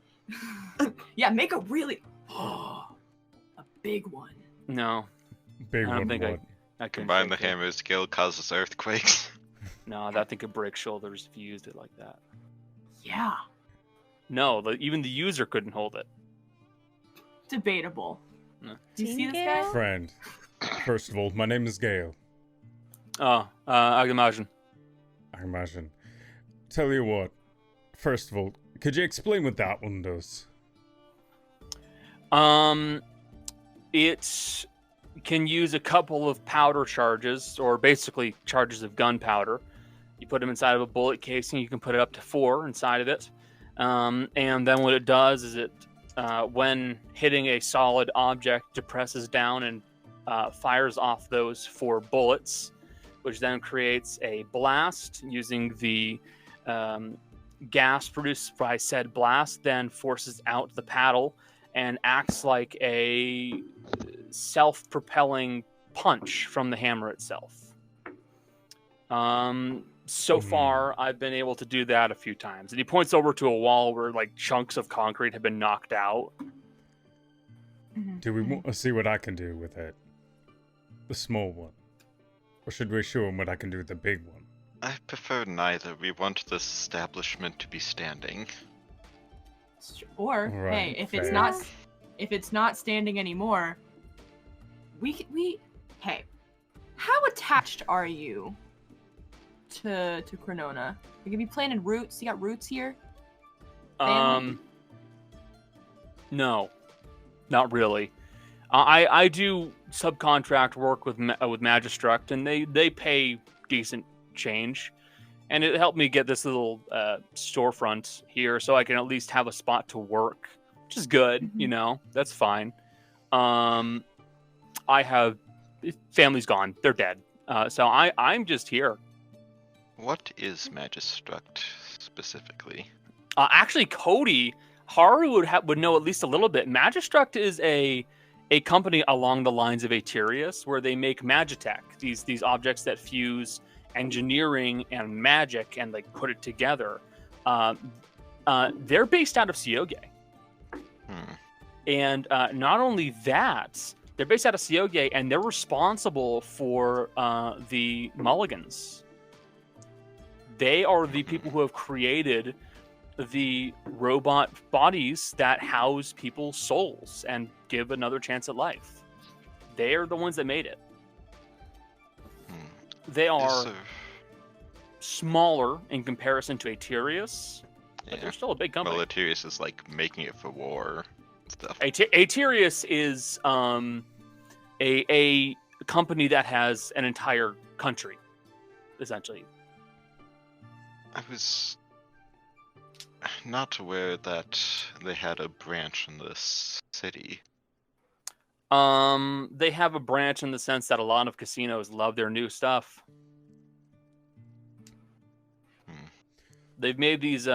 Yeah, make a really a big one. No, Big I don't one. think What? I couldn't. Combine the shake it. hammer's skill causes earthquakes. No, that thing could break shoulders if you used it like that. Yeah, No, even the user couldn't hold it. debatable. No. Do you see this Tingle? guy? Friend. First of all, my name is Gail. Oh, I can imagine. I imagine. Tell you what. First of all, could you explain what that one does? It can use a couple of powder charges, or basically charges of gunpowder. You put them inside of a bullet casing. You can put it up to 4 inside of it. And then what it does is it, when hitting a solid object, depresses down and fires off those 4 bullets, which then creates a blast using the gas produced by said blast, then forces out the paddle and acts like a self-propelling punch from the hammer itself. So far, I've been able to do that a few times. And he points over to a wall where like chunks of concrete have been knocked out. Do we want to see what I can do with it? The small one. Or should we show him what I can do with the big one? I prefer neither. We want this establishment to be standing. Or Right, hey, if fair. it's not standing anymore, we hey, how attached are you to Cronona? You gonna be planting roots? You got roots here? Family? No, not really. I do subcontract work with Magistruct, and they pay decent change, And it helped me get this little storefront here so I can at least have a spot to work, which is good, you know, that's fine. I have family's gone, they're dead. So I'm just here. What is Magistruct specifically? Actually, Cody, Haru would know at least a little bit. Magistruct is a company along the lines of Acheneus, where they make magitech, these objects that fuse engineering and magic and like put it together. They're based out of Sioge. And not only that, they're based out of Sioge, and they're responsible for the Mulligans. They are the people who have created the robot bodies that house people's souls and give another chance at life. They are the ones that made it. They are smaller in comparison to Acheneus, but they're still a big company. Well, Acheneus is like making it for war and stuff. Acheneus is a company that has an entire country, essentially. I was not aware that they had a branch in this city. They have a branch in the sense that a lot of casinos love their new stuff. They've made these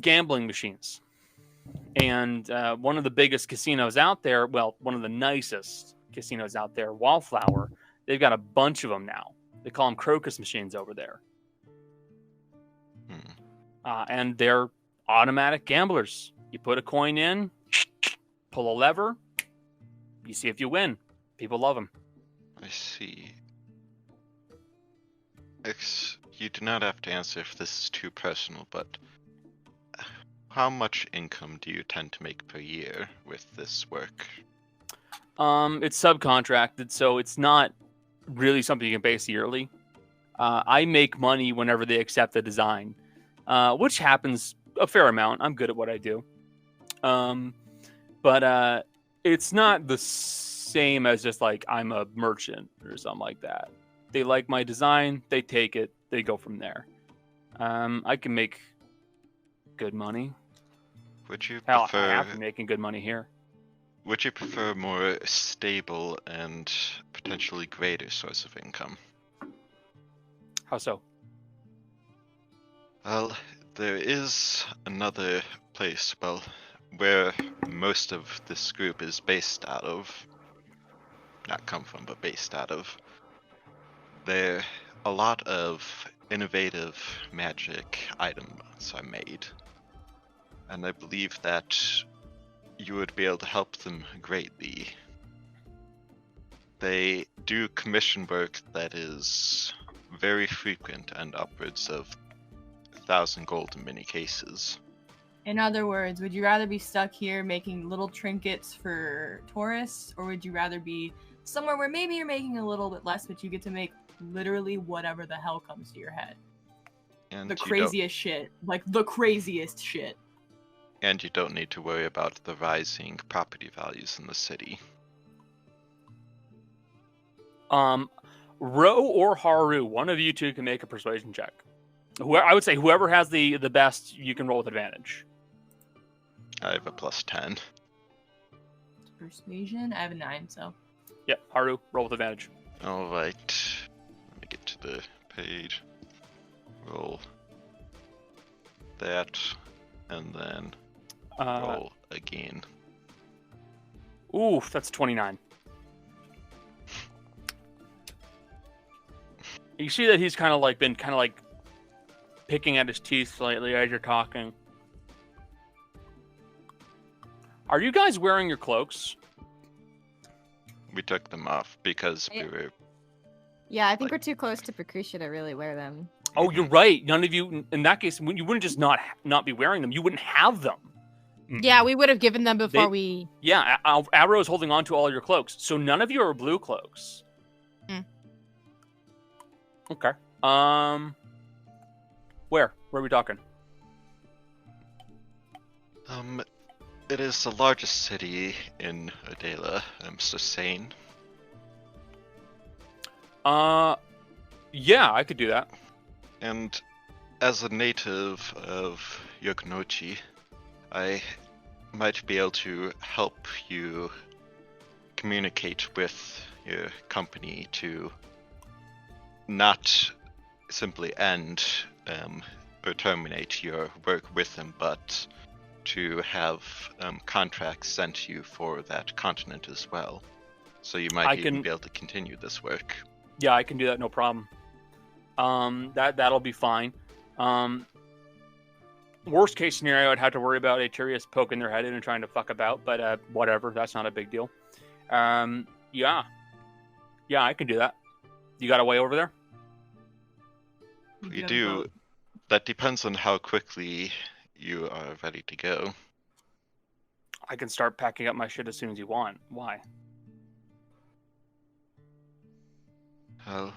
gambling machines, and one of the biggest casinos out there, well, one of the nicest casinos out there, Wallflower, they've got a bunch of them now. They call them crocus machines over there. And they're automatic gamblers. You put a coin in, pull a lever, you see if you win. People love them. I see. You do not have to answer if this is too personal, but how much income do you tend to make per year with this work? It's subcontracted, so it's not really something you can base yearly. I make money whenever they accept the design, which happens a fair amount. I'm good at what I do. But it's not the same as just like I'm a merchant or something like that. They like my design, they take it, they go from there. I can make good money. Would you Hell, prefer... I have been making good money here. Would you prefer a more stable and potentially greater source of income? How so? Well, there is another place, well, where most of this group is based out of. Not come from, but based out of. There a lot of innovative magic items are made. And I believe that you would be able to help them greatly. They do commission work that is very frequent and upwards of 1,000 gold in many cases. In other words, would you rather be stuck here making little trinkets for tourists, or would you rather be somewhere where maybe you're making a little bit less, but you get to make literally whatever the hell comes to your head? And the craziest shit. Like, the craziest shit. And you don't need to worry about the rising property values in the city. Ro or Haru, one of you two can make a persuasion check. I would say whoever has the best, you can roll with advantage. I have a +10. Persuasion? I have a 9, so. Yep, Haru, roll with advantage. Alright. Let me get to the page. Roll that, and then roll again. Ooh, that's 29. You see that he's kind of like picking at his teeth slightly as you're talking. Are you guys wearing your cloaks? We took them off because we were... Yeah, I think we're too close to Pakusha to really wear them. Oh, you're right. None of you, in that case, you wouldn't just not be wearing them. You wouldn't have them. Yeah, we would have given them before we... Yeah, Arrow is holding on to all your cloaks. So none of you are blue cloaks. Okay. Where are we talking? It is the largest city in Adela, Sosane. Yeah, I could do that. And as a native of Yokonochi, I might be able to help you communicate with your company to not simply end or terminate your work with them, but to have contracts sent to you for that continent as well. So you might even be able to continue this work. Yeah, I can do that, no problem. That'll be fine. Worst case scenario, I'd have to worry about Acheneus poking their head in and trying to fuck about, but whatever, that's not a big deal. Yeah, I can do that. You got a way over there? We do. That depends on how quickly you are ready to go. I can start packing up my shit as soon as you want. Why? Well,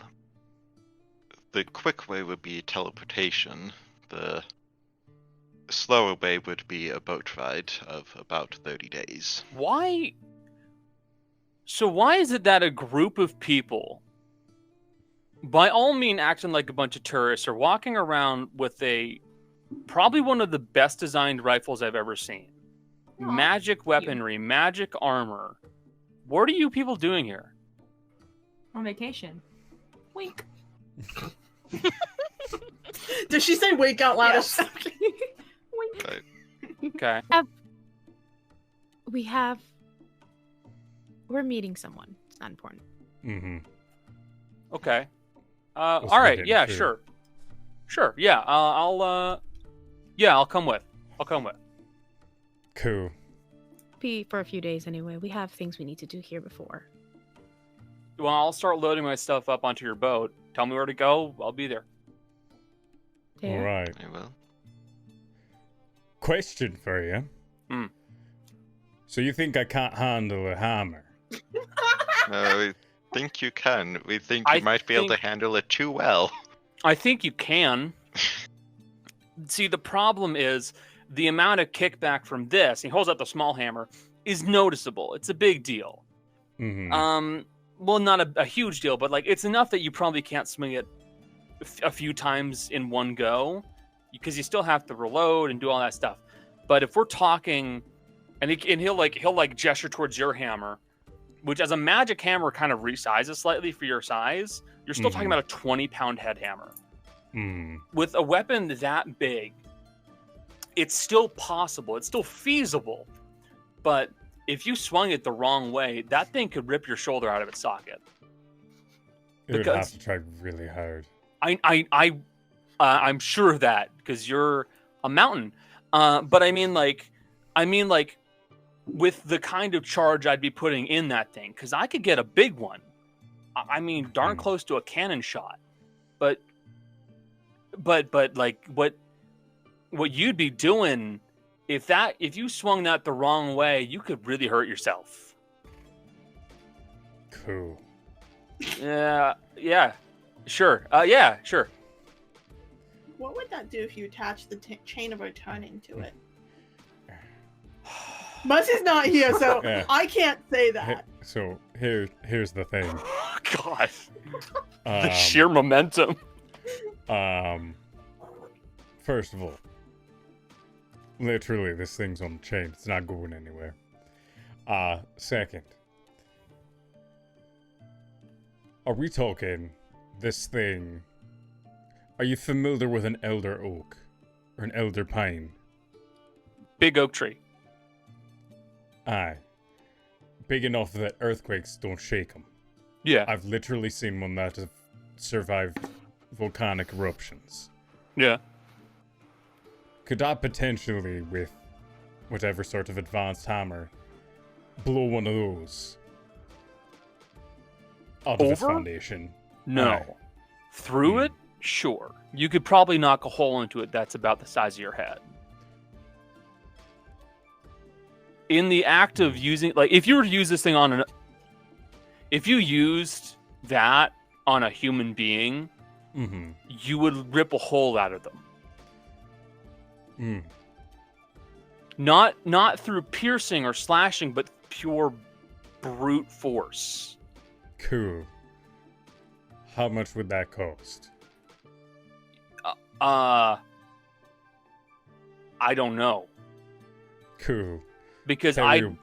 the quick way would be teleportation. The slower way would be a boat ride of about 30 days. Why? So why is it that a group of people, by all means acting like a bunch of tourists, are walking around with probably one of the best designed rifles I've ever seen? Magic weaponry, magic armor. What are you people doing here? On vacation. Wink. Does she say wake out loud? Yes. Wink. Right. Okay. We're meeting someone. It's not important. Mm-hmm. Okay. Also All right. getting Yeah. food. Sure. Yeah. I'll come with. Cool. Be for a few days anyway. We have things we need to do here before. Well, I'll start loading my stuff up onto your boat. Tell me where to go. I'll be there. Yeah. All right. I will. Question for you. So you think I can't handle a hammer? We think you can. We think you might be able to handle it too well. I think you can. See, the problem is the amount of kickback from this. He holds out the small hammer is noticeable. It's a big deal. Mm-hmm. Well, not a huge deal, but like it's enough that you probably can't swing it a few times in one go, because you still have to reload and do all that stuff. But if we're talking, and he'll gesture towards your hammer, which as a magic hammer kind of resizes slightly for your size, you're still talking about a 20-pound head hammer. With a weapon that big, it's still possible, it's still feasible, but if you swung it the wrong way, that thing could rip your shoulder out of its socket. You would have to try really hard. I'm sure of that, because you're a mountain. But I mean like with the kind of charge I'd be putting in that thing, because I could get a big one. I mean, darn close to a cannon shot. But like what you'd be doing, if you swung that the wrong way, you could really hurt yourself. Cool. Yeah, sure. Sure. What would that do if you attach the chain of returning to it? Mercy's not here, so Yeah. I can't say that. So here's the thing. God. The sheer momentum. First of all, literally this thing's on the chain. It's not going anywhere. Second, are we talking this thing? Are you familiar with an elder oak or an elder pine? Big oak tree. Aye. Big enough that earthquakes don't shake them. Yeah. I've literally seen one that have survived volcanic eruptions. Yeah. Could I potentially, with whatever sort of advanced hammer, blow one of those out of its Over? foundation? No. Aye. Through it? Sure. You could probably knock a hole into it that's about the size of your head. In the act of using, like, if you were to use this thing if you used that on a human being, you would rip a hole out of them. Not through piercing or slashing, but pure brute force. Cool. How much would that cost? I don't know. Cool. Because Tell you-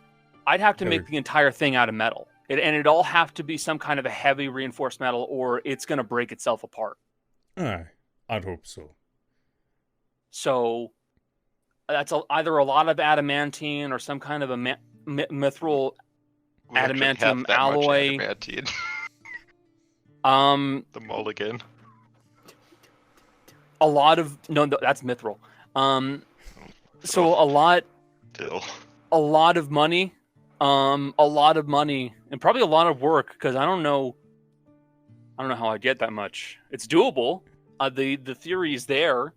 I'd have to tell make you- the entire thing out of metal. And it'd all have to be some kind of a heavy reinforced metal, or it's going to break itself apart. Aye, I'd hope so. So that's either a lot of adamantine or some kind of a mithril We actually have adamantium that much alloy. adamantine. The mulligan. A lot of that's mithril. So a lot Still. a lot of money, and probably a lot of work, because I don't know how I'd get that much. It's doable. The theory is there.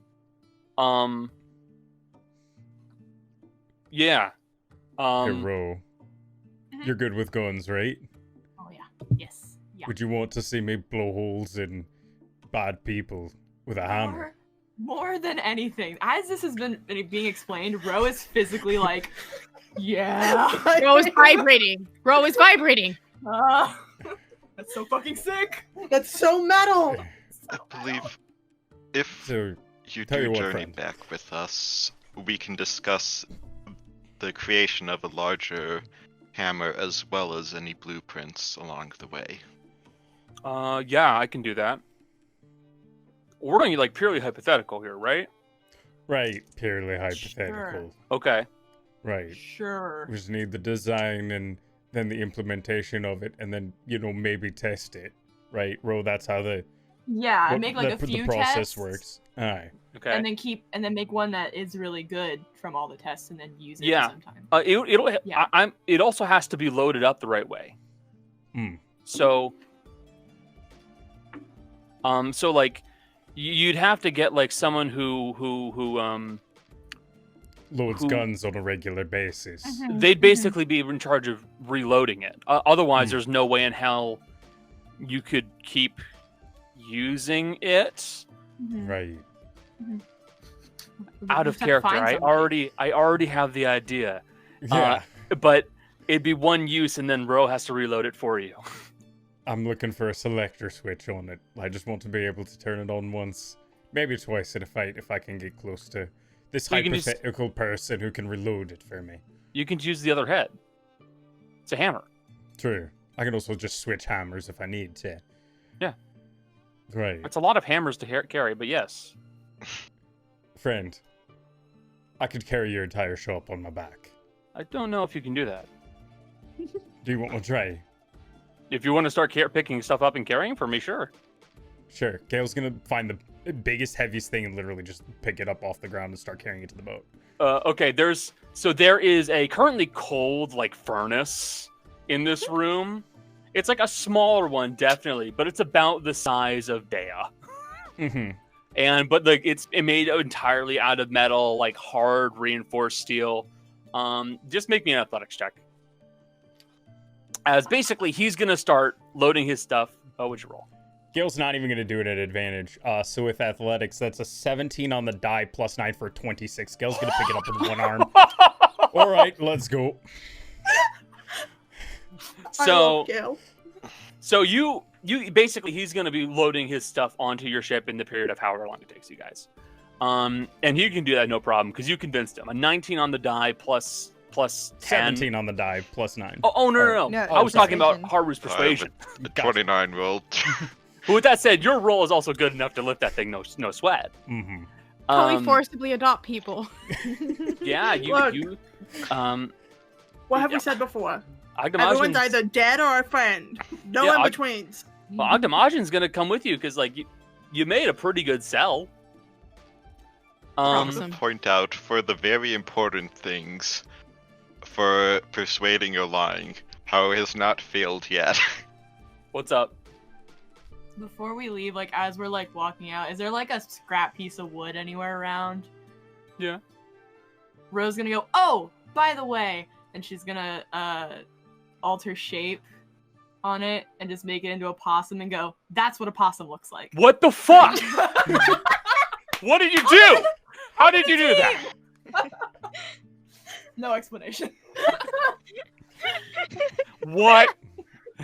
Yeah. Hey, Ro, you're good with guns, right? Oh yeah. Yes. Yeah. Would you want to see me blow holes in bad people with a hammer? More than anything, as this has been being explained, Ro is physically like, yeah. Ro is vibrating. Ro is vibrating. That's so fucking sick. That's so metal. I believe if So, you tell do you what, journey friend. back with us, we can discuss the creation of a larger hammer as well as any blueprints along the way. Yeah, I can do that. We're going to be like purely hypothetical here, right? right, purely hypothetical. Okay. Right. Sure. We just need the design and then the implementation of it, and then, maybe test it. Right, Ro, that's how the Yeah, what- make like the a few process tests, works. Aye. Okay. and then make one that is really good from all the tests, and then use it Yeah. sometime. It'll. Yeah. It also has to be loaded up the right way. Hmm. So. So like, you'd have to get like someone who Loads Who- guns on a regular basis. they'd basically be in charge of reloading it. Otherwise, Hmm. there's no way in hell you could keep using it. Right. Out of character. I already have the idea, Yeah. but it'd be one use, and then Ro has to reload it for you. I'm looking for a selector switch on it. I just want to be able to turn it on once, maybe twice in a fight if I can get close to this Well, you can just- hypothetical person who can reload it for me. You can use the other head. It's a hammer. True. I can also just switch hammers if I need to. Yeah. Right. It's a lot of hammers to carry, but yes. Friend, I could carry your entire shop on my back. I don't know if you can do that. Do you want to try? If you want to start picking stuff up and carrying for me, sure. Sure. Gail's gonna find the biggest, heaviest thing and literally just pick it up off the ground and start carrying it to the boat. Okay, there is a currently cold like furnace in this room. It's like a smaller one, definitely, but it's about the size of Dea. Mm-hmm. But like it's made entirely out of metal, like hard reinforced steel. Just make me an athletics check. As basically he's gonna start loading his stuff. Oh, what'd you roll? Gail's not even gonna do it at advantage. So with athletics, that's a 17 on the die plus 9 for 26. Gail's gonna pick it up with one arm. All right, let's go. I So love Gil. So you basically he's gonna be loading his stuff onto your ship in the period of however long it takes you guys. And he can do that no problem because you convinced him. A 19 on the die plus 10. 17 on the die plus 9. Oh no. No, I was talking about persuasion. Haru's persuasion. The Gotcha. 29 rolled. But with that said, your roll is also good enough to lift that thing no sweat. Mm-hmm. How we forcibly adopt people. Yeah, Look. What have Yeah. we said before? Everyone's Ogdemajan's either dead or a friend. No Yeah, in betweens. Ogdemajan's gonna come with you because like you made a pretty good sell. Awesome. Point out for the very important things, for persuading or lying, how it has not failed yet. What's up? Before we leave, like as we're like walking out, is there like a scrap piece of wood anywhere around? Yeah. Ro's gonna go, oh, by the way, and she's gonna alter shape on it and just make it into a possum and go, that's what a possum looks like. What the fuck? What did you do? How did you do that? No explanation. What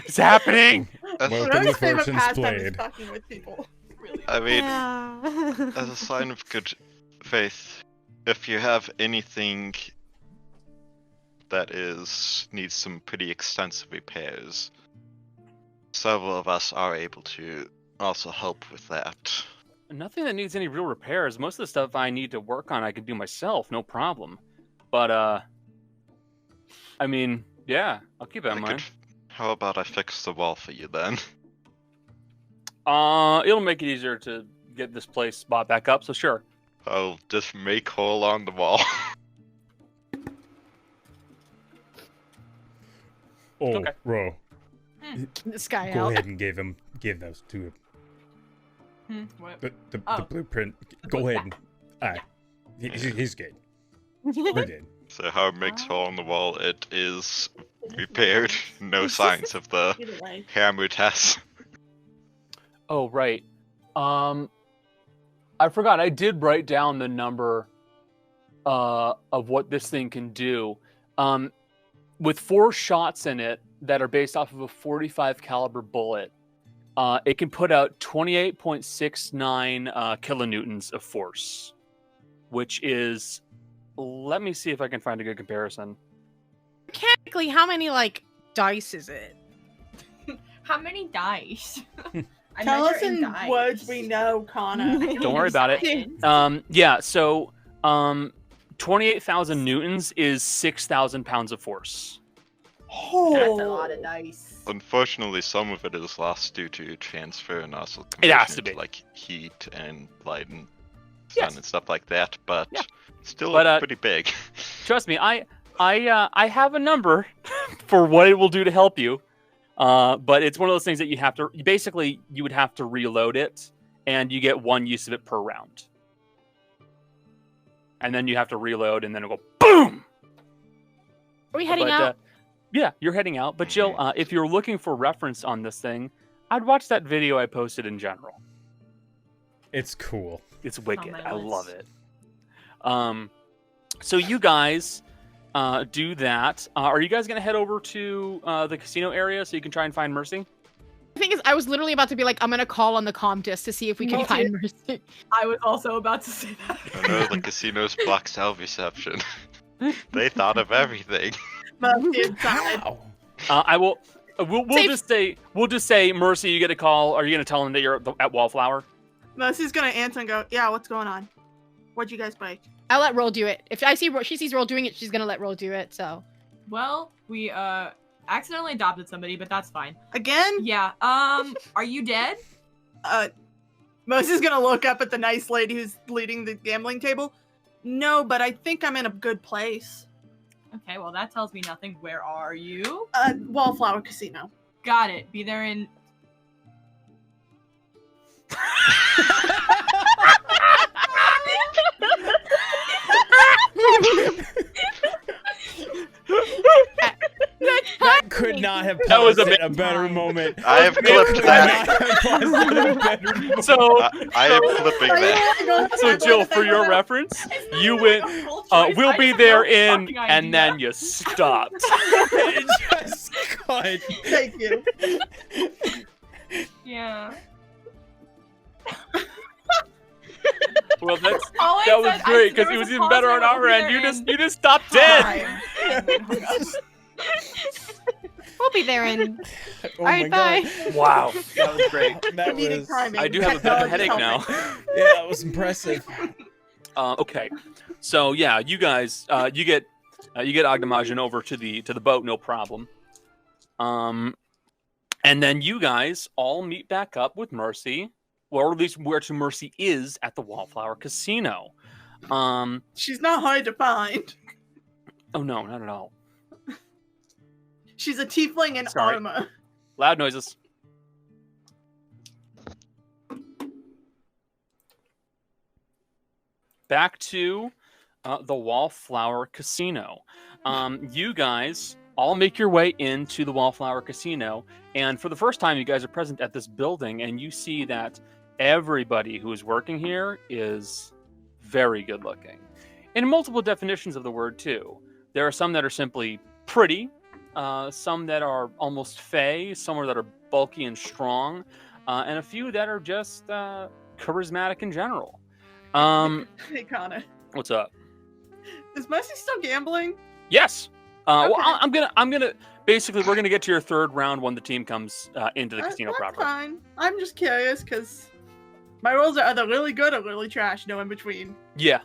is happening? As, Welcome to Rose's favorite Fortune's pastime is Blade. fucking with people. Really. I mean, Yeah. as a sign of good faith, if you have anything that needs some pretty extensive repairs, several of us are able to also help with that. Nothing that needs any real repairs. Most of the stuff I need to work on, I can do myself, no problem. But I mean, yeah, I'll keep that in mind. How about I fix the wall for you then? It'll make it easier to get this place spot back up. So sure. I'll just make hole on the wall. Oh, Okay. Ro, This guy go out. ahead and give those to him. What? The Oh. blueprint. Go ahead and. Alright. He's good. We're good. So how it makes hole in the wall, it is repaired. No signs of the Either way. hammer test. Oh right. I forgot. I did write down the number of what this thing can do. With 4 shots in it that are based off of a 45 caliber bullet, it can put out 28.69 kilonewtons of force, which is. Let me see if I can find a good comparison. Mechanically, how many dice is it? How many dice? I Tell measure us in dice. words we know, Connor. Don't worry about it. Yeah, so 28,000 newtons is 6,000 pounds of force. That's a lot of dice. Unfortunately, some of it is lost due to transfer and also It has to conversion be. like heat and light and sun Yes. and stuff like that. But Yeah. still But, pretty big. Trust me, I have a number for what it will do to help you. But it's one of those things that you have to you would have to reload it, and you get 1 use of it per round. And then you have to reload, and then it'll go boom. Are we heading But, out? yeah, you're heading out. But Jill, if you're looking for reference on this thing, I'd watch that video I posted in general. It's cool. It's wicked. my I love list. it. So you guys do that. Are you guys gonna head over to the casino area so you can try and find Mercy? The thing is, I was literally about to be like, I'm gonna call on the comm disc to see if we can Me find too. Mercy. I was also about to say that. I know the casino's block cell reception. They thought of everything. Mercy inside. Wow. I will. We'll Safe- just say Mercy. You get a call. Are you gonna tell them that you're at Wallflower? Mercy's gonna answer and go, yeah, what's going on? What'd you guys break? I'll let Roll do it. If she sees Roll doing it, she's gonna let Roll do it. So Well, we accidentally adopted somebody, but that's fine. Again? Yeah. Are you dead? Mercy's gonna look up at the nice lady who's leading the gambling table. No, but I think I'm in a good place. Okay, well that tells me nothing. Where are you? Wallflower Casino. Got it. Be there in. That could not have That was paused at a amazing. better moment. I have clipped Could that. not have paused at a better moment. So, I am clipping that. so Jill, for your reference, you went. We'll be there in, and then you stopped. It just cut. Thank you. Yeah. Well, that's All I that was said- great there because it was a even pause better where on we'll our be end. there You in just stopped dead. time, and then hung up. we'll be there in. Oh Alright, my bye. God. Wow, that was great. That Comedic was. timing. I do have a bit of a headache Technology's now. helping. Yeah, that was impressive. Okay, so yeah, you guys, you get Agdamajan over to the boat, no problem. And then you guys all meet back up with Mercy, or at least where to Mercy is at the Wallflower Casino. She's not hard to find. Oh no, not at all. She's a tiefling in Sorry. armor. Loud noises. Back to the Wallflower Casino. You guys all make your way into the Wallflower Casino, and for the first time, you guys are present at this building, and you see that everybody who is working here is very good looking. In multiple definitions of the word, too. There are some that are simply pretty, some that are almost fey, some that are bulky and strong, and a few that are just charismatic in general. Hey, Connor. What's up? Is Mercy still gambling? Yes. Well, Okay. I'm gonna. Basically, we're gonna get to your third round when the team comes into the casino That's proper. fine. I'm just curious because my rolls are either really good or really trash, no in between. Yeah.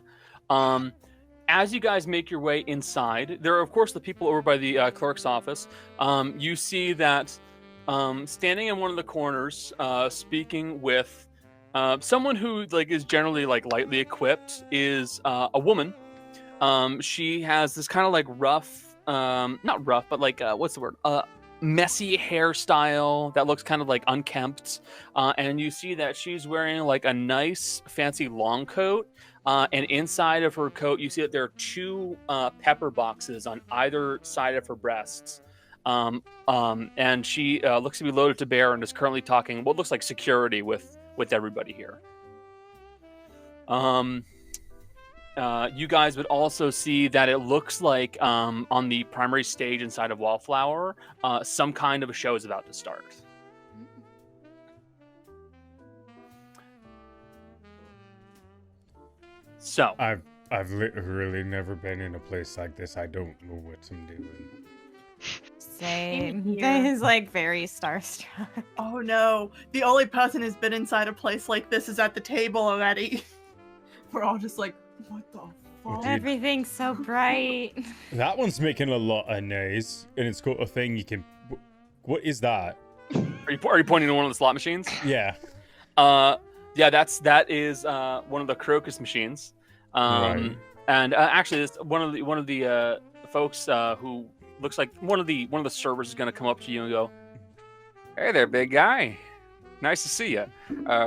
As you guys make your way inside, there are of course the people over by the clerk's office. You see that standing in one of the corners, speaking with someone who is generally lightly equipped, is a woman. She has this kind of rough, not rough, but what's the word? Messy hairstyle that looks kind of unkempt. And you see that she's wearing a nice fancy long coat. And inside of her coat, you see that there are two pepper boxes on either side of her breasts. And she looks to be loaded to bear and is currently talking what looks like security with everybody here. You guys would also see that it looks like on the primary stage inside of Wallflower, some kind of a show is about to start. So I've literally never been in a place like this. I don't know what I'm doing. Same. here. That is very starstruck. Oh no, the only person who's been inside a place like this is at the table already. We're all just like, what the Well, fuck? dude, Everything's so bright. that one's making a lot of noise, and it's got a thing you can. What is that? are you pointing to one of the slot machines? Yeah. Yeah, that is one of the Crocus machines. Right. And actually, it's one of the folks who looks like one of the servers is going to come up to you and go, "Hey there, big guy. Nice to see you.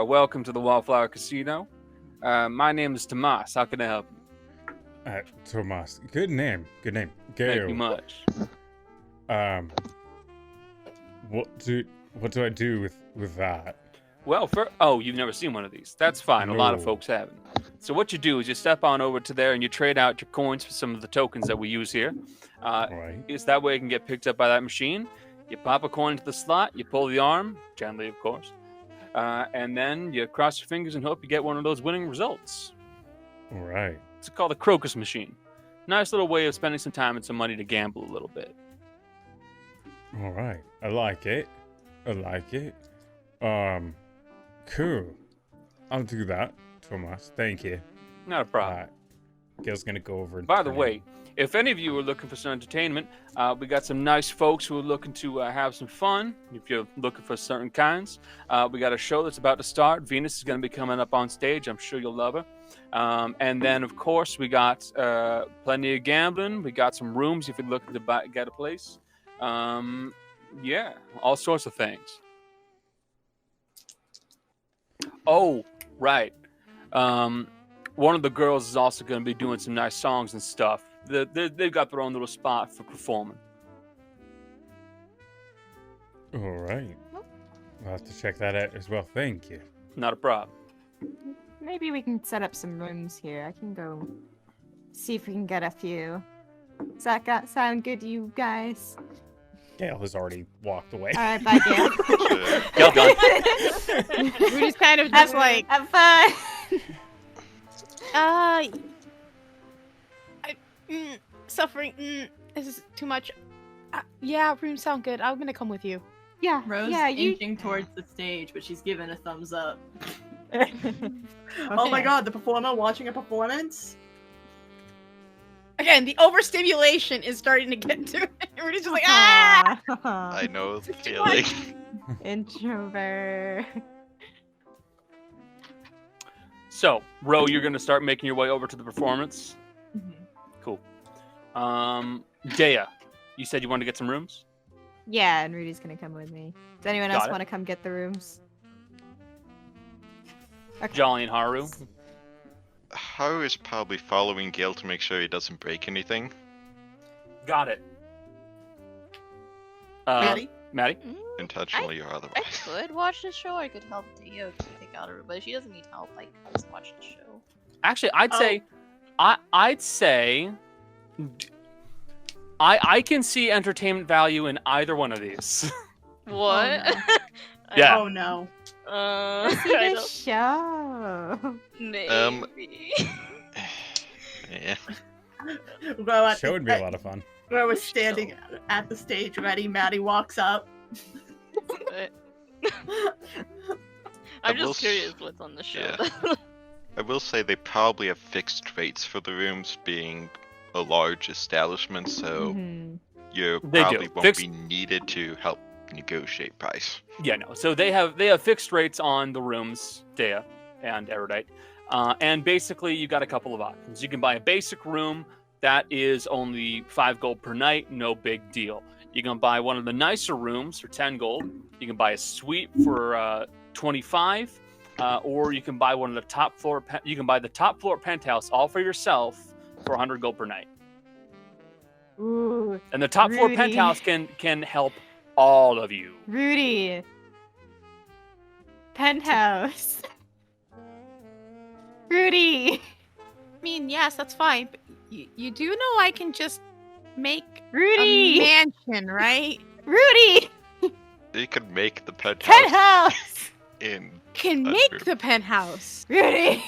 Welcome to the Wallflower Casino. My name is Tomas. How can I help you?" Tomas. Good name. Good name. Thank you Gale. much. What do I do with that? Well, you've never seen one of these. That's fine. A lot of No. folks haven't. So what you do is you step on over to there and you trade out your coins for some of the tokens that we use here. Right. Is that way it can get picked up by that machine. You pop a coin into the slot, you pull the arm, gently of course, and then you cross your fingers and hope you get one of those winning results. All right. It's called the Crocus machine. Nice little way of spending some time and some money to gamble a little bit. All right. I like it. Cool. I'll do that, Tomas. Thank you. Not a problem. Gale's gonna go over. And By the turn way, if any of you are looking for some entertainment, we got some nice folks who are looking to have some fun. If you're looking for certain kinds, we got a show that's about to start. Venus is going to be coming up on stage. I'm sure you'll love her. And then, of course, we got plenty of gambling. We got some rooms if you're looking to get a place. Yeah, all sorts of things. Oh, right. One of the girls is also going to be doing some nice songs and stuff. They've got their own little spot for performing. All right. I'll have to check that out as well. Thank you. Not a problem. Maybe we can set up some rooms here. I can go see if we can get a few. Does that sound good to you guys? Gale has already walked away. All right, bye, Gail. Gail gone. Rudy's kind of just like, have fun. suffering. This is too much. Yeah, rooms sound good. I'm gonna come with you. Yeah, Rose yeah, you. inching towards the stage, but she's given a thumbs up. Oh my god, the performer watching a performance? Again, the overstimulation is starting to get to it. Rudy's just like, ah! I know the It's too feeling. Introvert. So, Ro, you're going to start making your way over to the performance. Mhm. Cool. Dea, you said you wanted to get some rooms? Yeah, and Rudy's gonna come with me. Does anyone Got else it. want to come get the rooms? Okay. Jolly and Haru. Haru is probably following Gale to make sure he doesn't break anything. Got it. Maddie? Maddie? Intentionally or I otherwise. could watch the show. I could help Dio take out her, but if she doesn't need help, I can just watch the show. Actually, I'd Oh. say, I'd say, I can see entertainment value in either one of these. What? no. Yeah. Oh no. Let's see I the don't- show. Maybe. Yeah. Ro at Show the- would be a lot of fun. Ro was standing at the stage ready. Maddie walks up. But- I I'm will just curious what's on the show. yeah. I will say they probably have fixed rates for the rooms, being a large establishment, so Mhm. you They do. probably won't Fixed- be needed to help negotiate price. Yeah, no. So they have fixed rates on the rooms, Dea and Erudite. And basically you got a couple of options. You can buy a basic room that is only 5 gold per night, no big deal. You can buy one of the nicer rooms for 10 gold. You can buy a suite for 25, or you can buy one of the top floor. You can buy the top floor penthouse all for yourself for 100 gold per night. Ooh, And the top floor Rudy. penthouse can help all of you. Rudy. Penthouse. Rudy. I mean, yes, that's fine. But you do know I can just make Rudy. a mansion, right? Rudy. You could make the penthouse Penthouse. in. Can That's make true. the penthouse. Rudy.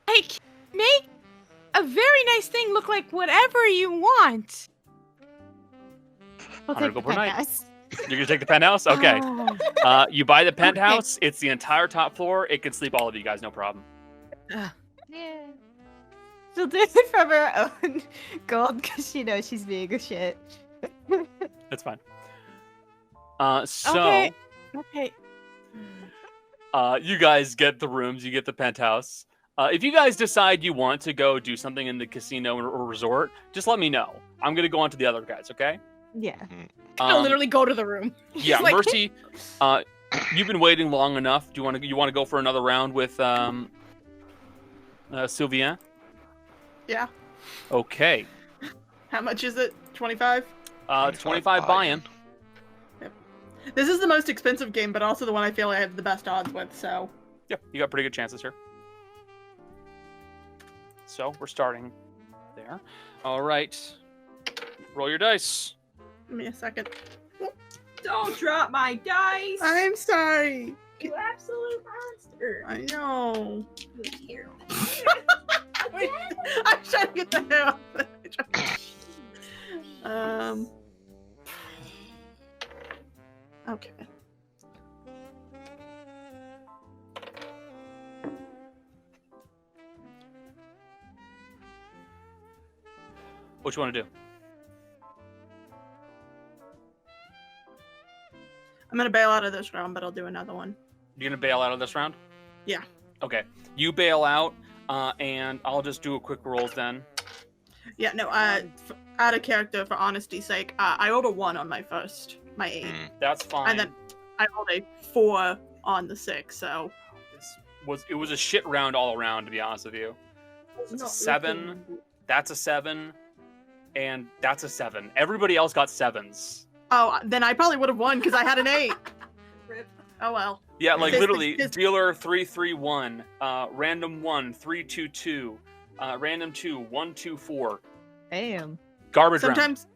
I can make a very nice thing look like whatever you want. We'll 100 take gold the per night. penthouse. You're gonna take the penthouse? Okay. Oh. You buy the penthouse. It's the entire top floor. It can sleep all of you guys, no problem. Yeah. She'll do it from her own gold because she knows she's being a shit. That's fine. Okay. Okay. You guys get the rooms. You get the penthouse. If you guys decide you want to go do something in the casino or resort, just let me know. I'm gonna go on to the other guys. Okay. Yeah. I'll literally go to the room. Yeah, Like- Mercy. You've been waiting long enough. Do you want to go for another round with Sylvien? Yeah. Okay. How much is it? 25? 25 buy-in. This is the most expensive game, but also the one I feel I have the best odds with, so. Yeah, you got pretty good chances here. So we're starting there. All right. Roll your dice. Give me a second. Don't drop my dice. I'm sorry. You absolute monster. I know. Here. Wait, I'm trying to get the hair off. Okay. What you want to do? I'm gonna bail out of this round, but I'll do another one. You gonna bail out of this round? Yeah. Okay. You bail out, and I'll just do a quick rolls then. Yeah, no, out of character for honesty's sake, I rolled a 1 on my 8. That's fine. And then I rolled a 4 on the 6, so. It was a shit round all around, to be honest with you. It's a 7. That's a 7, and that's a 7. Everybody else got 7s. Oh, then I probably would have won because I had an 8. Rip. Oh well. Yeah, like This- literally, this- dealer 331, random 1 322, random 2 124. Damn. Garbage Sometimes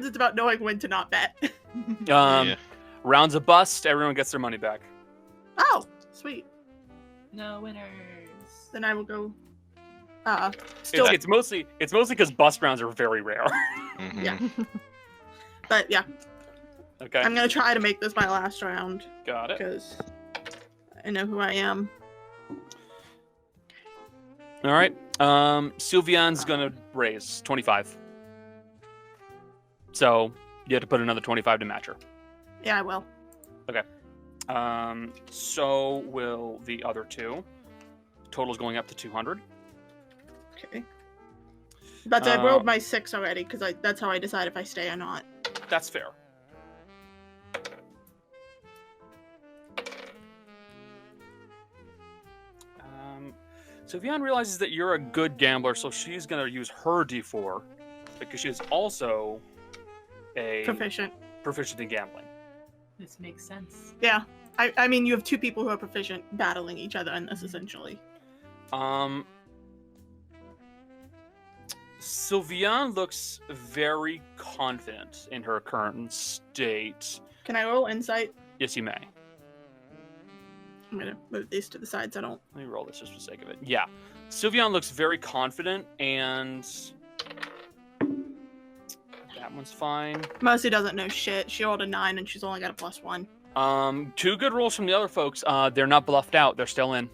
it's about knowing when to not bet. round. Yeah. Rounds a bust. Everyone gets their money back. Oh, sweet. No winners. Then I will go. Still, It's mostly because bust rounds are very rare. Mhm. Yeah. But yeah, Okay, I'm gonna try to make this my last round got it. because I know who I am. All right. Sylvian's gonna raise 25. So you have to put another 25 to match her. Yeah, I will. So will the other two. Total's going up to 200. Okay. But I rolled my 6 already because that's how I decide if I stay or not. That's fair. So Vian realizes that you're a good gambler, so she's gonna use her D4 because she's also a Proficient. in gambling. This makes sense. Yeah. I mean, you have 2 people who are proficient battling each other in this essentially. Sylviane looks very confident in her current state. Can I roll insight? Yes, you may. I'm gonna move these to the side so I don't. Let me roll this just for the sake of it. Yeah. Sylviane looks very confident, and that one's fine. Mercy doesn't know shit. She rolled a 9 and she's only got a +1. 2 good rolls from the other folks. They're not bluffed out. They're still in.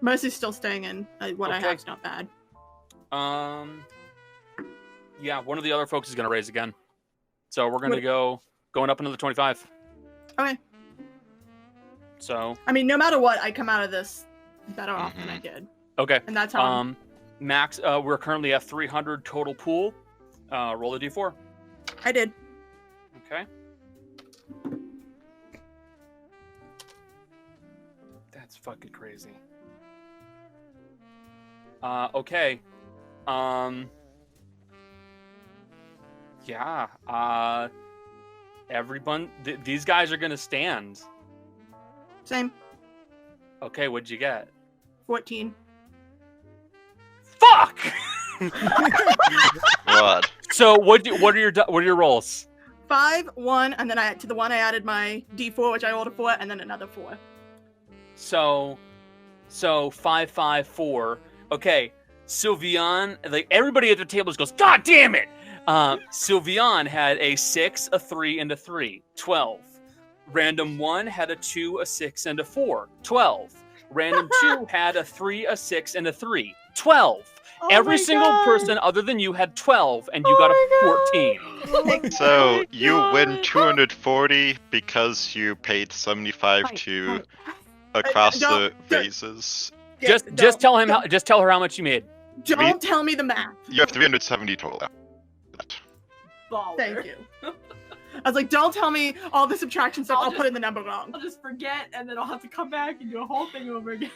Mercy's still staying in. What I Okay. have's not bad. Yeah, one of the other folks is going to raise again. So we're going to going up another 25. Okay. So. I mean, no matter what, I come out of this better off than I did. Okay. And that's how. Max, we're currently at 300 total pool. Roll a d4. I did. Okay. That's fucking crazy. Okay. Yeah. Everyone, these guys are gonna stand. Same. Okay, what'd you get? 14. Fuck! What? So what are your rolls? 5, 1, and then to the 1 I added my D4, which I rolled a 4, and then another 4. So 5, 5, 4. Okay, Sylviane, like everybody at the table just goes, God damn it! Sylviane had a 6, a 3, and a 3. 12. Random 1 had a 2, a 6, and a 4. 12. Random 2 had a 3, a 6, and a 3. 12. Every single person other than you had 12, and you got a 14. So you win 240 because you paid 75 to across the vases. Just tell her how much you made. Don't tell me the math. You have 370 total. Baller. Thank you. I was like, don't tell me all the subtraction stuff. I'll put in the number wrong. I'll just forget, and then I'll have to come back and do a whole thing over again.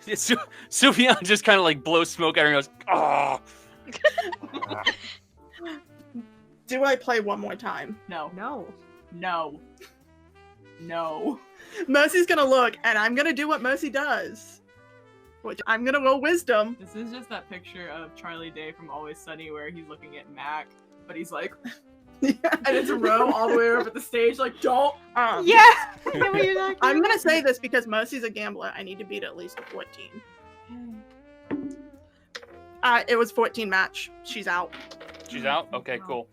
Sylviane just kind of like blows smoke at her and goes, oh. Do I play one more time? No. No. No. No. Mercy's gonna look, and I'm gonna do what Mercy does. Which I'm gonna roll wisdom. This is just that picture of Charlie Day from Always Sunny where he's looking at Mac, but he's like, and it's a row all the way over the stage, like, don't. Yeah. I know what you're talking I'm gonna about. say this because Mercy's a gambler. I need to beat at least a 14. It was 14 match. She's out. She's out? Okay, cool.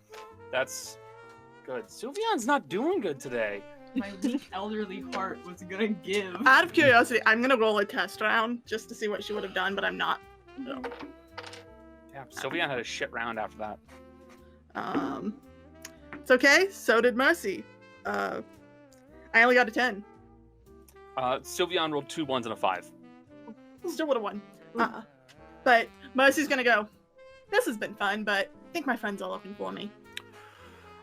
That's good. Sylviane's not doing good today. My weak elderly heart was gonna give. Out of curiosity, I'm gonna roll a test round just to see what she would have done, but I'm not. No. Yeah, Sylviane had a shit round after that. It's okay. So did Mercy. I only got a 10. Sylviane rolled 2 1s and a 5. Still would have won. But Mercy's gonna go. This has been fun, but I think my friends are looking for me.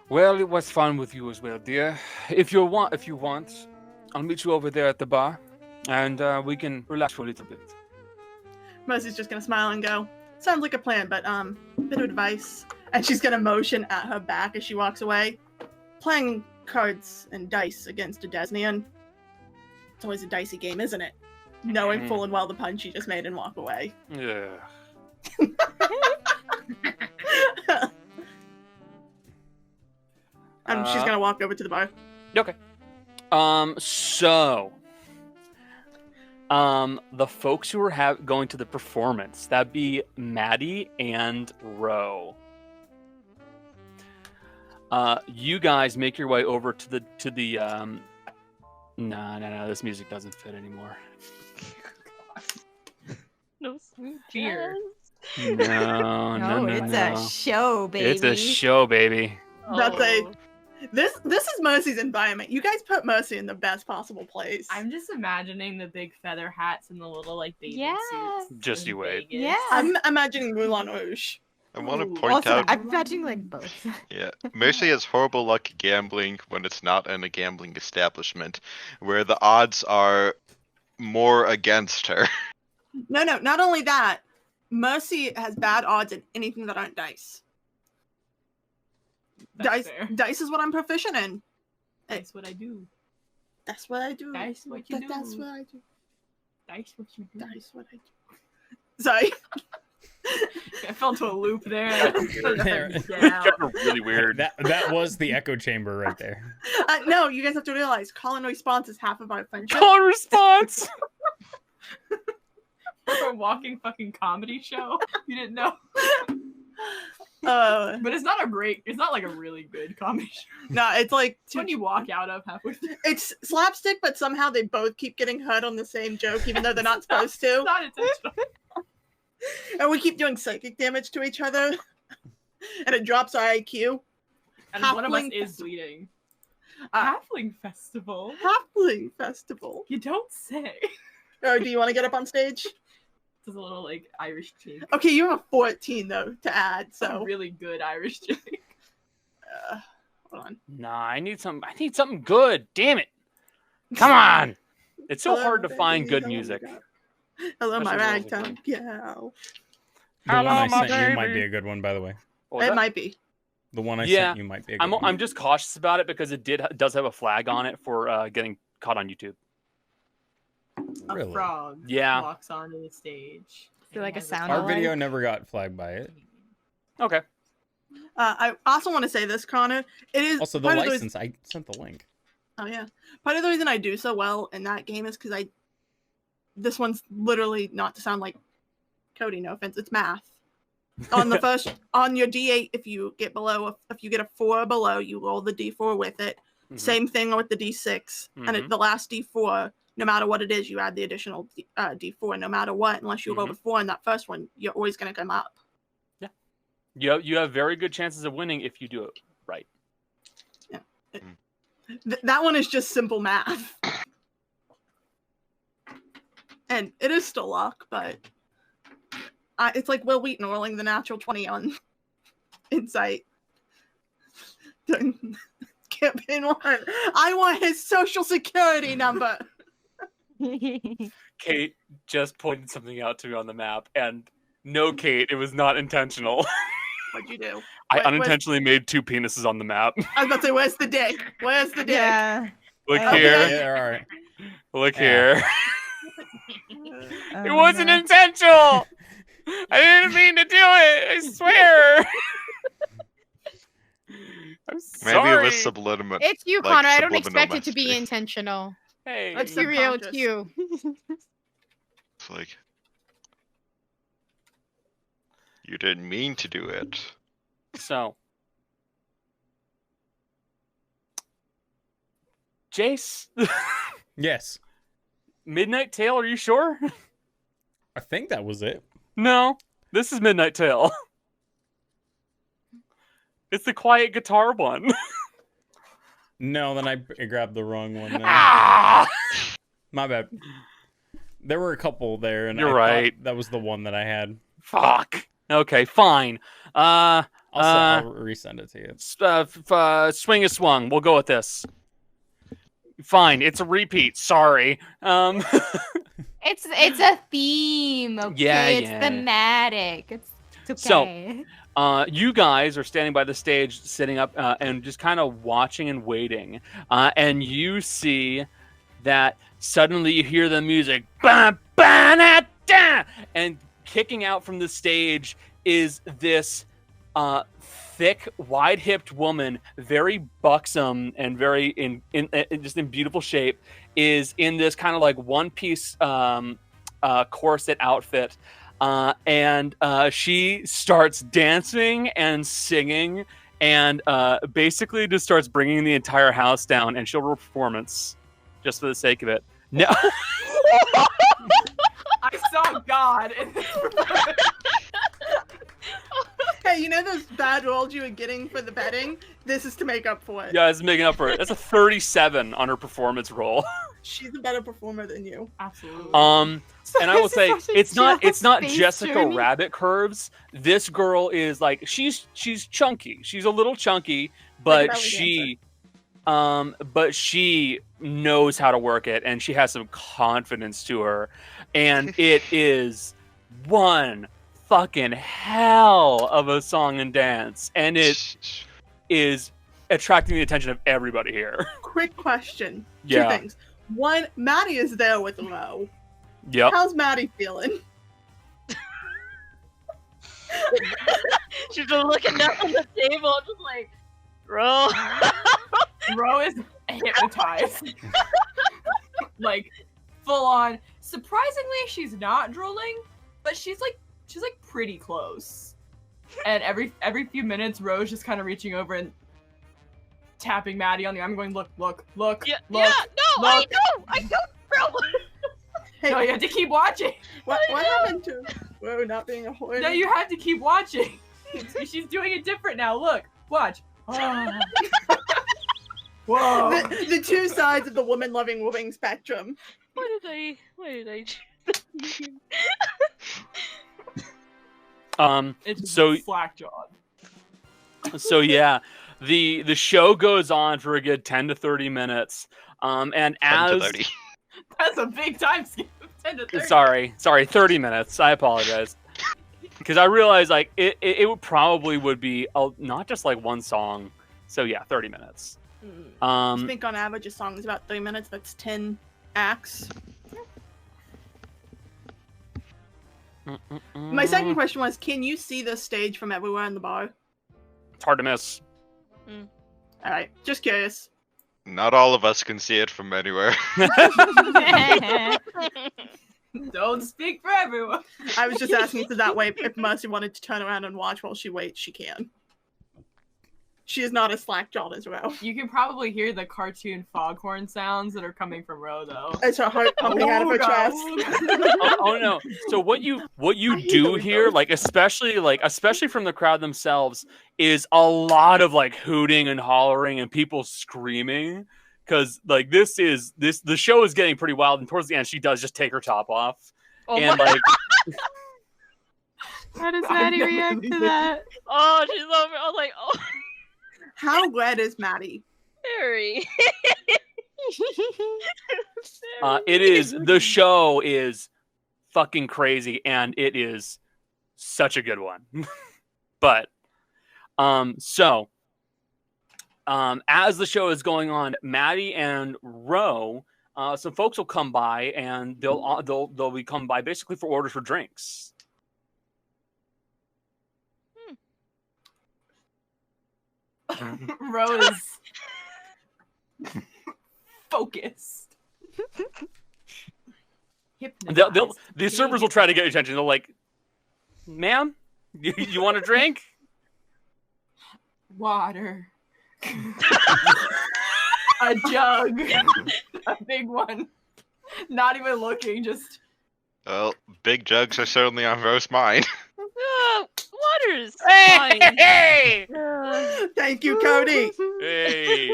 Well, it was fun with you as well, dear. If you want, I'll meet you over there at the bar, and we can relax for a little bit. Mercy's just gonna smile and go, sounds like a plan, but bit of advice. And she's gonna motion at her back as she walks away. Playing cards and dice against a Desnian. It's always a dicey game, isn't it? Knowing full and well the punch she just made and walk away. Yeah. And she's gonna walk over to the bar. Okay. The folks who are going to the performance, that'd be Maddie and Ro. You guys make your way over to the no, this music doesn't fit anymore. No smooth Beer. No, it's a show, baby. It's a show, baby. This is Mercy's environment. You guys put Mercy in the best possible place. I'm just imagining the big feather hats and the little like bathing Yeah. suits. Just in you wait. Vegas. Yeah. I'm imagining Moulin Rouge. I want Ooh. to point Also, out, I'm imagining like both. yeah, Mercy has horrible luck gambling when it's not in a gambling establishment, where the odds are more against her. No, not only that. Mercy has bad odds in anything that aren't dice. That's fair. Dice is what I'm proficient in. That's what I do. That's what I do. Dice what you do. That's what I do. Dice what you do. Dice what I do. Sorry. I fell into a loop there. There. Get out. Got really weird. That was the echo chamber right there. No, you guys have to realize call and response is half of our friendship. Call and response. We're a walking fucking comedy show. You didn't know. But it's not like a really good comedy show. No, it's like It's when you walk out of halfway through. it's slapstick, but somehow they both keep getting hurt on the same joke, even though they're not supposed It's to. not intentional. And we keep doing psychic damage to each other, and it drops our IQ. And one of us Halfling is festival. bleeding. Uh, Halfling festival. Halfling festival. You don't say. Oh, do you want to get up on stage? It's a little like Irish chick. Okay, you have a 14 though to add, A so really good Irish chick. hold on. Nah, I need something good. Damn it! Come on. It's so Hello, hard to find baby, good hello, music. God. Hello, my Especially ragtime gal. The one I Hello, my sent you might baby. be a good one, by the way. What was It that? might be. The one I Yeah, sent you might be a good one. I'm just cautious about it because it does have a flag on it for getting caught on YouTube. A Really? frog Yeah. walks onto the stage. Is it like a and has sound Our alike? video never got flagged by it. Okay. I also want to say this, Connor. It is Also, the part of license, I sent the link. Oh yeah. Part of the reason I do so well in that game is because this one's literally not to sound like Cody, no offense, it's math. On the on your D8, if you get a 4 below, you roll the D4 with it. Mhm. Same thing with the D6. And the last D4, no matter what it is, you add the additional D4 no matter what, unless you roll a 4 in that first one, you're always going to come up. You have very good chances of winning if you do it right. That one is just simple math. And it is still luck, but it's like Will Wheaton rolling the natural 20 on Insight. Campaign 1. I want his social security number. Kate just pointed something out to me on the map, and no, Kate, it was not intentional. What'd you do? I Where's- unintentionally made 2 penises on the map. I was about to say, where's the dick? Where's the dick? Yeah. Look Okay. here. Yeah, all right. Look Yeah. here. Oh, It wasn't no. intentional. I didn't mean to do it. I swear. I'm Maybe sorry. it was subliminal. It's you, Like Connor. I don't subliminal expect it to be messaging. intentional. Hey. Let's be real, it's subconscious. you. It's like you didn't mean to do it. So, Jace, Yes. Midnight Tale, are you sure? I think that was it. No, this is Midnight Tale. It's the quiet guitar one. No, then I grabbed the wrong one. Then. Ah! My bad. There were a couple there, and You're I thought right. that was the one that I had. Fuck. Okay, fine. I'll resend it to you. Swing a swung. We'll go with this. Fine. It's a repeat. Sorry. It's a theme, okay? Yeah, it's yeah. thematic. It's So- okay. You guys are standing by the stage, sitting up and just kind of watching and waiting. And you see that suddenly you hear the music. Ba, ba, na, da! And kicking out from the stage is this thick, wide-hipped woman, very buxom and very in just in beautiful shape, is in this kind of like one-piece corset outfit. And she starts dancing and singing and basically just starts bringing the entire house down, and she'll roll performance just for the sake of it. No. I saw God in this. Hey, you know those bad rolls you were getting for the betting? This is to make up for it. Yeah, it's making up for it. That's a 37 on her performance roll. She's a better performer than you. Absolutely. And I will This is say such a it's not space Jessica journey. Rabbit curves. This girl is like she's chunky. She's a little chunky, but belly she knows how to work it, and she has some confidence to her, and it is one fucking hell of a song and dance, and it is attracting the attention of everybody here. Quick question. Yeah. Two things. One, Maddie is there with Mo. Yep. How's Maddie feeling? She's just looking down on the table, just like, bro. Ro is hypnotized. Like, full on. Surprisingly, she's not drooling, but she's like pretty close. And every few minutes, Ro's just kind of reaching over and tapping Maddie on the arm, going, look. Yeah, look, no, I don't, bro. Hey, No, you have to keep watching. what happened to Ro not being a hoarder? No, you have to keep watching. She's doing it different now. Look, watch. Oh. Whoa. The two sides of the woman-loving woman spectrum. What did I It's So- slack-jawed. So yeah, the show goes on for a good 10 to 30 minutes. And 10 to as 30. That's a big time skip. 10 to 30. sorry, 30 minutes. I apologize. Because I realized like it would be not just like one song. So yeah, 30 minutes. I think on average a song is about 3 minutes. That's 10 acts. My second question was, can you see the stage from everywhere in the bar? It's hard to miss. Alright, just curious. Not all of us can see it from anywhere. Don't speak for everyone. I was just asking so that way if Mercy wanted to turn around and watch while she waits, she can. She is not as slack-jawed as Ro. You can probably hear the cartoon foghorn sounds that are coming from Ro, though. It's her heart pumping out of her chest. Oh no! So what you do here, like especially from the crowd themselves, is a lot of like hooting and hollering and people screaming, because like the show is getting pretty wild, and towards the end she does just take her top off, and my- like How does Maddie react to that? Oh, she's over. I was like, oh, How red is Maddie? very. the show is fucking crazy, and it is such a good one. But as the show is going on, Maddie and Ro, some folks will come by, and they'll be come by basically for orders for drinks. Ro is focused. Hypnotized. The servers will try to get your attention. They'll like, ma'am, you want a drink? Water. A jug. A big one. Not even looking, just Well, big jugs are certainly on Ro's mind. Water's fine. Hey! Thank you, Cody. Hey!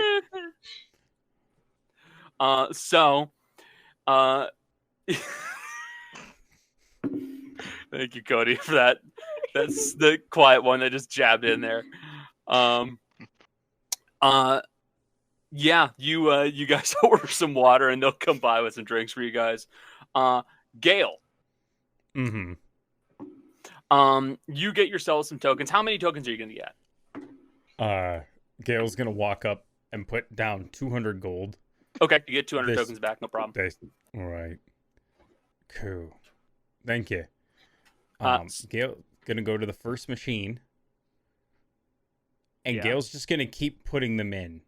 Thank you, Cody, for that. That's the quiet one that just jabbed in there. Yeah, you guys order some water and they'll come by with some drinks for you guys. Gale. Mm-hmm. You get yourself some tokens. How many tokens are you gonna get? Gail's gonna walk up and put down 200 gold. Okay, you get 200 This- tokens back, no problem. All right. Cool. Thank you. Uh, Gail gonna go to the first machine, and Yeah. Gail's just gonna keep putting them in.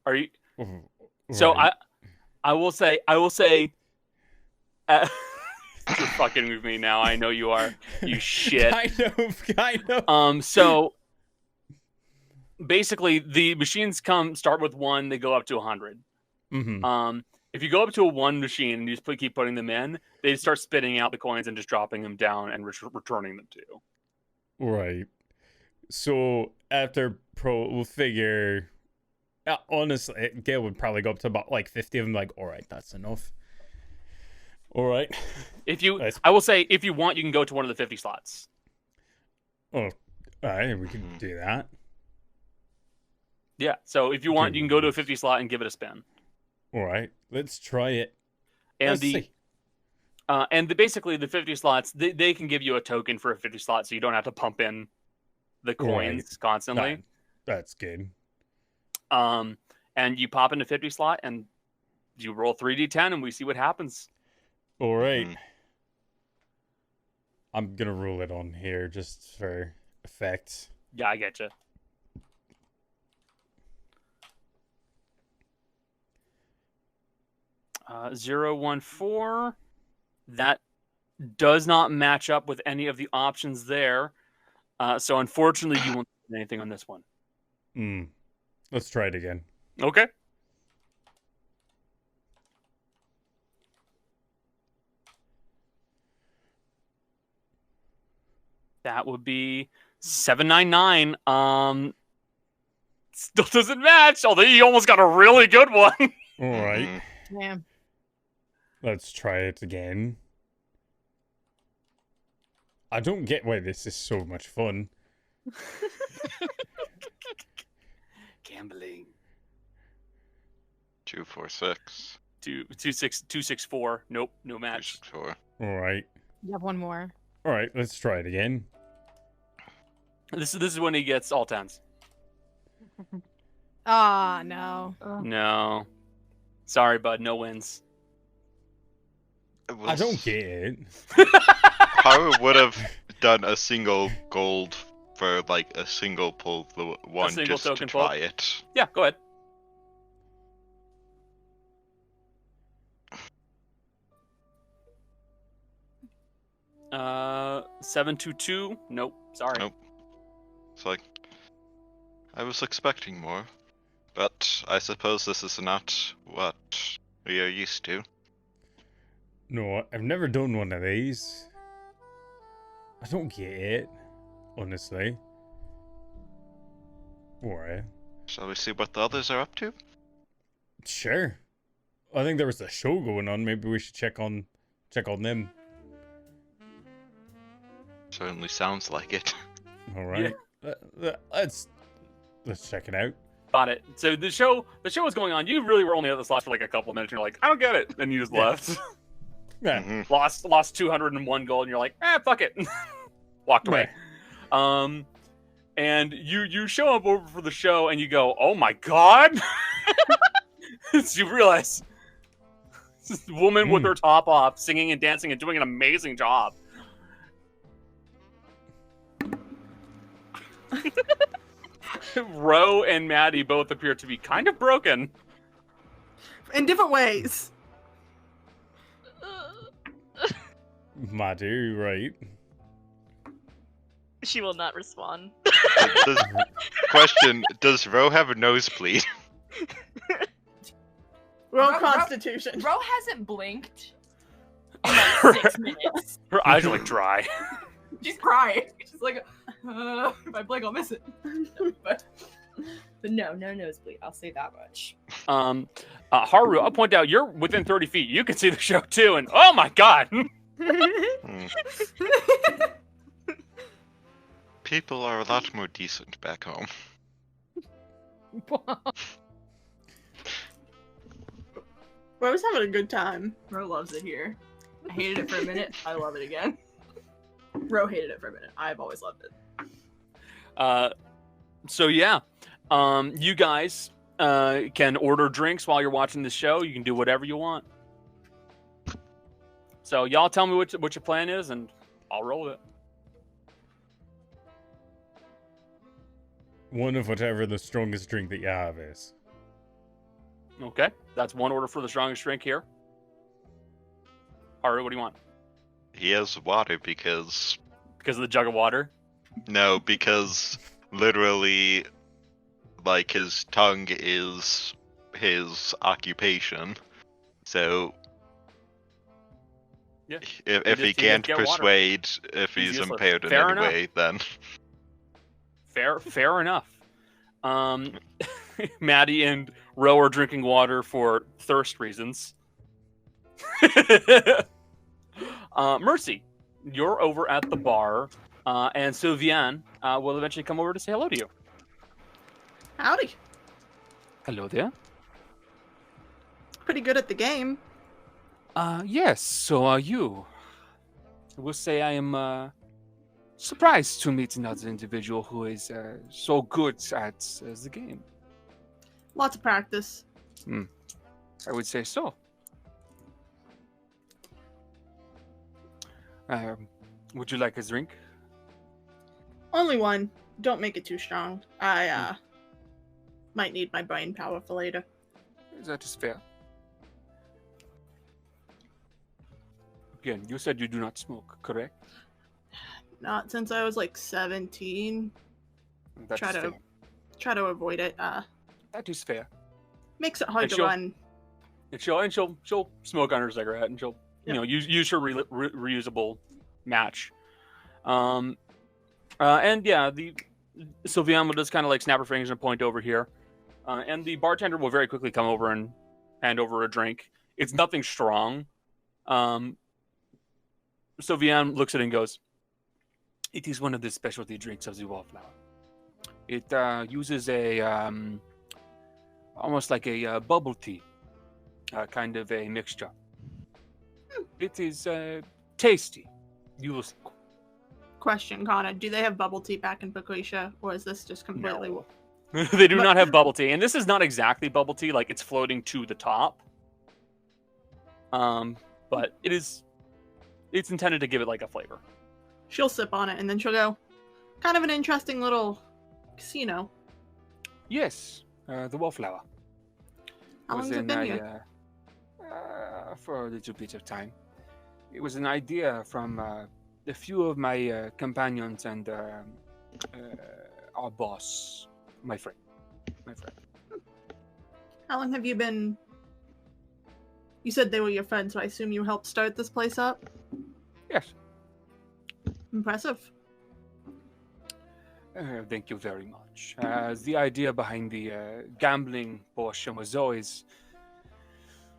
Are you? Right. So I will say, you're fucking with me now. I know you are. You shit. kind of. So basically, the machines start with 1, they go up to 100. Mm-hmm. If you go up to a 1 machine and you just keep putting them in, they start spitting out the coins and just dropping them down and returning them to you. Right. So after we'll figure. Honestly, Gail would probably go up to about like 50 of them. Like, all right, that's enough. All right. I will say, if you want, you can go to one of the 50 slots. Oh, all right. We can do that. Yeah. So if you want, you can go to a 50 slot and give it a spin. All right. Let's try it. And Let's see. basically the 50 slots, they can give you a token for a 50 slot, so you don't have to pump in the coins constantly. That's good. And you pop into 50 slot and you roll 3d10 and we see what happens. All right. I'm gonna rule it on here just for effect. Yeah, I get you. Uh, 014. That does not match up with any of the options there. So unfortunately, you won't get anything on this one. Let's try it again. Okay. That would be 799. Still doesn't match, although you almost got a really good one. All right. Yeah. Let's try it again. I don't get why this is so much fun. Gambling. 246. 264. Nope, no match. 264. All right. You have one more. All right, let's try it again. This is when he gets all tens. Ah, no. No. Sorry, bud. No wins. I don't get it. Haru would have done a single gold for like a single pull the one single just to token try pull? it. Yeah, go ahead. Uh, 722. Nope. Sorry. Nope. It's like I was expecting more, but I suppose this is not what we are used to. No, I've never done one of these. I don't get it, honestly. Alright. Shall we see what the others are up to? Sure. I think there was a show going on. Maybe we should check on them. Certainly sounds like it. All right. Let's check it out. Got it. So the show was going on. You really were only at the slot for like a couple of minutes. And you're like, I don't get it. And you just left. Yeah. Mhm. Lost 201 gold, and you're like, fuck it. Walked away. And you show up over for the show, and you go, oh my god. So you realize this woman with her top off, singing and dancing and doing an amazing job. Ro and Maddie both appear to be kind of broken. In different ways. Maddie, right? She will not respond. Question: does Ro have a nosebleed? Roll Ro- Constitution. Ro hasn't blinked in like 6 minutes. Her eyes are like dry. She's crying. She's like, if I blink, I'll miss it. but no nosebleed. I'll say that much. Haru, I'll point out you're within 30 feet. You can see the show too, and oh my god. People are a lot more decent back home. Ro's having a good time. Ro loves it here. I hated it for a minute. I love it again. Ro hated it for a minute. I've always loved it. So yeah, you guys can order drinks while you're watching the show. You can do whatever you want. So y'all tell me what your plan is, and I'll roll with it. One of whatever the strongest drink that you have is. Okay, that's one order for the strongest drink here. Haru, what do you want? He has water because Because of the jug of water? no, because literally, like his tongue is his occupation. So Yeah. if he just can't get water. persuade, if He's he's useless. impaired in Fair any enough. way, then Fair enough. Maddie and Ro are drinking water for thirst reasons. Mercy, you're over at the bar, and Sylviane will eventually come over to say hello to you. Howdy. Hello there. Pretty good at the game. Yes, so are you. I will say I am surprised to meet another individual who is so good at the game. Lots of practice. I would say so. Would you like a drink? Only one. Don't make it too strong. I might need my brain power for later. That is fair. Again, you said you do not smoke, correct? Not since I was like 17. That Try is to fair. Try to avoid it. That is fair. Makes it hard And to she'll- run. And she'll smoke on her cigarette, and she'll use her reusable match. And yeah, the Sylviane will just kind of like snap her fingers and point over here, and the bartender will very quickly come over and hand over a drink. It's nothing strong. Sylviane looks at it and goes, "It is one of the specialty drinks of the Wallflower. It uses a almost like a bubble tea, kind of a mixture. It is tasty. You will." Question, Connor. Do they have bubble tea back in Paquisha, or is this just completely... No. They do not have bubble tea, and this is not exactly bubble tea. Like it's floating to the top. But it's intended to give it like a flavor. She'll sip on it, and then she'll go, kind of an interesting little casino. Yes, the Wallflower. How was long's it in been a, here? for a little bit of time. It was an idea from a few of my companions and our boss, my friend. How long have you been... You said they were your friends, so I assume you helped start this place up? Yes. Impressive. Thank you very much. The idea behind the gambling portion was always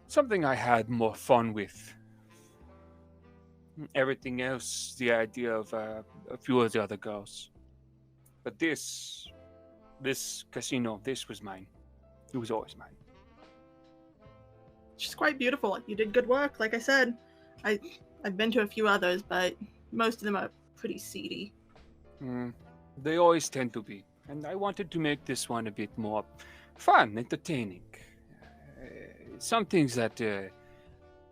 something I had more fun with. Everything else, the idea of a few of the other girls. But this casino, this was mine. It was always mine. She's quite beautiful. You did good work, like I said. I've been to a few others, but most of them are pretty seedy. They always tend to be. And I wanted to make this one a bit more fun, entertaining. Some things that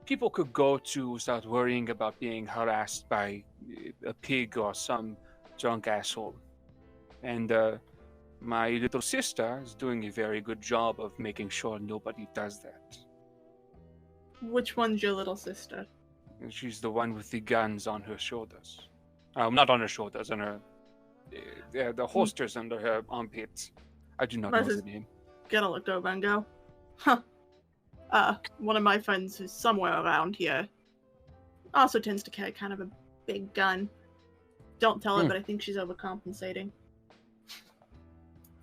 people could go to without worrying about being harassed by a pig or some drunk asshole. And my little sister is doing a very good job of making sure nobody does that. Which one's your little sister? And she's the one with the guns on her shoulders. Not on her shoulders, on her... the holsters under her armpits. I do not know the name. Gonna look over and go, huh. One of my friends who's somewhere around here also tends to carry kind of a big gun. Don't tell her, but I think she's overcompensating.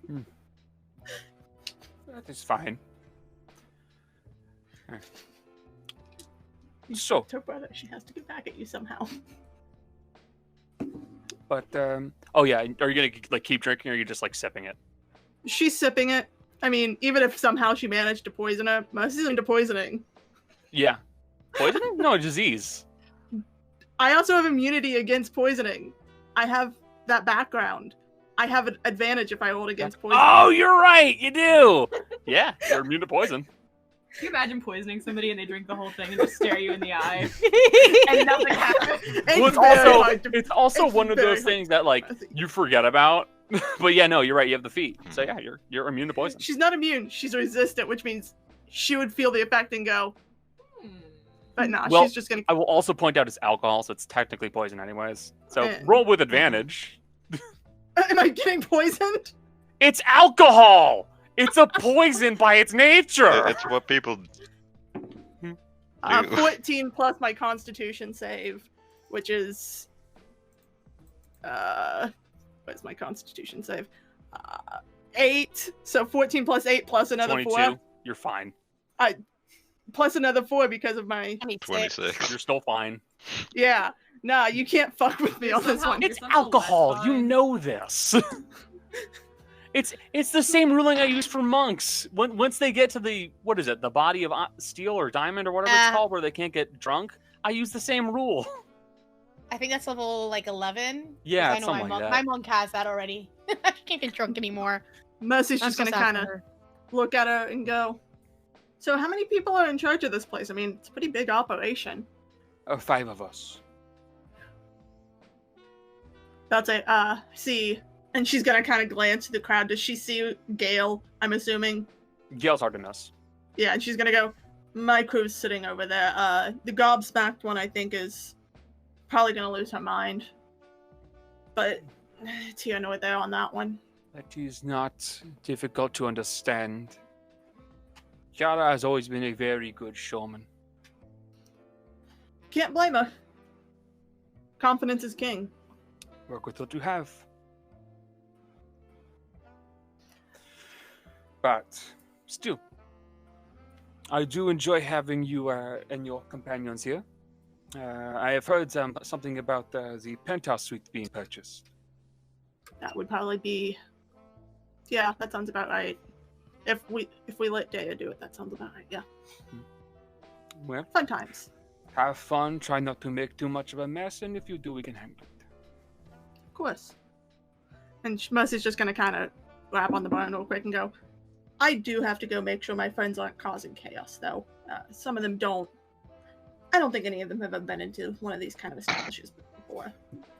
That is fine. So, Her brother, she has to get back at you somehow. but oh yeah, are you gonna like keep drinking, or are you just like sipping it? She's sipping it. I mean, even if somehow she managed to poison her, Mercy's into poisoning. Yeah, poisoning? No, disease. I also have immunity against poisoning. I have that background. I have an advantage if I rolled against poison. Oh, you're right, you do. Yeah, you're immune to poison. Can you imagine poisoning somebody and they drink the whole thing and just stare you in the eye and nothing happens? It's also one of those things that like you forget about. But yeah, no, you're right. You have the feet, so yeah, you're immune to poison. She's not immune. She's resistant, which means she would feel the effect and go. But nah, Well, she's just gonna. I will also point out it's alcohol, so it's technically poison, anyways. So roll with advantage. Am I getting poisoned? It's alcohol. It's a poison by its nature. It's what people 14 plus my Constitution save, which is what's my Constitution save? 8. So 14 plus 8 plus another 22. 4. You're fine. Plus another 4 because of my 26. You're still fine. Yeah. Nah, you can't fuck with me on this one. It's alcohol. You know this. It's the same ruling I use for monks. Once they get to the the body of steel or diamond or whatever it's called, where they can't get drunk, I use the same rule. I think that's level like 11. Yeah, I know something like that. my monk has that already. She can't get drunk anymore. Mercy's just I'm so gonna sad kind for of her. look at her and go. So how many people are in charge of this place? I mean, it's a pretty big operation. 5 of us. That's it. See, and she's gonna kind of glance to the crowd. Does she see Gale? I'm assuming. Gale's hard to miss. Yeah, and she's gonna go. My crew's sitting over there. The gobsmacked one, I think, is probably gonna lose her mind. But it's here nor there on that one. That is not difficult to understand. Yara has always been a very good showman. Can't blame her. Confidence is king. Work with what you have. But still, I do enjoy having you and your companions here. I have heard something about the penthouse suite being purchased. That would probably be. Yeah, that sounds about right. If we let Daya do it, that sounds about right. Yeah. Well, Fun times. have fun. Try not to make too much of a mess, and if you do, we can handle it. Of course. And Mercy's just gonna kind of rap on the barn real quick and go. I do have to go make sure my friends aren't causing chaos, though. Some of them don't. I don't think any of them have ever been into one of these kind of establishments before.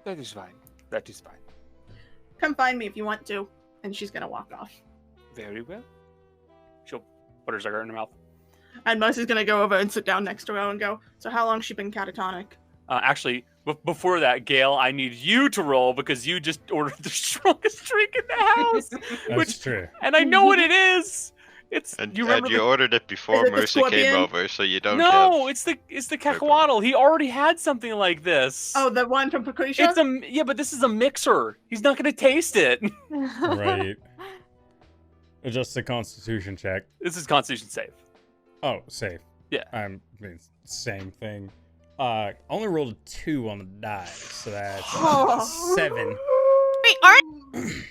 That is fine. That is fine. Come find me if you want to. And she's gonna walk off. Very well. She'll put her cigarette in her mouth. And Mercy's gonna go over and sit down next to her and go, so how long has she been catatonic? Actually, before that, Gale, I need you to roll because you just ordered the strongest drink in the house. That's true. And I know what it is. It's And you you, remember ordered it before Is it the Mercy came scorpion? over, so you don't No, have... it's the cacahuatl. He already had something like this. Oh, the one from Patricia? Yeah, but this is a mixer. He's not gonna taste it. Right. Adjust the Constitution check. This is Constitution save. Oh, safe. Yeah. I mean, same thing. Only rolled a 2 on the die, so that's Oh. 7. Wait, aren't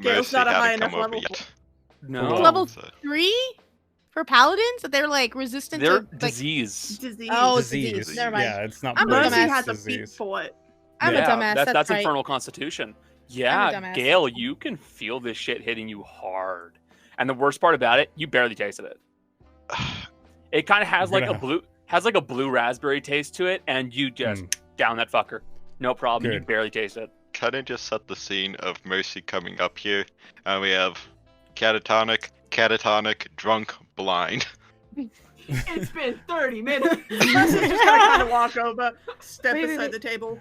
Gale's Mercy not a high hadn't come enough over level. yet. No, Level So- 3 for paladins? That they're like resistant they're to like. disease. Disease. Oh, Disease. Never mind. Yeah, it's not I'm a Mercy dumbass. has a feat disease. for it. I'm Yeah, a dumbass. That's right. Infernal Constitution. I'm a Yeah, dumbass. Gale, you can feel this shit hitting you hard. And the worst part about it, you barely tasted it. It kind of has You're like a blue raspberry taste to it, and you just down that fucker. No problem. You Good. barely taste it. Can I just set the scene of Mercy coming up here? And we have catatonic, drunk, blind. It's been 30 minutes. Mercy's just gonna kind of walk over, step Wait, beside wait. the table.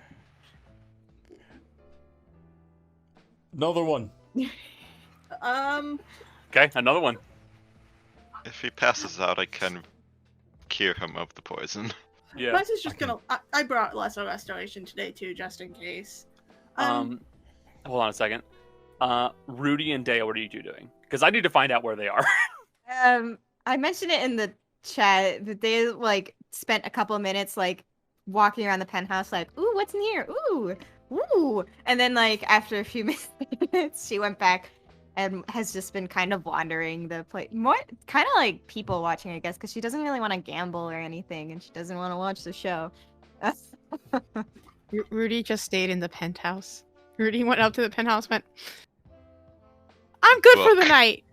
Another one. Okay, another one. If he passes out, I can cure him of the poison. Yeah. Mercy's just gonna. I brought lesser restoration today too, just in case. Hold on a second. Rudy and Dale, what are you two doing? Because I need to find out where they are. I mentioned it in the chat that they like spent a couple of minutes like walking around the penthouse, like, ooh, what's in here? Ooh, and then like after a few minutes, she went back and has just been kind of wandering the place, more kind of like people watching, I guess, because she doesn't really want to gamble or anything, and she doesn't want to watch the show. Rudy just stayed in the penthouse. Rudy went up to the penthouse, went, I'm good for the Book. night.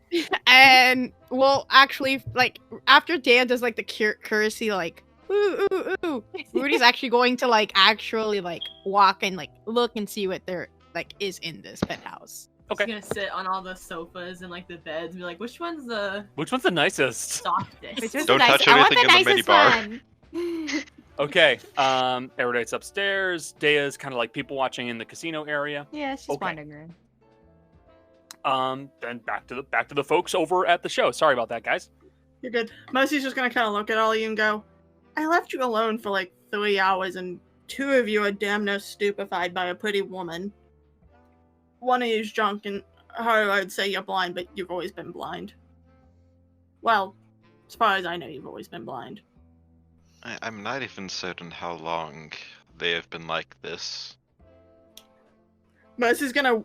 And, well, actually, like, after Dan does, like, the courtesy, like, ooh, ooh, ooh, Rudy's actually going to, like, actually, like, walk and, like, look and see what there, like, is in this penthouse. Okay. He's gonna sit on all the sofas and like the beds and be like, which one's the Which one's the nicest? softest? Which was Don't the touch I want the anything in the nicest minibar. one. Okay. Everybody's upstairs. Daya's kind of like people watching in the casino area. Yeah, she's Okay. wandering around. Then back to the folks over at the show. Sorry about that, guys. You're good. Mercy's just gonna kind of look at all of you and go, I left you alone for like 3 hours, and 2 of you are damn near stupefied by a pretty woman. One of you's drunk, and her, I'd say you're blind, but you've always been blind. Well, as far as I know, you've always been blind. I'm not even certain how long they have been like this. Mercy's gonna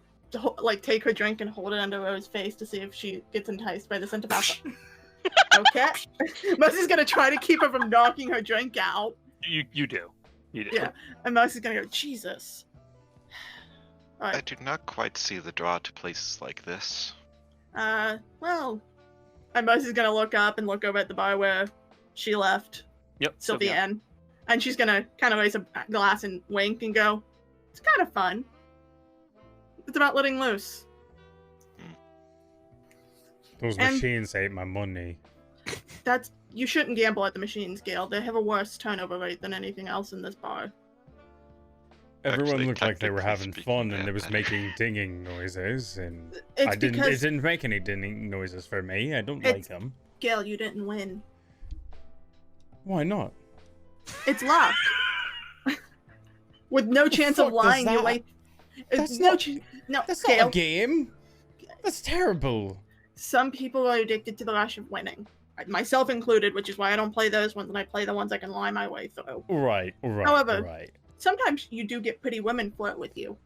like take her drink and hold it under Rose's face to see if she gets enticed by the scent of alcohol. Okay. Mercy's gonna try to keep her from knocking her drink out. You do. Yeah. And Mercy's gonna go, Jesus. I Alright. do not quite see the draw to places like this. Well. And Mercy's gonna look up and look over at the bar where she left Yep. Sylvia in. And she's gonna kind of raise a glass and wink and go, It's kind of fun. It's about letting loose. Those And- machines ate my money. You shouldn't gamble at the machines, Gale. They have a worse turnover rate than anything else in this bar. Everyone Actually, looked like they were having technically fun, speaking, and they it was are making dinging noises, and It's It because, didn't make any dinging noises for me. I don't like them. Gale, you didn't win. Why not? It's luck. With no chance fuck of does lying, you that- wait. That's No, not- no, That's Gale. not a game. That's terrible. Some people are addicted to the rush of winning. Myself included, which is why I don't play those ones, and I play the ones I can lie my way through. Right. However- Right. Sometimes you do get pretty women flirt with you.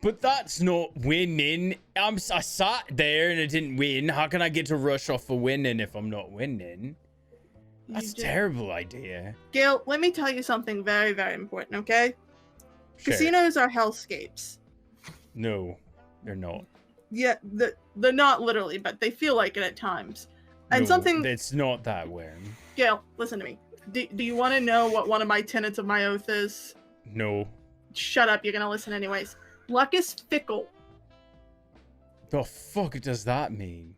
But that's not winning. I sat there and I didn't win. How can I get to rush off for winning if I'm not winning? That's a terrible idea. Gale, let me tell you something very, very important, okay? Sure. Casinos are hellscapes. No, they're not. Yeah, they're not literally, but they feel like it at times. And No, something, It's not that way. Gale, listen to me. Do you want to know what one of my tenets of my oath is? No. Shut up, you're gonna listen anyways. Luck is fickle. The fuck does that mean?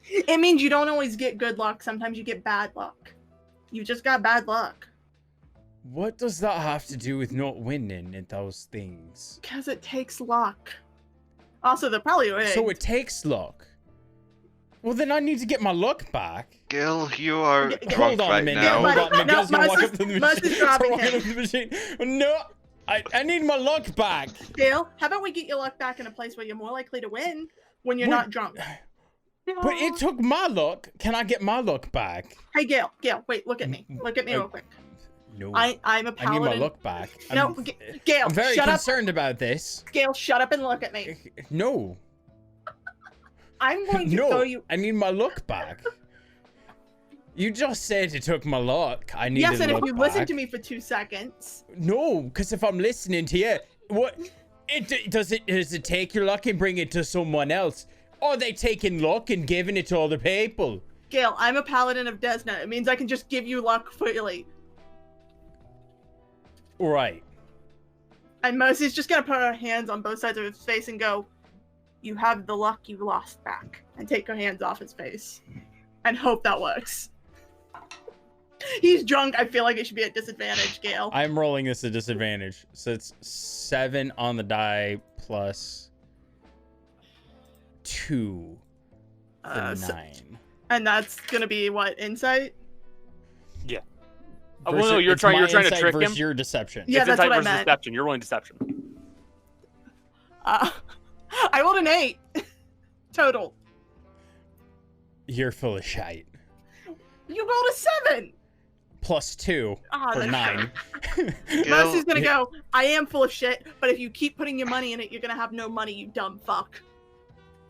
It means you don't always get good luck. Sometimes you get bad luck. You just got bad luck. What does that have to do with not winning at those things? Because it takes luck. Also, they're probably rigged. So it takes luck. Well, then I need to get my luck back. Gil, you are Hold drunk on a right minute. now. Hold on. No, Miguel's gonna walk Moses- up to the Moses machine. dropping Walking him. up to the machine. No, I need my luck back. Gale, how about we get your luck back in a place where you're more likely to win when you're What? not drunk? But it took my luck. Can I get my luck back? Hey, Gale, wait, look at me. Look at me real quick. No. I'm a I need paladin. my luck back. No, Gale, I'm very shut up. concerned about this. Gale, shut up and look at me. No. I'm going to throw No. you. I need my luck back. You just said it took my luck. I need Yes, and if luck you back. listen to me for 2 seconds. No, because if I'm listening to you, what? Does it take your luck and bring it to someone else? Or are they taking luck and giving it to other people? Gale, I'm a paladin of Desna. It means I can just give you luck freely. Right. And Mercy's just gonna put her hands on both sides of his face and go, "You have the luck you lost back," and take her hands off his face, and hope that works. He's drunk. I feel like it should be at disadvantage, Gale. I'm rolling this at disadvantage. So it's 7 on the die plus 2 for So- 9. and that's gonna be what, insight? Oh, well, no, you're It's trying my to insight trick him. versus your deception. Yeah, It's that's insight what I versus meant. deception. You're rolling deception. I rolled an 8 total. You're full of shite. You rolled a 7. Plus 2 Ah, for that's 9. Mercy's gonna go, "I am full of shit, but if you keep putting your money in it, you're gonna have no money, you dumb fuck."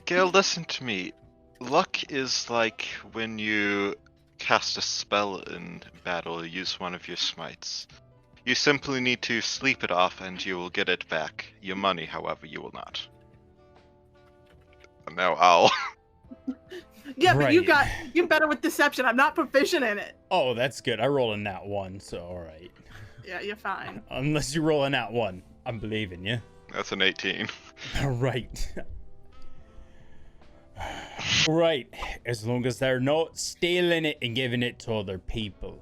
Gil, listen to me. Luck is like when you cast a spell in battle, use one of your smites. You simply need to sleep it off and you will get it back. Your money, however, you will not. And now owl. Yeah, but Right. you're better with deception. I'm not proficient in it. Oh, that's good. I rolled a nat 1, so alright. Yeah, you're fine. Unless you roll a nat 1. I'm believing you. That's an 18. Right. Right. As long as they're not stealing it and giving it to other people.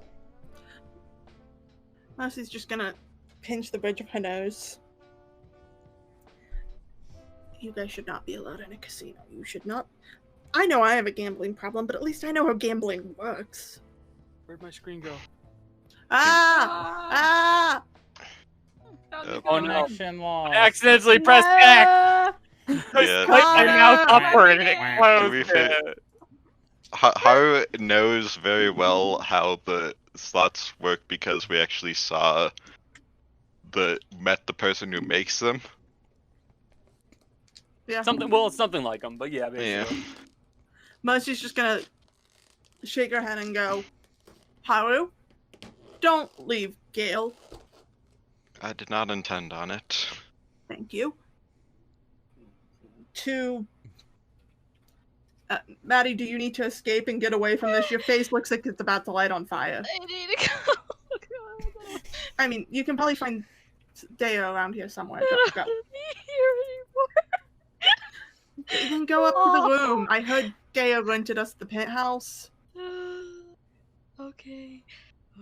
Mercy's just gonna pinch the bridge of her nose. You guys should not be allowed in a casino. You should not. I know I have a gambling problem, but at least I know how gambling works. Where'd my screen go? Ah! Oh no. Connection lost. I accidentally pressed X. Yeah. Like my mouse upward and it We closed fit- it. Haru knows very well how the slots work because we actually met the person who makes them. Yeah. Well, it's something like them, but yeah, Yeah. basically. Mercy's just gonna shake her head and go, "Haru, don't leave Gale. I did not intend on it. Thank you." Maddie, do you need to escape and get away from this? Your face looks like it's about to light on fire. I need to go. I mean, you can probably find There's Deo around here somewhere. Go. Then go up to the room. I heard Deo rented us the penthouse. Okay.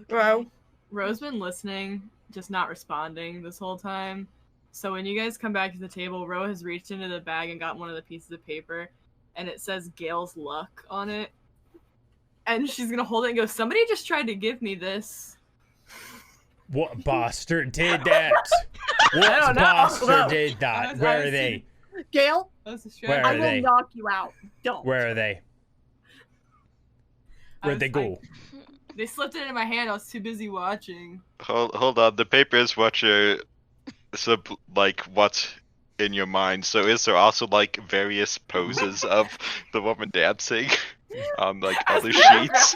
Bro. Ro's been listening, just not responding this whole time. So when you guys come back to the table, Ro has reached into the bag and got one of the pieces of paper, and it says Gale's Luck on it. And she's gonna hold it and go, somebody just tried to give me this. What bastard did that? I What don't know. bastard did that? I Where are see. they? Gale, That was a Where I are will they? knock you out. Don't. Where are they? Where'd they go? They slipped it in my hand. I was too busy watching. Hold on. The paper is what you're, like what's in your mind. So is there also like various poses of the woman dancing on like other sheets?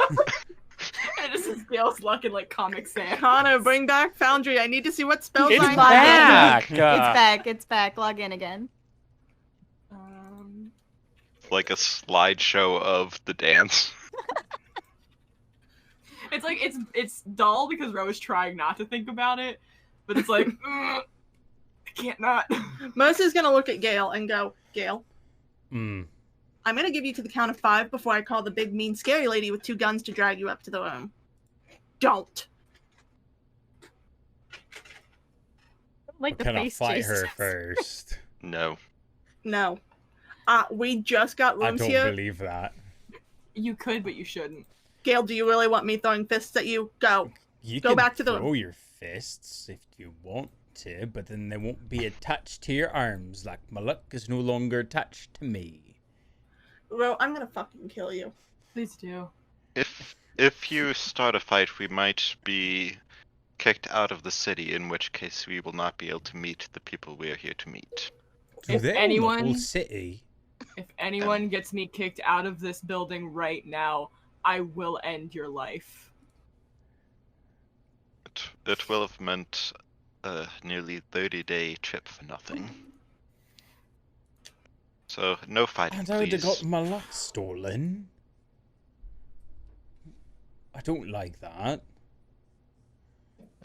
And this is Gale's Luck in like Comic Sans. Connor, bring back Foundry. I need to see what spells It's I back. It's back. Log in again. Like a slideshow of the dance. It's like it's dull because Ro's trying not to think about it, but it's like I can't not. Mercy's gonna look at Gale and go, Gale, Mm. I'm gonna give you to the count of 5 before I call the big, mean, scary lady with 2 guns to drag you up to the room. Don't. Like the Can I face fight Jesus. her first? No. No. We just got I rooms don't here. believe that. You could, but you shouldn't. Gale, do you really want me throwing fists at you? Go. You Go can back to the throw your fists if you want to, but then they won't be attached to your arms like my luck is no longer attached to me. Ro, I'm gonna fucking kill you. Please do. If you start a fight, we might be kicked out of the city, in which case we will not be able to meet the people we are here to meet. Do If they own the anyone- whole city? If anyone gets me kicked out of this building right now, I will end your life. It will have meant a nearly 30-day trip for nothing. So, no fighting, And I would have please. got my luck stolen. I don't like that.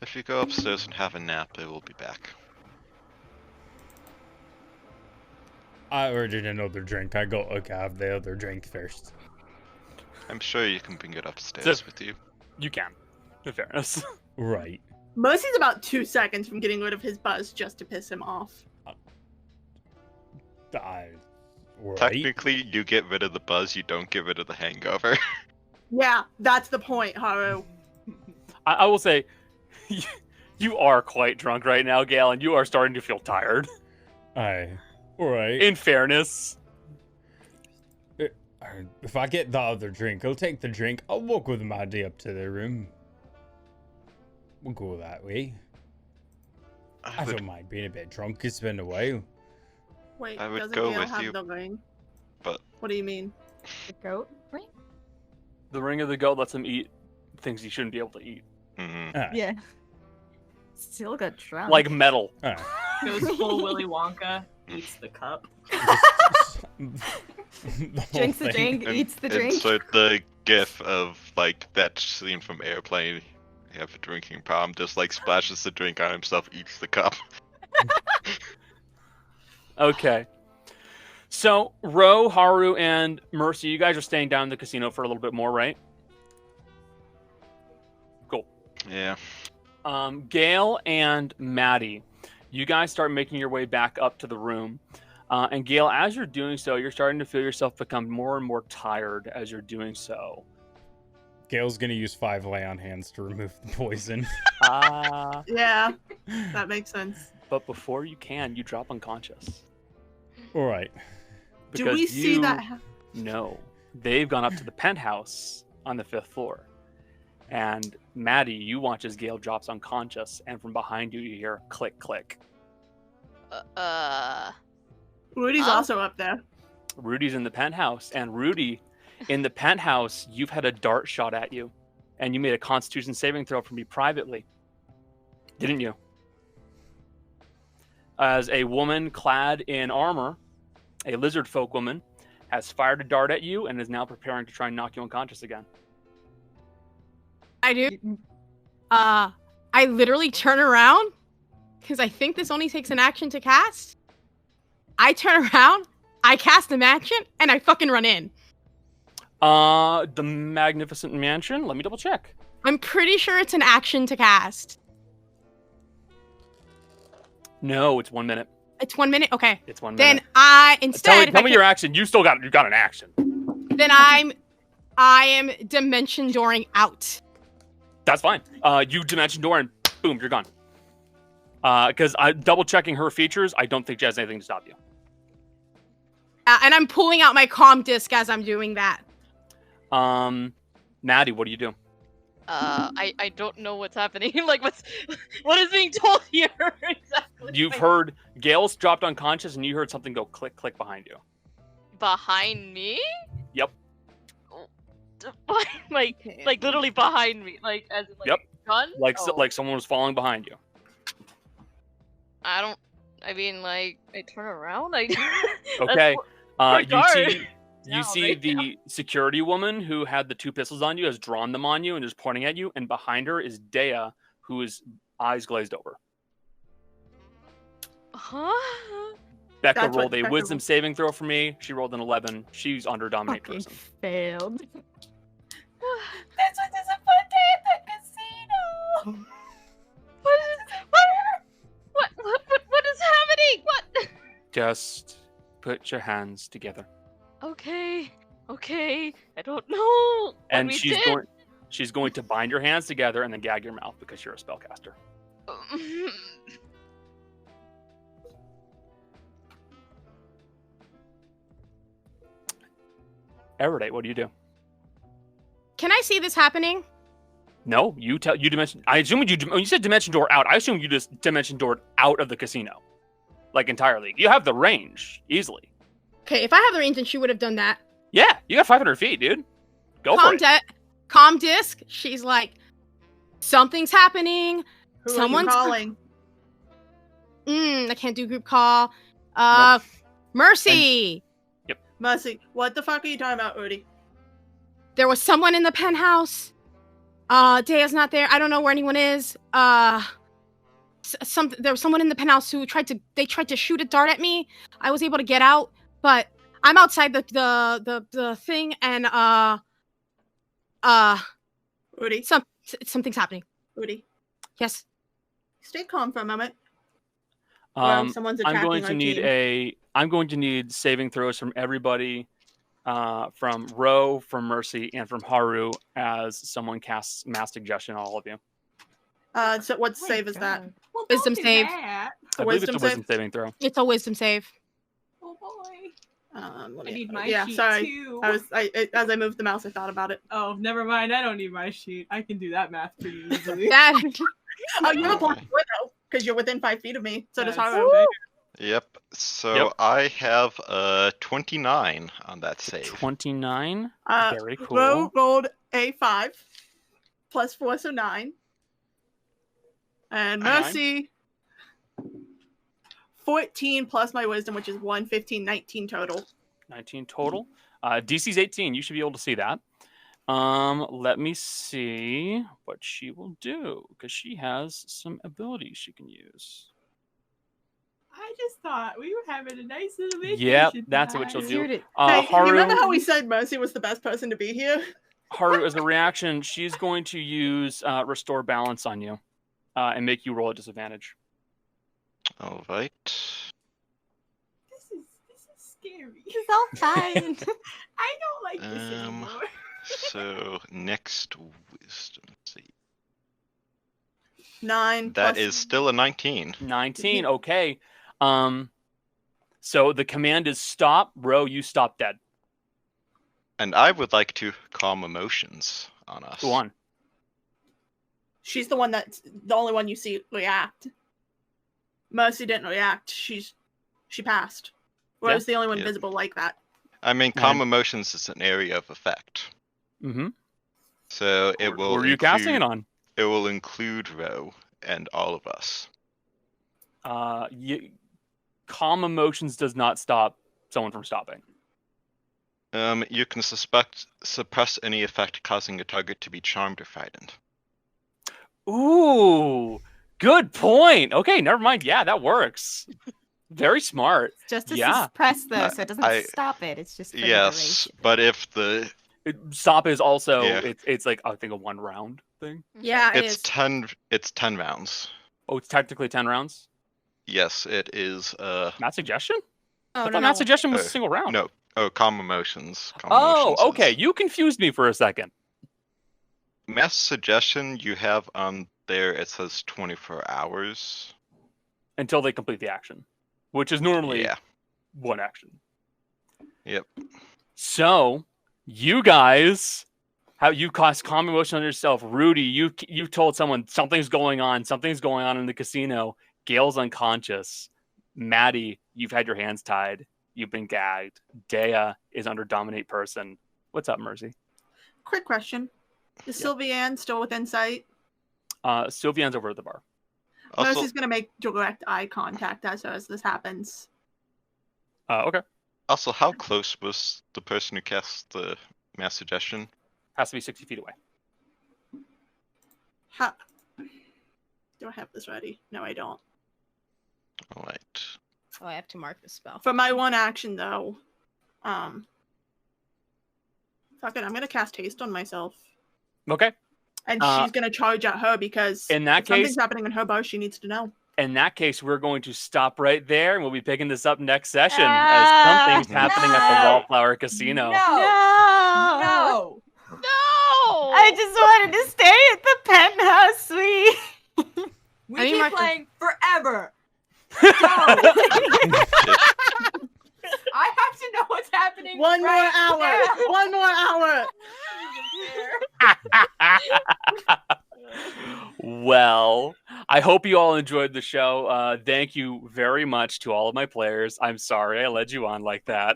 If you go upstairs and have a nap, I will be back. I ordered another drink. I got to have the other drink first. I'm sure you can bring it upstairs So- with you. You can, in fairness. Right. Mercy's about 2 seconds from getting rid of his buzz just to piss him off. Right. Technically, you get rid of the buzz, you don't get rid of the hangover. Yeah, that's the point, Haru. I will say, you are quite drunk right now, Gale, and you are starting to feel tired. Aye. Alright. In fairness. If I get the other drink, I'll take the drink. I'll walk with Maddie up to their room. We'll go that way. I don't mind being a bit drunk. It's been a while. Wait, I would doesn't go Gale with have you, the ring? but- What do you mean? The goat ring? The ring of the goat lets him eat things he shouldn't be able to eat. Mm-hmm. Aye. Yeah. Still got drunk. Like metal. Aye. Goes full Willy Wonka, eats the cup. The whole Drinks the thing. drink, eats the drink. Insert the gif of, like, that scene from Airplane. You have a drinking problem, just, like, splashes the drink on himself, eats the cup. Okay. So, Ro, Haru, and Mercy, you guys are staying down in the casino for a little bit more, right? Cool. Yeah. Gale and Maddie, you guys start making your way back up to the room. And Gale, as you're doing so, you're starting to feel yourself become more and more tired as you're doing so. Gale's gonna use 5 lay on hands to remove the poison. Yeah, that makes sense. But before you can, you drop unconscious. Alright. Do we Because see you that? know they've gone up to the penthouse on the 5th floor. And Maddie, you watch as Gale drops unconscious, and from behind you, you hear click, click. Rudy's also up there. Rudy's in the penthouse, and Rudy, in the penthouse, you've had a dart shot at you, and you made a Constitution saving throw from me privately, didn't you? As a woman clad in armor, a lizard folk woman, has fired a dart at you and is now preparing to try and knock you unconscious again. I do. I literally turn around because I think this only takes an action to cast. I turn around, I cast the mansion, and I fucking run in. The Magnificent Mansion. Let me double check. I'm pretty sure it's an action to cast. No, it's 1 minute. It's 1 minute? Okay. It's 1 Then minute. instead... Tell me your action. You got an action. Then I am dimension dooring out. That's fine. You dimension door and boom, you're gone. Because I'm double checking her features. I don't think she has anything to stop you. And I'm pulling out my comm disc as I'm doing that. Maddie, what do you do? I don't know what's happening. Like, what is being told here exactly? You've heard Gale's dropped unconscious, and you heard something go click, click behind you. Behind me? Yep. like literally behind me, like as in, like, Yep. gun? Like someone was falling behind you. I mean, like, I turn around. Okay. dark. You see the security woman who had the 2 pistols on you has drawn them on you and is pointing at you, and behind her is Dea, who is eyes glazed over. Huh? Becca That's what rolled a Becca wisdom rolled. saving throw for me. She rolled an 11. She's under dominate Fucking person. failed. That's what there's a fun day at the casino. What is happening? What? Just put your hands together. Okay. I don't know. What And we she's going to bind your hands together and then gag your mouth because you're a spellcaster. did. Everday, what do you do? Can I see this happening? No, you dimension. I assume when you said dimension door out, I assume you just dimension doored out of the casino, like entirely. You have the range easily. Okay, if I have the range, then she would have done that. Yeah, you got 500 feet, dude. Go for it. Comm disc. She's like, something's happening. Who Someone's are you calling? I can't do group call. Mercy. Mercy, what the fuck are you talking about, Udi? There was someone in the penthouse. Dea's not there. I don't know where anyone is. There was someone in the penthouse who tried to shoot a dart at me. I was able to get out, but I'm outside the thing, and Udi, something's happening. Udi, Yes. stay calm for a moment. Someone's attacking I'm going to our need team. I'm going to need saving throws from everybody, from Ro, from Mercy, and from Haru as someone casts mass suggestion on all of you. So what save is that? Well, Wisdom don't do save. that. I believe it's a wisdom wisdom saving throw. It's a wisdom save. Oh boy. Let I me- need my yeah, sheet sorry. too. As I moved the mouse, I thought about it. Oh, never mind. I don't need my sheet. I can do that math pretty easily. That Oh, you have a plus 4 though, because you're within 5 feet of me. So does That's Haru. okay. Yep. So Yep. I have 29 on that save. 29. Very cool. Ro rolled a 5 plus 4, so 9. And Nine. Mercy 14 plus my wisdom, which is 1, 15, 19 total. 19 total. DC's 18. You should be able to see that. Let me see what she will do because she has some abilities she can use. I just thought we were having a nice little vacation. Yep, that's what she'll tonight. do. Shoot it. Hey, Haru, you remember how we said Mercy was the best person to be here? Haru, as a reaction, she's going to use Restore Balance on you and make you roll at disadvantage. All right. This is scary. It's all fine. I don't like this anymore. So next wisdom save. 9. That plus- is still a 19. 19. Okay. So the command is stop. Ro, you stop dead. And I would like to calm emotions on us. Go on. She's the one that's the only one you see react. Mercy didn't react. She passed. Whereas the only one Yeah. visible like that. I mean, calm emotions is an area of effect. Mm-hmm. So it will. What are you casting it on? It will include Ro and all of us. Calm emotions does not stop someone from stopping. You can suppress any effect causing a target to be charmed or frightened. Ooh, Good point. Okay, never mind. Yeah, that works. Very smart. Just to Yeah. suppress though, so it doesn't I- stop it. It's just for the Yes, duration. but if the Stop is also Yeah. it's like I think a 1 round thing. Yeah, it it's is. 10 rounds. Oh, it's technically 10 rounds. Yes, it is. Matt suggestion? Oh, I no, thought Matt no. suggestion was Uh, a single round. No. Oh, calm emotions. Calm Oh, emotions okay. is- You confused me for a second. Mass suggestion you have on there. It says 24 hours. Until they complete the action, which is normally Yeah. 1 action. Yep. So, you guys, how you cast calm emotion on yourself. Rudy, you told someone something's going on in the casino. Gail's unconscious. Maddie, you've had your hands tied. You've been gagged. Dea is under dominate person. What's up, Mercy? Quick question. Is Sylvianne still within sight? Sylvian's over at the bar. Also, Mercy's gonna make direct eye contact as this happens. Okay. also, how close was the person who cast the mass suggestion? Has to be 60 feet away. How... Do I have this ready? No, I don't. All right. Oh, I have to mark the spell. For my 1 action, though, fuck it, I'm gonna cast haste on myself, Okay. and she's gonna charge at her because in that if something's case- happening in her bar, she needs to know. In that case, we're going to stop right there, and we'll be picking this up next session as something's happening at the Wallflower Casino. No. No. No! I just wanted to stay at the penthouse suite. We I mean, keep Martha- playing forever. I have to know what's happening. One more right hour. now. One more hour. Well, I hope you all enjoyed the show. Thank you very much to all of my players. I'm sorry I led you on like that.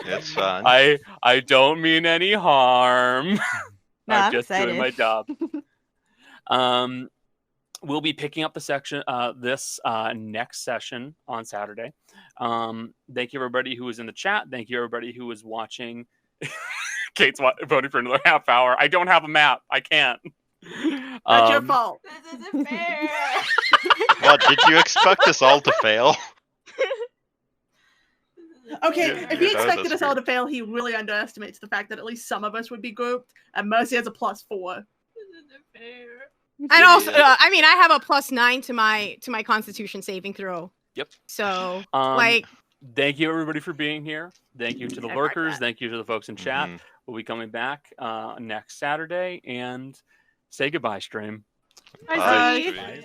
It's fine. I don't mean any harm. No, I'm I'm just doing my excited. job. We'll be picking up the section this next session on Saturday. Thank you everybody who was in the chat. Thank you everybody who was watching. Kate's voting for another half hour. I don't have a map. I can't. That's your fault. This isn't fair. What, did you expect us all to fail? Okay, Yeah, if he yeah, expected that's us all weird. to fail, he really underestimates the fact that at least some of us would be grouped, and Mercy has a +4. This isn't fair. And also, Yeah. I mean, I have a +9 to my Constitution saving throw. Yep. So, Um, like, Thank you everybody for being here. Thank you to the I marked lurkers. that. Thank you to the folks in chat. Mhm. We'll be coming back next Saturday and say goodbye, stream. Bye, see. Stream.